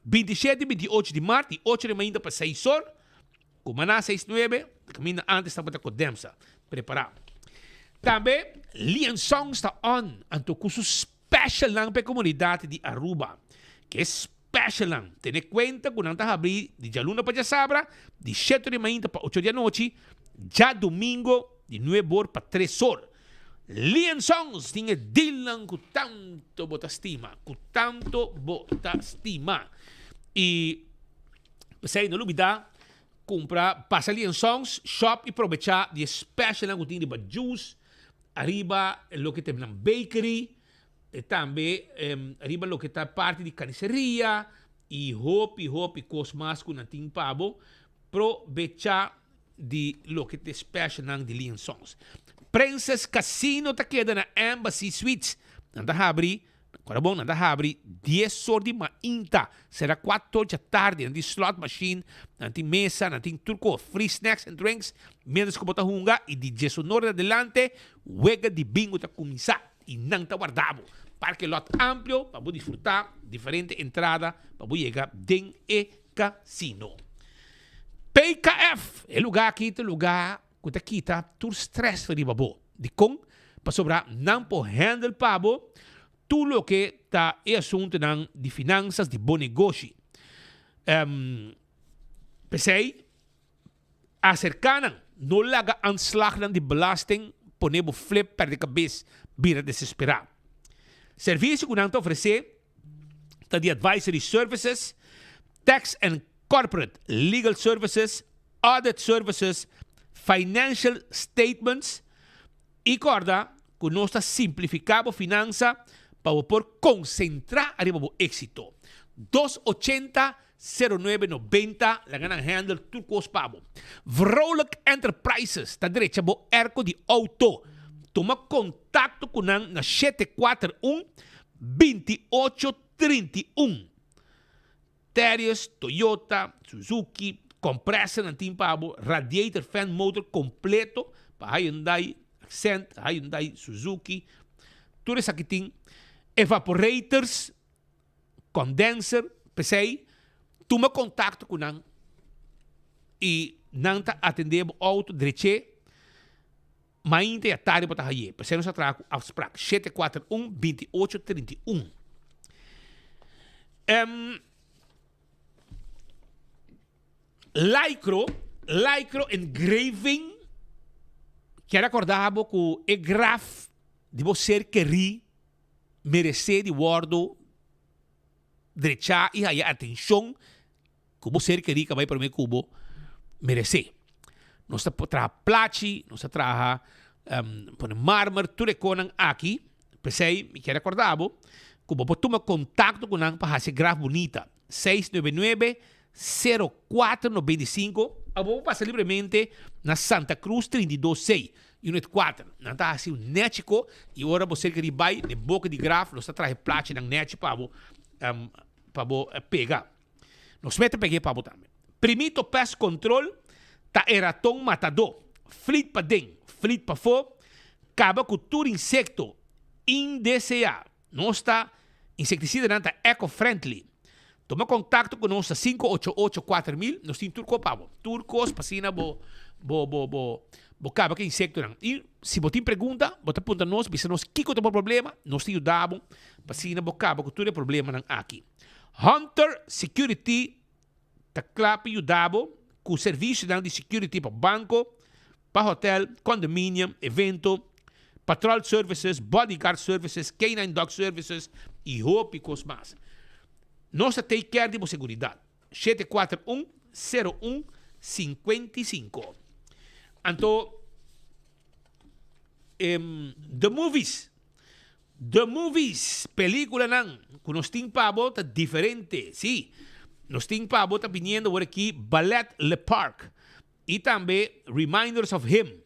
27 e 28 de março, e 8 de manhã para 6 horas. Cumaná 6-9, caminho antes estava com Demsa. Preparado. Também, Lian Song está on. Então, curso special lang para a comunidade de Aruba. Que é special lang. Tem conta que não está abrindo de Jaluna para Jasabra, de 7 de manhã para 8 da noite, já domingo, de 9 horas para 3 horas. Lian Songs tinha dilang com tanto bota estima. E, você não olvidar, comprar, passa Lian Songs, shop e aproveitar de special lang que tem de juice, arriba lo que tem na bakery, e também arriba lo que está parte de carniceria, e hope, cosmas com não tem pavo, aproveitar de lo que tem special lang de Lian Songs. Princess Casino ta queda na Embassy Suites. Nanda habri, Corabon, nanda habri, 10 horas de manhã. Será 4 horas da tarde. Nandi slot machine, nandi mesa, nandi turco, free snacks and drinks. Menos que bota hunga e de 10 horas adelante, huega de bingo ta começar. y nanta guardabo. Parque lot amplio para disfrutar diferente entrada para llegar den e casino. PKF, el lugar aqui, el lugar que te quita tu stress para babo. De com para sobrar não po handle pabo tu lo que tá é assunto de finanças de bom negócio. Pensei acercanan no laga aanslag de belasting ponebo flip per de cabeça vira desesperar. Serviço que não te oferecer tá de advisory services, tax and corporate legal services, audit services, financial statements e corda que nós está simplificando finança para por concentrar arriba o êxito. 280-0990 la ganan handle turcos pabo. Vrolijk Enterprises está derecha bo erco de auto. Toma contato com na 741-2831. Terios, Toyota, Suzuki, compressor na team pabo, radiator fan motor completo para Hyundai, Accent, Hyundai, Suzuki. Tudo isso aqui tem evaporators, condenser, PC. Toma contato com nang e nang ta atender o auto direche. Mainta a tarde para aí. Pensei nos atraco afspraak 741-2831. Lycro engraving que recordava que o graf de você querer merecer de guardo direita e aí atenção que você querer que vai para o meu cubo merecer. Nós trabalha placi, nós trabalha mármore, tudo é conan aqui. Pensei, me quer recordava que você toma contato com nang para fazer graf bonita 699-0495. Vou passar livremente na Santa Cruz 326, Unit 4. Não está assim um nético e agora você que vai de boca de graf, nós trabalha placi nang net para pegar. Nós mete peguei para também. Primito pest control ta eraton matador. Flit para dentro, flit para fora. Acaba com todo insecto indesejado. Nós está inseticida não está eco-friendly. Toma contato com nós 588-4000. Nós temos turco pavo. Turcos passina bo caba que insecto não. E se você tem pergunta, você aponta nós, bisa nós que tem problema, nós te ajudamos. Passina bo caba que tudo é problema não aqui. Hunter Security ta clap ajudamos com serviço de security para banco, para hotel, condomínio, evento, patrol services, bodyguard services, canine dog services e roupas mais. Nós take care de segurança. 741-0155. Então, The Movies, película não, que nós temos para botar diferente, sim. Nós temos para botar vindo por aqui Ballet Le Parc e também Reminders of Him.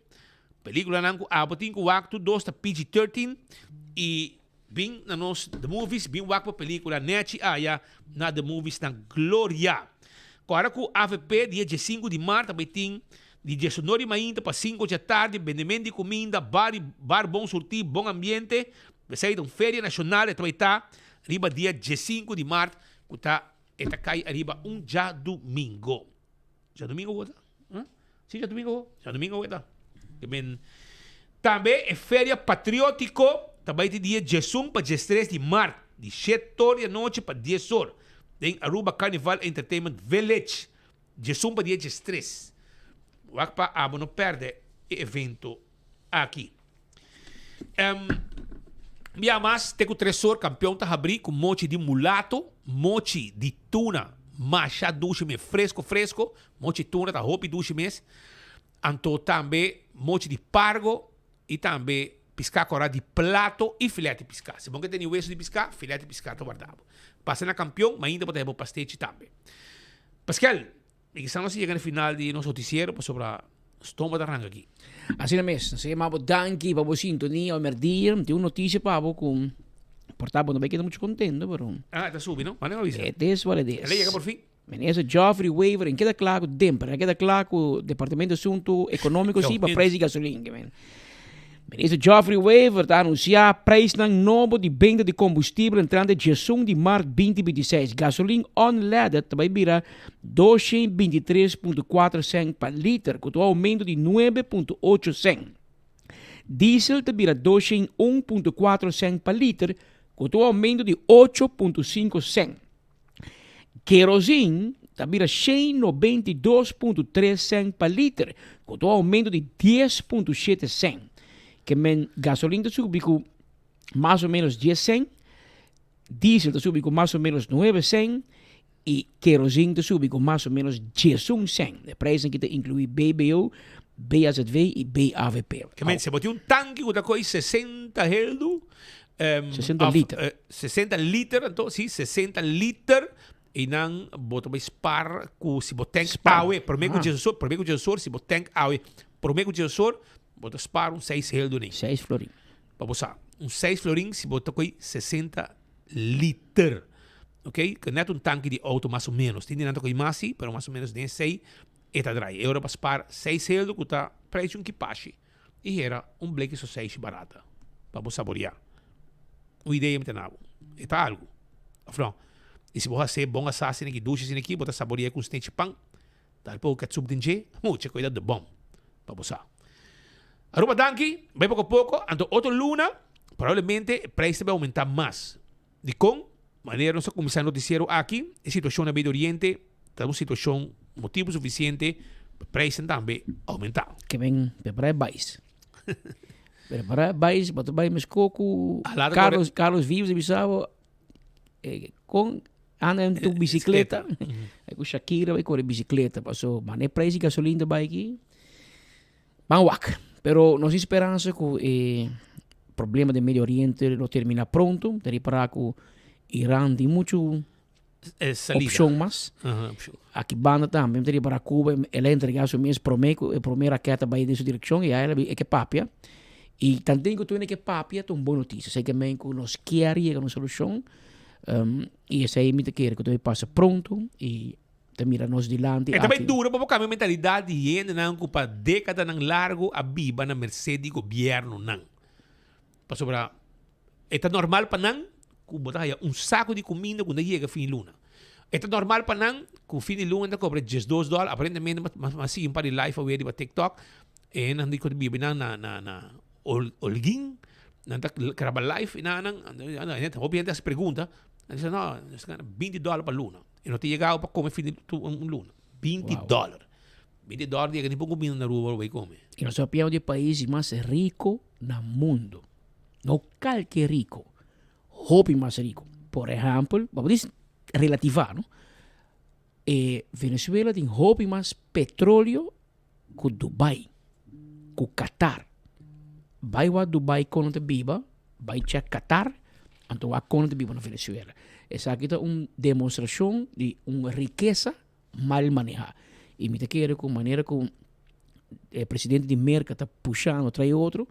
Película não, tem que o acto 2 da PG-13 e bem na nos The Movies, bem o acto película net aya na The Movies na Glória. Agora com AVP dia 5 de março também tem de 19 de maio para 5 da tarde, vendimento de comida, bar bom sortir, bom ambiente. Vai de uma feria nacional também tá arriba dia 15 de março, que tá eta cai arriba já domingo. Já domingo vota? Sim, já domingo vota. Também é feria patriótico, também de dia 18 para 13 de março, de 7 horas da noite para 10 horas. Tem Aruba Carnival Entertainment Village, 18 para dia 13. Wakpa abo não perde evento aqui. Minha mas tem o tresor campeão tá abrir com mochi de mulato, mochi de tuna, macha duche me fresco, mochi tuna tá hopi duche mes. Anto também mochi de pargo e também piscar cora de plato e filete de piscar. Se bom que tem o osso de piscar, filete de piscar tá guardado. Passa na campeão, mas ainda pode ter pastete também. Pascal, e que estamos chegando no final de nosso noticiero para sobre a estômago da ranga aqui. Assim mesmo, se chama Danke, para você sintonia, ao merdir, tem uma notícia para você com portátil, não vai quedar muito contente, pero. Está subindo, mas não avisa. É isso, vale isso. Ele chega por fim. Meneza Geoffrey Waiver, queda claro, queda claro, o Departamento de Assunto Econômico, sim, para preço de gasolina, Minister Geoffrey Wever anuncia prijs ng novo de venda de combustível entrante Jesung de março 2026. Gasoline unleaded também vira 223,4 cent per liter, com um aumento de 9,8 cent. Diesel vira 201,4 cent per liter, com um aumento de 8,5 cent. Kerosene vira 192,3 cent per liter, com um aumento de 10,7 cent. Que men gasolina te subiu com mais ou menos 10 cent, diesel te subiu com mais ou menos 9 cent e kerosene te subiu com mais ou menos 11 cent. De prijzen que te inclui BBO, BAZV e BAVP. Que men, se botou tanque com coi 60 heldu, 60 liter. 60 liter, então sim, 60 liter. E não botou mais spar com se botar tank awe, por meio com Jesus, se botar tank awe, por meio com Jesus, botou spar 6 heldu nem. 6 florin. Para você, 6 florin se botou coi 60 liter. Ok? Que não é tanque de auto mais ou menos. Tem não coi mais, mas mais ou menos nem sei. Eta drai. Euro para spar 6 heldu que tá preço que passe. E era bleque só 6 barata. Para você saborear. Uma ideia muito nabo. Eta algo. Afron. E se você bom assassin aqui, ducha aqui, bota saborear com stente pão. Talvez o ketchup dinje, muita coisa de bom. Para você. Aruba danki, bem pouco a pouco, então outra luna, provavelmente o preço vai aumentar mais. De com maneira nós começar a noticiar aqui, a situação no Medio Oriente, está uma situação, motivo suficiente, para o preço também aumentar. Que vem preparar bais. Preparar bais, botar bais mas coco, Carlos Vivos de Bissau, com anda em tua bicicleta, com Shakira vai correr bicicleta, passou, mas nem preço de gasolina vai aqui, banwak. Pero nós esperamos que o problema do Medio Oriente não termina pronto, teria para que o Irã tem muito opção mais. Aqui banda também teria para Cuba, ela entregar seu mês primeira raquete vai nessa direção e aí ela é que papia. E também que tu é que papia, tem uma boa notícia, sei que também que nós queremos uma solução. E essa aí me quer que tu passa pronto e mira nós dilante. É também duro para a mentalidade de não para década não largo a biba na Mercedes governo não. Para sobrar é normal para não que botar saco de comida quando chega fim de luna. É normal para não que o fim de luna cobra $2 aparentemente mas sim para live away de TikTok e não digo de biba na olguin não tá craba live não obviamente essa pergunta diz não $20 para luna. E não te chegava para comer fim de luna. $20. $20 diga nem pouco comida na rua vai comer. E nós somos o país mais rico no mundo. Não qualquer rico. Hobby mais rico. Por exemplo, vamos dizer, relativar, não? Venezuela tem hobby mais petróleo que Dubai, que Qatar. Vai a Dubai com a biba, vai a Qatar, então a com a biba na Venezuela. Essa aqui é uma demonstração de uma riqueza mal manejada. E me quero com maneira que o presidente de Merca está puxando, trai outro.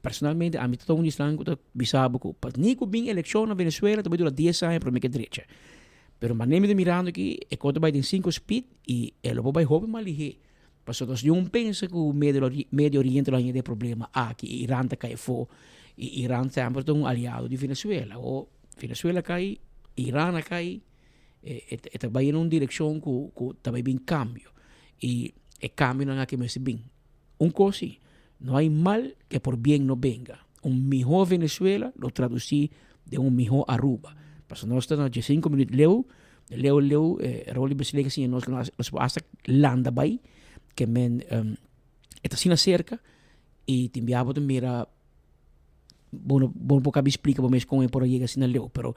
Personalmente, a mim está um distante que bisabo que nem que bem eleição na Venezuela também dura 10 anos para mim que é direita. Pero maneira de mirando aqui é quando vai ter 5 speed e ele vai roubar mal e Pastor, nós não pensa que o Medio Oriente não tem problema aqui, Irã está cai fora. E Irã sempre é um aliado de Venezuela. Ou Venezuela cai, Irã cai, e vai em uma direção que também bem cambio. E cambio não é que me se bem. Coisa, não há mal que por bem não venga. Melhor Venezuela lo traduzir de melhor Aruba. Porque nós estamos de 5 minutos leu, roli brasileiro assim, nós hasta landa vai, que men está assim na cerca e te enviava de mira bom pouco explica bom como é por aí assim na leu, pero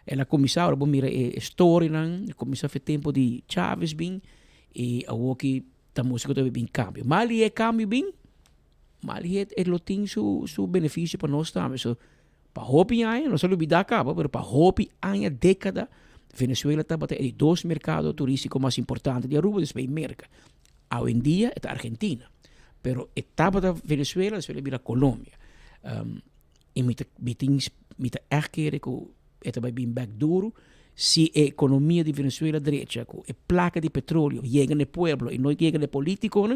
ela começava bom mira story nan, começava tempo de Chaves bem e a que ta música também bem cambio. Mali é cambio bem, mali é lo tem su benefício para nós também. So para hopi aí, não só olvidar acaba, pero para hopi aí a década Venezuela está batendo os 2 mercados turísticos mais importantes de Aruba, depois Merca. Hoje em dia é a Argentina, pero etapa da Venezuela, después vira Colômbia. E me echt keren que é bem back duro, se a economia de Venezuela direita, com a placa de petróleo chega no pueblo e não chega no político,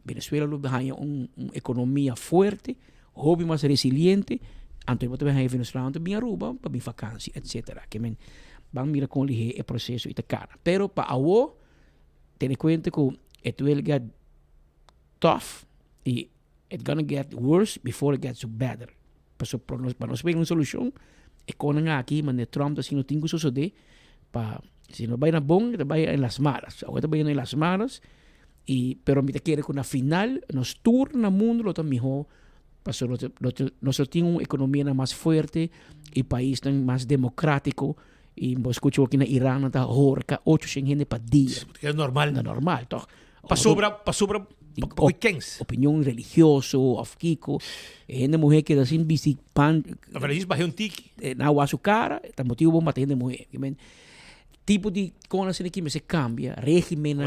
Venezuela lo behaja una economía fuerte, hobby más resiliente, antes de behaja Venezuela, antes de Aruba, para mi vacancia, etc. Que men van mira con el proceso y te cara. Pero para ahora, ten en cuenta que it will get tough y it's gonna get worse before it gets better. Para nós ver uma solução, é quando aqui, mas Trump assim não tem que suceder, para se não vai na bom, vai em las malas. Agora vai em las malas e pero me quer que na final nos turna mundo lo melhor, para nós temos uma economia mais forte e país mais democrático. E vos escucho aqui na Irã, na horca 800 gente para dia. É normal. É normal, toch? Para sobra opinião religiosa, of Kiko. Gente mulher que assim bisi pan. Na verdade, barreu um tique. Na o cara, tá motivo bom bater de mulher. Tipo de coisa assim que me se cambia, régimen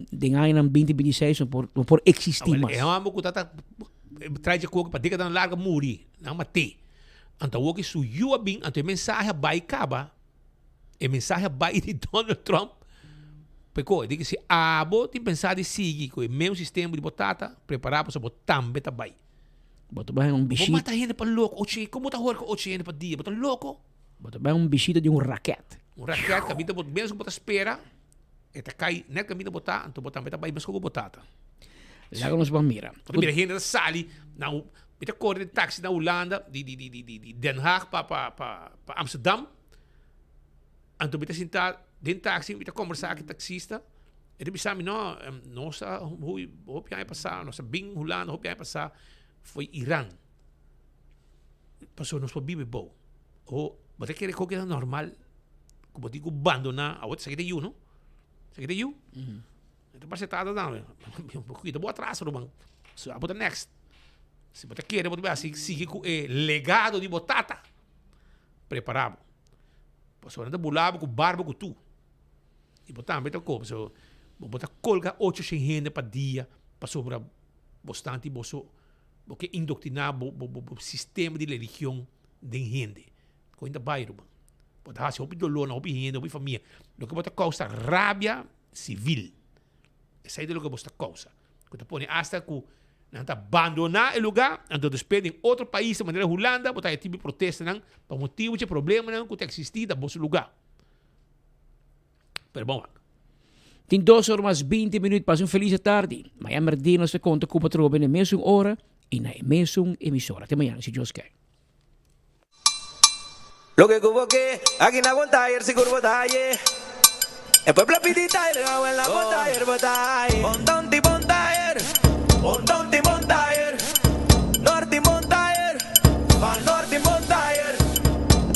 de ano 2026 por existir mais. É uma coisa que traz de coisa para década larga morrer, não mate. Então o que suiu a bem, então mensagem vai acabar. E mensagem vai de Donald Trump. Porque diz que se abo tem pensado em seguir com o mesmo sistema de batata, preparar para botar beta vai. Bota bem um bichito. Bota gente para louco, como tá horca 8 gente para dia, bota louco. Bota bem um bichito de um raquete. Um raquete que habita mesmo bota espera, e tá cai, né que habita botar, então botar beta vai, mas com batata. Lá nos vamos mirar. Mira gente da sali, não, beta corre de táxi na Holanda, de Den Haag para Amsterdam. Então, você sentar dentro do táxi, você conversar com o taxista, e ele disse, não, nossa, o que vai passar, nossa bem Holanda, o que vai passar, foi Irã. Passou, nós podemos bom. Ou, você quer que é normal, como digo, abandonar, a outra, seguida eu, não? Seguida eu? Então, para você estar dando, cuida, vou atrás, não, so, about the next. Se você quer, você vai seguir com o legado de batata, preparado. Pastor, anda bulabo com barba com tu. E botar beta co, so botar colga 800 gente para dia, para sobra bastante boso, porque indoctrinar o sistema de religião de gente. Com ainda bairro, botar se hopi dolor, na hopi gente, hopi família. Lo que botar causa rabia civil. Essa é o que botar causa. Quando põe hasta que nanta abandonar o lugar, então despedem outro país de maneira Holanda, botar tipo de protesta não, para motivo de problema não que existir da nosso lugar. Pero bom. Tem 2 horas mais 20 minutos para uma feliz tarde. Miami Dino se conta com o patrão na mesma hora e na mesma emissora. Até amanhã, se Deus quer. Lo que cubo que aquí na Gontayer si curvo talle. El pueblo pitita y le hago en la Gontayer botay. Montonti Montayer. Montonti Montayer. Norti Montayer. Van Norti Montayer.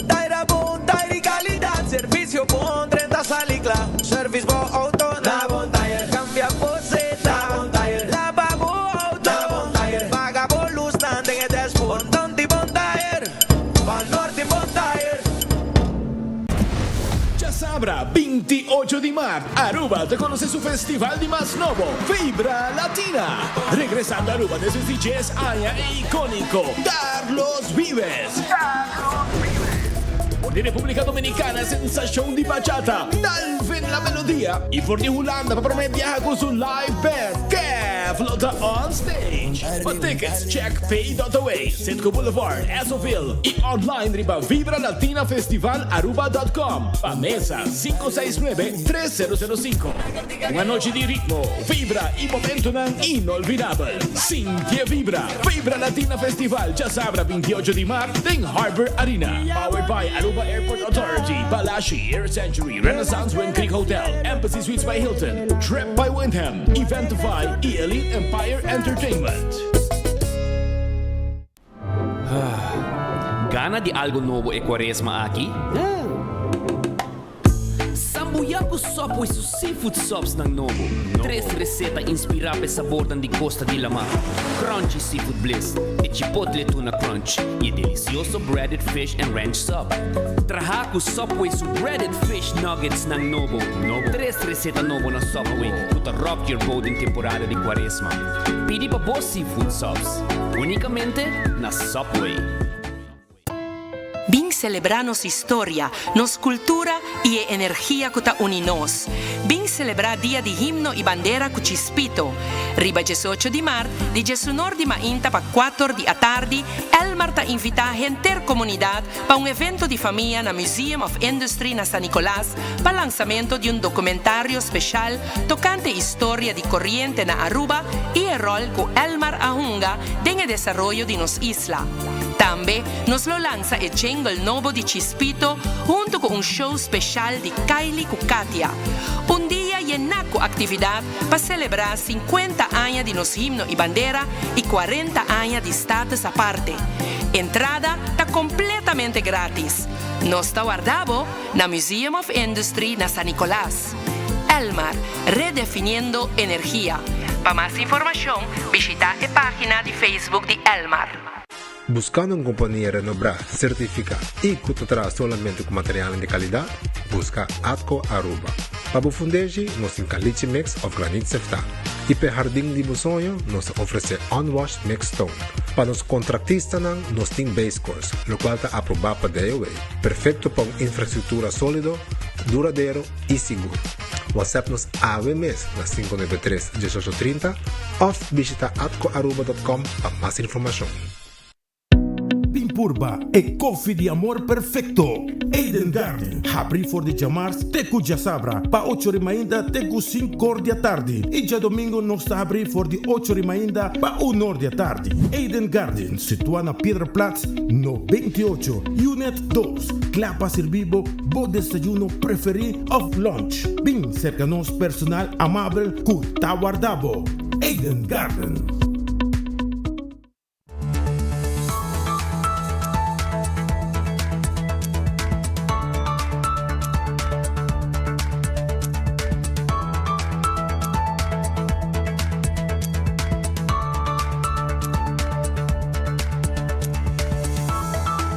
Taira bon, tairi calidad. Servicio bon, 30 salicla. Service bon auto na Montayer. Cambia poseta na Montayer. Lavabo auto na Montayer. Paga por luz nande en el despo. Montonti Montayer. Van Norti Montayer. Ya sabrá, 28 de marzo, Aruba te conoce su festival de más novo, Vibra Latina. Regresando a Aruba desde sus DJs años icónico, Carlos Vives. De República Dominicana, sensación de bachata, Dalvin la melodía. Y por de Holanda, para prometer viajar con su live band, que flota on stage. For tickets, check pay.away, Centro Boulevard, Esoville. Y online riba vibralatinafestivalaruba.com. Pa mesa 569-3005. Una noche de ritmo, vibra y momento inolvidable. Sintie Vibra, Vibra Latina Festival, ya sabrá 28 de marzo en Harbor Arena. Powered by Aruba Airport Authority, Balashi, Air Century, Renaissance Wind Creek Hotel, Embassy Suites by Hilton, Trip by Wyndham, Eventify, y Elite Empire Entertainment. Gana de algo novo e quaresma aqui? Sambuyaku Sopo e sus seafood sops ng novo. 3 reseta inspirada sa sabor de Costa de la Mar. Crunchy seafood bliss, e chipotle tuna crunch, e delicioso breaded fish and ranch sub. Trahaku Subway su breaded fish nuggets ng novo. 3 reseta novo na Subway to rock your boat in temporada de quaresma. Pidi pa boss seafood subs, unicamente na Subway. celebrar nos historia, nos cultura y energía que ta uninos. Bin celebrar dia di himno y bandera cu Chispito. Riba 18 di mar, di Jesunor di Mainta pa 4 di a tardi, Elmar ta invita a enter comunidad pa un evento di famiglia na Museum of Industry na San Nicolás pa lanzamento di un documentario special tocante historia di corriente na Aruba y el rol cu Elmar ahunga en el desarrollo de nos isla. También nos lo lanza el jingle nuevo di Chispito junto con un show special di Kylie cu Katia. Un día llena con actividad para celebrar 50 años de nos himno y bandera y 40 años de estatus aparte. Entrada está completamente gratis. Nos está guardado na Museum of Industry na San Nicolás. Elmar, redefiniendo energía. Para más información, visita la página de Facebook de Elmar. Buscando una compañía renombrada, certificada y que te trae solamente con materiales de calidad, busca Atco Aruba. Para fundeji, nos caliche mix of granite sefta. Y para jardín de sonho, nos ofrece unwashed mixed stone. Para los contratistas, nos tiene base course, lo cual está aprobado para DOA. Perfecto para una infraestructura sólido, duradero y seguro. WhatsApp nos AVMS na 593-1830 o visita atcoaruba.com para más información. Purba e coffee de amor perfecto. Eden Garden, abri for de chamars teku jasabra, pa 8 ainda teku 5 horas da tarde. E já domingo nós está abri for de 8 ainda pa 1 hora da tarde. Eden Garden, situado na Piedraplatz, no 28, Unit 2. Clapa servibo, bo desayuno preferi of lunch. Bem cerca nos personal amável, cu ta guardabo. Eden Garden.